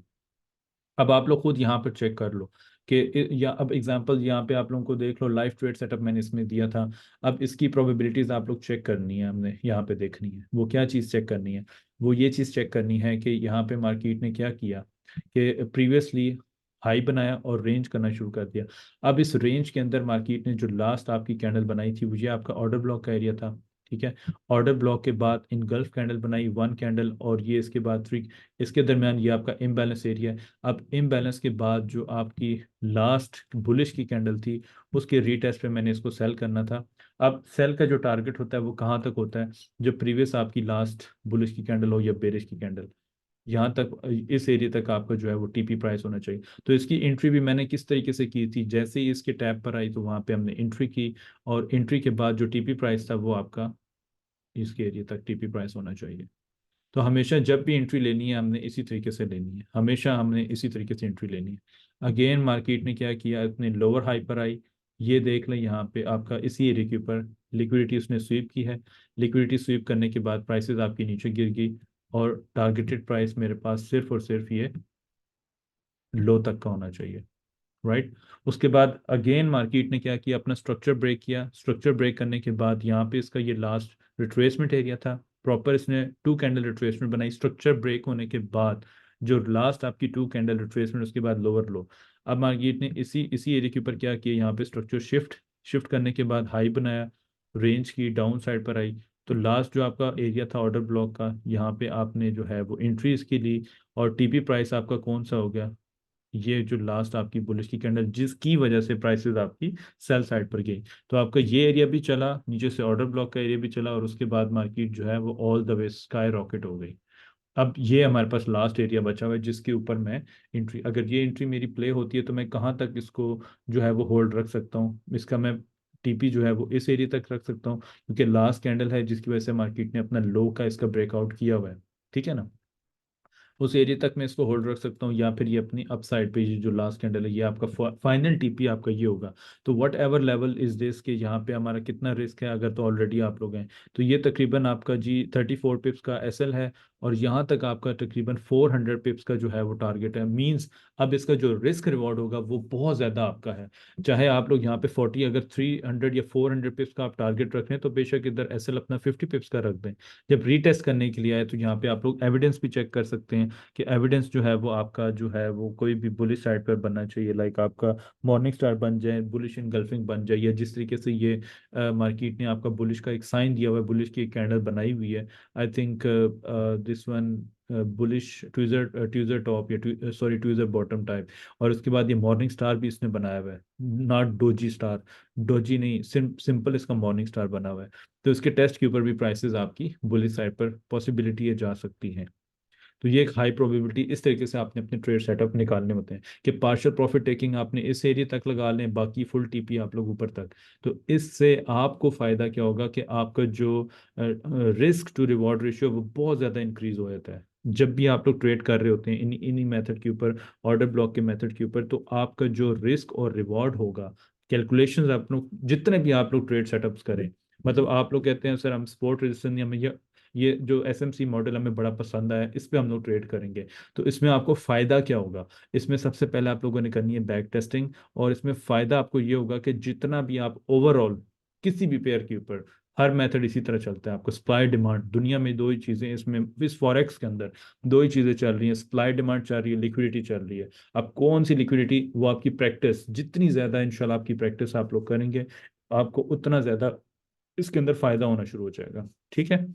अब आप लोग खुद यहाँ पर चेक कर लो कि या अब एग्जांपल यहाँ पे आप लोगों को देख लो, लाइव ट्रेड सेटअप मैंने इसमें दिया था। अब इसकी प्रोबेबिलिटीज आप लोग चेक करनी है, हमने यहाँ पे देखनी है। वो क्या चीज़ चेक करनी है, वो ये चीज़ चेक करनी है कि यहाँ पे मार्केट ने क्या किया कि प्रीवियसली हाई बनाया और रेंज करना शुरू कर दिया। अब इस रेंज के अंदर मार्केट ने जो लास्ट आपकी कैंडल बनाई थी वो ये आपका ऑर्डर ब्लॉक का एरिया था। ठीक है, ऑर्डर ब्लॉक के बाद इनगल्फ कैंडल बनाई, 1 कैंडल, और ये इसके बाद 3, इसके दरमियान ये आपका इम्बैलेंस एरिया है। अब इम्बैलेंस के बाद जो आपकी लास्ट बुलिश की कैंडल थी, उसके रीटेस्ट पे मैंने इसको सेल करना था। अब सेल का जो टारगेट होता है वो कहाँ तक होता है, जो प्रीवियस आपकी लास्ट बुलिश की कैंडल हो या बेरिश की कैंडल, यहाँ तक, इस एरिया तक आपका जो है वो टीपी प्राइस होना चाहिए। तो इसकी एंट्री भी मैंने किस तरीके से की थी, जैसे ही इसके टैब पर आई तो वहाँ पे हमने एंट्री की, और एंट्री के बाद जो टीपी प्राइस था वो आपका इसके एरिया तक टीपी प्राइस होना चाहिए। तो हमेशा जब भी एंट्री लेनी है हमने इसी तरीके से लेनी है, हमेशा हमने इसी तरीके से एंट्री लेनी है। अगेन मार्केट ने क्या किया, इतने लोअर हाई पर आई, ये देख लें यहाँ पे आपका इसी एरिया के ऊपर लिक्विडिटी उसने स्वीप की है। लिक्विडिटी स्वीप करने के बाद प्राइसेस आपकी नीचे गिर गई, और टारगेटेड प्राइस मेरे पास सिर्फ और सिर्फ ये लो तक का होना चाहिए। राइट, उसके बाद अगेन मार्केट ने क्या किया, अपना स्ट्रक्चर ब्रेक किया। स्ट्रक्चर ब्रेक करने के बाद यहाँ पे इसका ये लास्ट रिट्रेसमेंट एरिया था, प्रॉपर इसने 2 कैंडल रिट्रेसमेंट बनाई स्ट्रक्चर ब्रेक होने के बाद। जो लास्ट आपकी 2 कैंडल रिट्रेसमेंट, उसके बाद लोअर लो। अब मार्केट ने इसी इसी एरिया के ऊपर क्या किया, यहाँ पे स्ट्रक्चर शिफ्ट शिफ्ट करने के बाद हाई बनाया, रेंज की डाउन साइड पर आई। तो लास्ट जो आपका एरिया था ऑर्डर ब्लॉक का, यहाँ पे आपने जो है वो एंट्रीज की ली, और टीपी प्राइस आपका कौन सा हो गया, ये जो लास्ट आपकी बुलिश की कैंडल जिसकी वजह से प्राइसेस आपकी सेल साइड पर गई। तो आपका ये एरिया भी चला, नीचे से ऑर्डर ब्लॉक का एरिया भी चला, और उसके बाद मार्केट जो है वो all the way sky rocket हो गई। अब ये हमारे पास लास्ट एरिया बचा हुआ है जिसके ऊपर मैं एंट्री, अगर ये एंट्री मेरी प्ले होती है तो मैं कहाँ तक इसको जो है वो होल्ड रख सकता हूँ, इसका मैं टीपी जो है वो इस एरिया तक रख सकता हूँ, क्योंकि लास्ट कैंडल है जिसकी वजह से मार्केट ने अपना लो का इसका ब्रेकआउट किया हुआ है। ठीक है ना। उस एरिया तक मैं इसको होल्ड रख सकता हूँ, या फिर ये अपनी अपसाइड पे ये जो लास्ट कैंडल है ये आपका फाइनल टीपी आपका ये होगा। तो what ever level is this के यहाँ पे हमारा कितना रिस्क है, अगर तो ऑलरेडी आप लोग हैं तो ये तकरीबन आपका जी 34 पिप्स का एसएल है, और यहाँ तक आपका तकरीबन 400 पिप्स का जो है वो टारगेट है। मींस अब इसका जो रिस्क रिवॉर्ड होगा वो बहुत ज़्यादा आपका है। चाहे आप लोग यहाँ पे 40, अगर 300 या 400 पिप्स का आप टारगेट रख रहे हैं तो बेशक इधर एसएल अपना 50 पिप्स का रख दें। जब रीटेस्ट करने के लिए आए तो यहाँ पे आप लोग एविडेंस भी चेक कर सकते हैं कि एविडेंस जो है वो आपका जो है वो कोई भी बुलिश साइड पर बनना चाहिए, लाइक आपका मॉर्निंग स्टार बन जाए, बुलिश इनगल्फिंग बन जाए, या जिस तरीके से ये मार्केट ने आपका बुलिश का एक साइन दिया हुआ है, बुलिश की एक कैंडल बनाई हुई है। I think this one bullish tweezer tweezer top या सॉरी ट्विजर बॉटम टाइप, और उसके बाद ये मॉर्निंग स्टार भी इसने बनाया हुआ है, नॉट डोजी स्टार, डोजी नहीं, सिंपल इसका मॉर्निंग स्टार बना हुआ है। तो इसके टेस्ट के ऊपर भी प्राइसेस आपकी बुलिश साइड पर पॉसिबिलिटी है जा सकती हैं। तो ये एक हाई प्रोबेबिलिटी, इस तरीके से आपने अपने ट्रेड सेटअप निकालने होते हैं कि पार्शियल प्रॉफिट टेकिंग आपने इस एरिया तक लगा लें, बाकी फुल टीपी आप लोग ऊपर तक। तो इससे आपको फायदा क्या होगा कि आपका जो रिस्क टू रिवॉर्ड रेशियो वो बहुत ज़्यादा इंक्रीज हो जाता है। जब भी आप लोग ट्रेड कर रहे होते हैं इन्हीं मेथड के ऊपर, ऑर्डर ब्लॉक के मेथड के ऊपर, तो आपका जो रिस्क और रिवॉर्ड होगा, कैलकुलेशंस आप लोग जितने भी आप लोग ट्रेड सेटअप्स करें, मतलब आप लोग कहते हैं सर हम स्पोर्ट रेजिस्टेंस या ये जो एसएमसी मॉडल हमें बड़ा पसंद आया, इस पे हम लोग ट्रेड करेंगे। तो इसमें आपको फायदा क्या होगा, इसमें सबसे पहले आप लोगों ने करनी है बैक टेस्टिंग, और इसमें फायदा आपको ये होगा कि जितना भी आप ओवरऑल किसी भी पेयर के ऊपर, हर मेथड इसी तरह चलता है, आपको सप्लाई डिमांड, दुनिया में दो ही चीजें इसमें, इस फॉरेक्स के अंदर दो ही चीजें चल रही हैं, सप्लाई डिमांड चल रही है, लिक्विडिटी चल रही है। अब कौन सी लिक्विडिटी, वो आपकी प्रैक्टिस, जितनी ज्यादा इंशाल्लाह आपकी प्रैक्टिस आप लोग करेंगे, आपको उतना ज्यादा इसके अंदर फायदा होना शुरू हो जाएगा। ठीक है।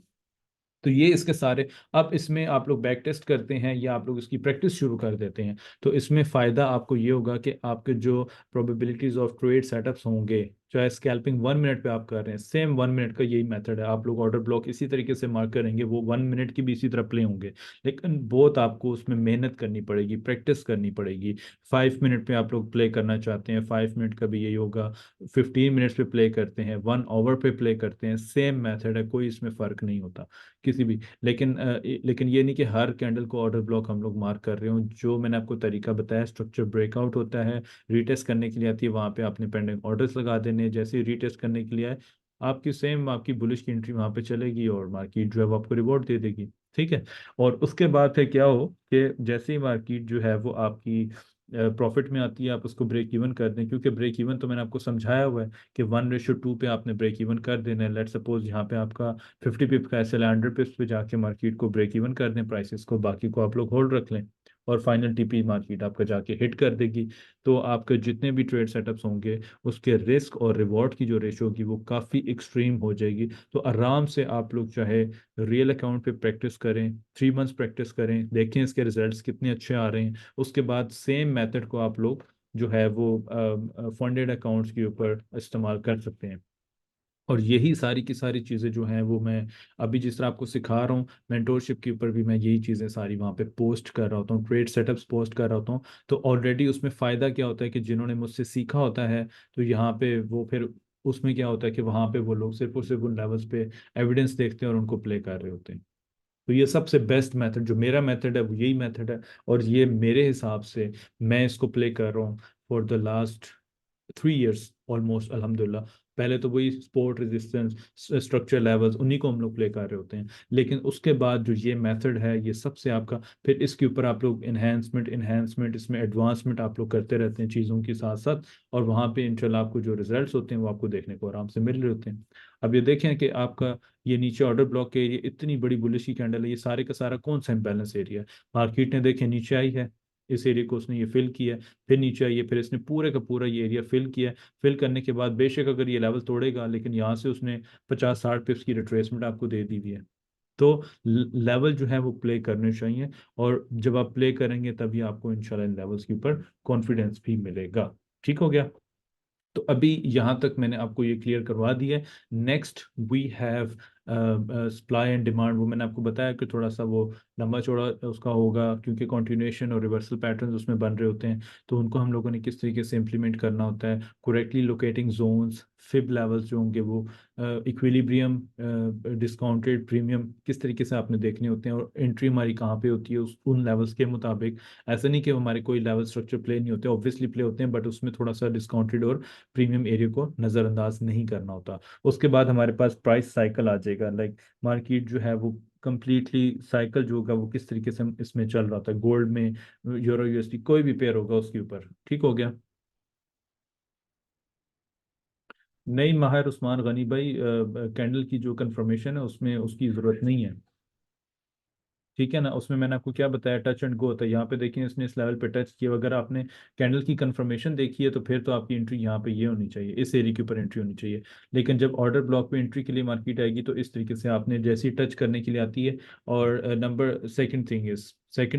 तो ये इसके सारे, अब इसमें आप लोग बैक टेस्ट करते हैं या आप लोग इसकी प्रैक्टिस शुरू कर देते हैं, तो इसमें फ़ायदा आपको ये होगा कि आपके जो प्रोबेबिलिटीज ऑफ ट्रेड सेटअप्स होंगे, चाहे स्कैल्पिंग 1 मिनट पे आप कर रहे हैं, सेम 1 मिनट का यही मेथड है, आप लोग ऑर्डर ब्लॉक इसी तरीके से मार्क करेंगे, वो 1 मिनट की भी इसी तरह प्ले होंगे। लेकिन बहुत आपको उसमें मेहनत करनी पड़ेगी, प्रैक्टिस करनी पड़ेगी। 5 मिनट पे आप लोग प्ले करना चाहते हैं, 5 मिनट का भी यही होगा, 15 मिनट्स पे प्ले करते हैं, 1 आवर पे प्ले करते हैं, सेम मेथड है, कोई इसमें फ़र्क नहीं होता किसी भी। लेकिन ये नहीं कि हर कैंडल को ऑर्डर ब्लॉक हम लोग मार्क कर रहे हो। जो मैंने आपको तरीका बताया, स्ट्रक्चर ब्रेकआउट होता है, रीटेस्ट करने के लिए आती है, वहाँ पे आपने पेंडिंग ऑर्डर्स लगा देने, जैसे ही रीटेस्ट करने के लिए आए, आपकी सेम आपकी बुलिश की एंट्री वहाँ पे चलेगी और मार्केट जो है वो आपको रिवॉर्ड दे देगी। ठीक है। और उसके बाद फिर क्या हो कि जैसे ही मार्केट जो है वो आपकी प्रॉफिट में आती है, आप उसको ब्रेक इवन कर दें, क्योंकि ब्रेक इवन तो मैंने आपको समझाया हुआ है कि 1:2 पे आपने ब्रेक इवन कर देना है। लेट सपोज यहाँ पे आपका 50 पिप का एसएल 100 पिप्स पे जाके मार्केट को ब्रेक इवन कर दें, प्राइसेस को, बाकी को आप लोग होल्ड रख लें, और फाइनल टीपी मार्केट आपका जाके हिट कर देगी। तो आपके जितने भी ट्रेड सेटअप्स होंगे उसके रिस्क और रिवॉर्ड की जो रेशो होगी वो काफ़ी एक्सट्रीम हो जाएगी। तो आराम से आप लोग चाहे रियल अकाउंट पे प्रैक्टिस करें, 3 मंथ्स प्रैक्टिस करें, देखें इसके रिजल्ट्स कितने अच्छे आ रहे हैं, उसके बाद सेम मेथड को आप लोग जो है वो फंडेड अकाउंट्स के ऊपर इस्तेमाल कर सकते हैं। और यही सारी की सारी चीज़ें जो हैं वो मैं अभी जिस तरह आपको सिखा रहा हूँ, मेंटोरशिप के ऊपर भी मैं यही चीज़ें सारी वहाँ पे पोस्ट कर रहा होता हूँ, ट्रेड सेटअप्स पोस्ट कर रहा होता हूँ। तो ऑलरेडी उसमें फ़ायदा क्या होता है कि जिन्होंने मुझसे सीखा होता है, तो यहाँ पे वो फिर उसमें क्या होता है कि वहाँ पे वो लोग सिर्फ और सिर्फ उन लेवल्स पे एविडेंस देखते हैं और उनको प्ले कर रहे होते हैं। तो ये सबसे बेस्ट मेथड, जो मेरा मेथड है वो यही मेथड है, और ये मेरे हिसाब से मैं इसको प्ले कर रहा हूँ for the last 3 years almost, अल्हम्दुलिल्लाह। पहले तो वही सपोर्ट रेजिस्टेंस स्ट्रक्चर लेवल्स उन्हीं को हम लोग प्ले कर रहे होते हैं, लेकिन उसके बाद जो ये मेथड है ये सबसे आपका, फिर इसके ऊपर आप लोग इन्हेंसमेंट इन्हेंसमेंट इसमें एडवांसमेंट आप लोग करते रहते हैं चीज़ों के साथ साथ, और वहाँ पे इंशाल्लाह आपको जो रिजल्ट्स होते हैं वो आपको देखने को आराम से मिल रहे होते हैं। अब ये देखें कि आपका ये नीचे ऑर्डर ब्लॉक के एरिया, इतनी बड़ी बुलिश की कैंडल है, ये सारे का सारा कौन सा इम्बैलेंस एरिया है। मार्केट ने देखे नीचे आई है, इस एरिया को उसने ये फिल किया, फिर नीचे आई है, फिर इसने पूरे का पूरा ये एरिया फिल किया। फिल करने के बाद बेशक अगर ये लेवल तोड़ेगा, लेकिन यहाँ से उसने 50-60 पिप्स की रिट्रेसमेंट आपको दे दी हुई है। तो लेवल जो है वो प्ले करने चाहिए, और जब आप प्ले करेंगे तभी आपको इंशाल्लाह इन लेवल्स के ऊपर कॉन्फिडेंस भी मिलेगा। ठीक हो गया। तो अभी यहाँ तक मैंने आपको ये क्लियर करवा दिया है। Next we have supply and demand, वो मैंने आपको बताया कि थोड़ा सा वो लंबा चौड़ा उसका होगा, क्योंकि कॉन्टिन्यूएशन और रिवर्सल पैटर्न्स उसमें बन रहे होते हैं, तो उनको हम लोगों ने किस तरीके से इंप्लीमेंट करना होता है, correctly locating zones, fib levels जो होंगे वो, इक्विलिब्रियम, डिस्काउंटेड प्रीमियम किस तरीके से आपने देखने होते हैं, और एंट्री हमारी कहाँ पे होती है उस उन लेवल्स के मुताबिक। ऐसा नहीं कि हमारे कोई लेवल स्ट्रक्चर प्ले नहीं होते, ऑब्वियसली प्ले होते हैं, बट उसमें थोड़ा सा डिस्काउंटेड और प्रीमियम एरिया को नज़रअंदाज नहीं करना होता। उसके बाद हमारे पास प्राइस साइकिल आ जाएगा, लाइक मार्केट जो है वो कंप्लीटली साइकिल जो होगा वो किस तरीके से इसमें चल रहा था, गोल्ड में, यूरो यूएसडी कोई भी पेयर होगा उसके ऊपर। ठीक हो गया। नहीं माहिर उस्मान गनी भाई, कैंडल की जो कंफर्मेशन है उसमें उसकी ज़रूरत नहीं है। ठीक है ना, उसमें मैंने आपको क्या बताया, टच एंड गो होता है। यहाँ पे देखिए इसने इस लेवल पे टच किया, अगर आपने कैंडल की कंफर्मेशन देखी है तो फिर तो आपकी एंट्री यहाँ पे ये होनी चाहिए, इस एरिया के ऊपर एंट्री होनी चाहिए। लेकिन जब ऑर्डर ब्लॉक पे एंट्री के लिए मार्केट आएगी तो इस तरीके से आपने जैसे ही टच करने के लिए आती है। और नंबर सेकंड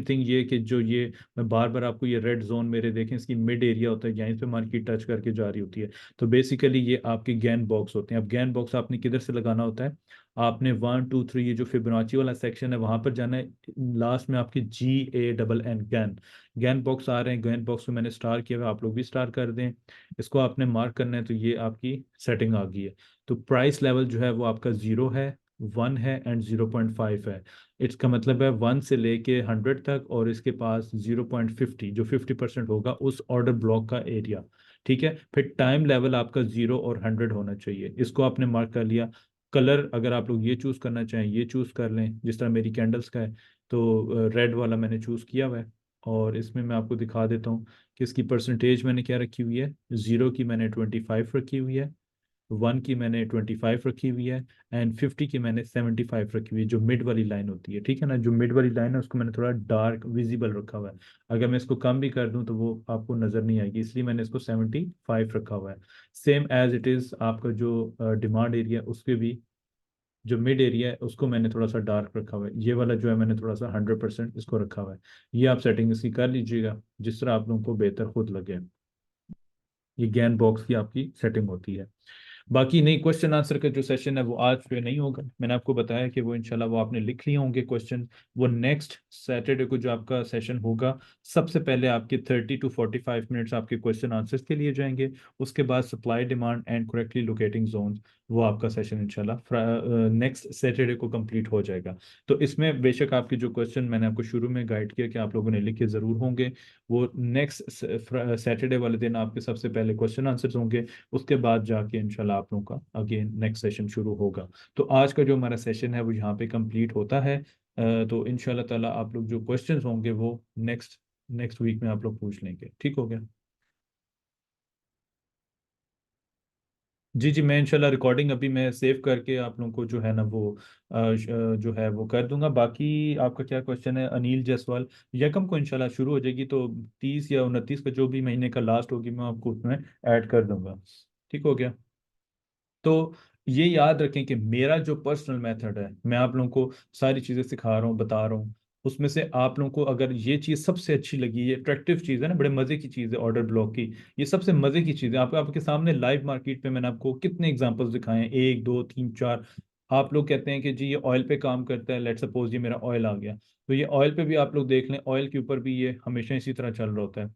थिंग ये कि जो ये मैं बार बार आपको ये रेड जोन मेरे देखें, इसकी मिड एरिया होता है, यहीं पे मार्केट टच करके जा रही होती है। तो बेसिकली ये आपके गैन बॉक्स होते हैं। अब गैन बॉक्स आपने किधर से लगाना होता है, आपने 1 2 3 ये जो फिबोनाची वाला सेक्शन है वहां पर जाना है। लास्ट में आपकी GANN गैन, गैन बॉक्स आ रहे हैं, गैन बॉक्स में मैंने स्टार किया हुआ है, आप लोग भी स्टार कर दें। इसको आपने मार्क करना है, तो ये आपकी सेटिंग आ गई है। तो प्राइस लेवल जो है वो आपका 0 है, 1 है एंड 0.5 है। इसका मतलब है 1 से लेके 100 तक, और इसके पास 0.50 जो 50% होगा उस ऑर्डर ब्लॉक का एरिया। ठीक है, फिर टाइम लेवल आपका 0 और 100 होना चाहिए, इसको आपने मार्क कर लिया। कलर अगर आप लोग ये चूज करना चाहें ये चूज कर लें, जिस तरह मेरी कैंडल्स का है, तो रेड वाला मैंने चूज किया हुआ है। और इसमें मैं आपको दिखा देता हूँ कि इसकी परसेंटेज मैंने क्या रखी हुई है। 0 की मैंने 25 रखी हुई है, 1 की मैंने 25 रखी हुई है, एंड 50 की मैंने 75 रखी हुई है, जो मिड वाली लाइन होती है। ठीक है ना, जो मिड वाली लाइन है उसको मैंने थोड़ा डार्क विजिबल रखा हुआ है। अगर मैं इसको कम भी कर दूं तो वो आपको नज़र नहीं आएगी, इसलिए मैंने इसको 75 रखा हुआ है। सेम एज इट इज़ आपका जो डिमांड एरिया उसके भी जो मिड एरिया है उसको मैंने थोड़ा सा डार्क रखा हुआ है, ये वाला जो है मैंने थोड़ा सा 100% इसको रखा हुआ है। ये आप सेटिंग इसकी कर लीजिएगा जिस तरह आप लोगों को बेहतर खुद लगे। ये गैन बॉक्स की आपकी सेटिंग होती है। बाकी नहीं, क्वेश्चन आंसर का जो सेशन है वो आज पे नहीं होगा, मैंने आपको बताया कि वो इंशाल्लाह वो आपने लिख लिए होंगे क्वेश्चन। वो नेक्स्ट सैटरडे को जो आपका सेशन होगा, सबसे पहले आपके 30 to 45 मिनट्स आपके क्वेश्चन आंसर्स के लिए जाएंगे। उसके बाद supply demand and correctly locating zone, वो आपका सेशन इंशाल्लाह नेक्स्ट सैटरडे को कंप्लीट हो जाएगा। तो इसमें बेशक आपके जो क्वेश्चन मैंने आपको शुरू में गाइड किया कि आप लोगों ने लिखे ज़रूर होंगे, वो नेक्स्ट सैटरडे वाले दिन आपके सबसे पहले क्वेश्चन आंसर्स होंगे। उसके बाद जाके इंशाल्लाह आप लोगों का अगेन नेक्स्ट सेशन शुरू होगा। तो आज का जो हमारा सेशन है वो यहाँ पे कंप्लीट होता है। तो इंशाल्लाह ताला आप लोग जो क्वेश्चंस होंगे वो नेक्स्ट नेक्स्ट वीक में आप लोग पूछ लेंगे। ठीक हो गया। जी जी, मैं इंशाल्लाह रिकॉर्डिंग अभी मैं सेव करके आप लोगों को जो है ना वो जो है वो कर दूंगा। बाकी आपका क्या क्वेश्चन है, अनिल जायसवाल, यकम को इंशाल्लाह शुरू हो जाएगी, तो 30 या 29 का जो भी महीने का लास्ट होगी मैं आपको उसमें ऐड कर दूंगा। ठीक हो गया। तो ये याद रखें कि मेरा जो पर्सनल मेथड है, मैं आप लोगों को सारी चीज़ें सिखा रहा हूँ, बता रहा हूँ, उसमें से आप लोगों को अगर ये चीज़ सबसे अच्छी लगी, ये अट्रैक्टिव चीज़ है ना, बड़े मज़े की चीज़ है ऑर्डर ब्लॉक की, ये सबसे मज़े की चीज़ है। आपके सामने लाइव मार्केट पे मैंने आपको कितने एग्जांपल्स दिखाए हैं, 1 2 3 4। आप लोग कहते हैं कि जी ये ऑयल पे काम करता है, लेट सपोज ये मेरा ऑयल आ गया, तो ये ऑयल पे भी आप लोग देख लें, ऑयल के ऊपर भी ये हमेशा इसी तरह चल रहा होता है।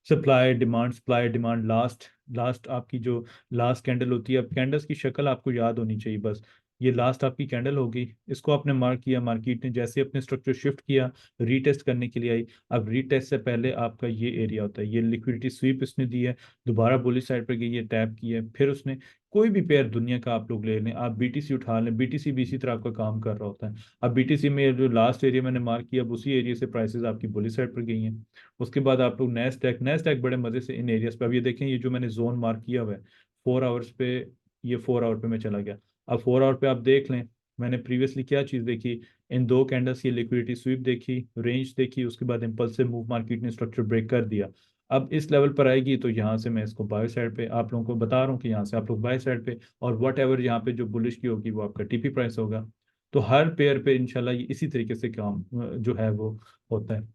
सप्लाई डिमांड, लास्ट लास्ट आपकी जो लास्ट कैंडल होती है, अब कैंडल्स की शक्ल आपको याद होनी चाहिए बस। ये लास्ट आपकी कैंडल होगी, इसको आपने मार्क किया, मार्केट ने जैसे अपने स्ट्रक्चर शिफ्ट किया, रीटेस्ट करने के लिए आई। अब रीटेस्ट से पहले आपका ये एरिया होता है, ये लिक्विडिटी स्वीप इसने दी है, दोबारा बुलिश साइड पर गई है, टैप किया है, फिर उसने कोई भी पेयर दुनिया का आप लोग ले लें, आप BTC उठा लें, BTC भी इसी तरह आपका काम कर रहा होता है। अब BTC में जो लास्ट एरिया मैंने मार्क किया, अब उसी एरिया से प्राइसेस आपकी बुलिश साइड पर गई हैं। उसके बाद आप लोग नैस्डैक बड़े मजे से इन एरियाज पे, अब ये देखें ये जो मैंने जोन मार्क किया हुआ है 4 आवर्स पे, ये 4 आवर पे मैं चला गया। अब 4 आवर पे आप देख लें, मैंने प्रीवियसली क्या चीज़ देखी, इन दो कैंडल्स की लिक्विडिटी स्वीप देखी, रेंज देखी, उसके बाद इम्पल्सिव मूव मार्केट ने स्ट्रक्चर ब्रेक कर दिया। अब इस लेवल पर आएगी तो यहाँ से मैं इसको बाय साइड पे आप लोगों को बता रहा हूँ कि यहाँ से आप लोग बाय साइड पे, और वट एवर यहाँ पे जो बुलिश की होगी वो आपका TP प्राइस होगा। तो हर पेयर पे इंशाल्लाह ये इसी तरीके से काम जो है वो होता है।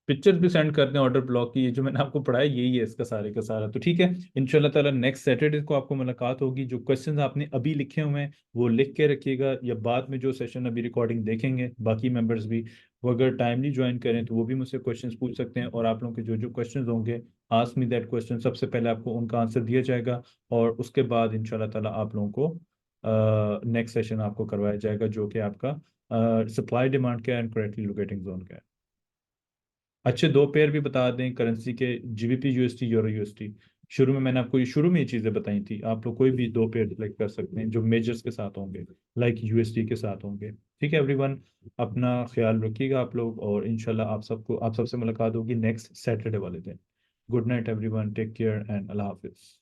पिक्चर्स भी सेंड कर दें ऑर्डर ब्लॉक की, ये जो मैंने आपको पढ़ाया यही है इसका सारे का सारा। तो ठीक है, इंशाल्लाह ताला नेक्स्ट सैटरडे को आपको मुलाकात होगी। जो क्वेश्चंस आपने अभी लिखे हुए हैं वो लिख के रखिएगा, या बाद में जो सेशन अभी रिकॉर्डिंग देखेंगे बाकी मेंबर्स भी, वो अगर टाइमली ज्वाइन करें तो वो भी मुझसे क्वेश्चंस पूछ सकते हैं, और आप लोगों के जो जो क्वेश्चंस होंगे, आस्क मी दैट क्वेश्चन, सबसे पहले आपको उनका आंसर दिया जाएगा, और उसके बाद इंशाल्लाह ताला आप लोगों को नेक्स्ट सेशन आपको करवाया जाएगा, जो कि आपका सप्लाई डिमांड का एंड करेक्टली लोकेटिंग जोन का है। अच्छे दो पेयर भी बता दें करेंसी के, जीबीपी यूएसटी, यूरो यूएसटी। शुरू में मैंने आपको शुरू में ये चीज़ें बताई थी, आप लोग कोई भी दो पेयर सिलेक्ट कर सकते हैं जो मेजर्स के साथ होंगे, लाइक यूएसडी के साथ होंगे। ठीक है एवरीवन, अपना ख्याल रखिएगा आप लोग, और इंशाल्लाह आप सबसे मुलाकात होगी नेक्स्ट सैटरडे वाले दिन। Good night everyone, take care and अल्लाह हाफिज।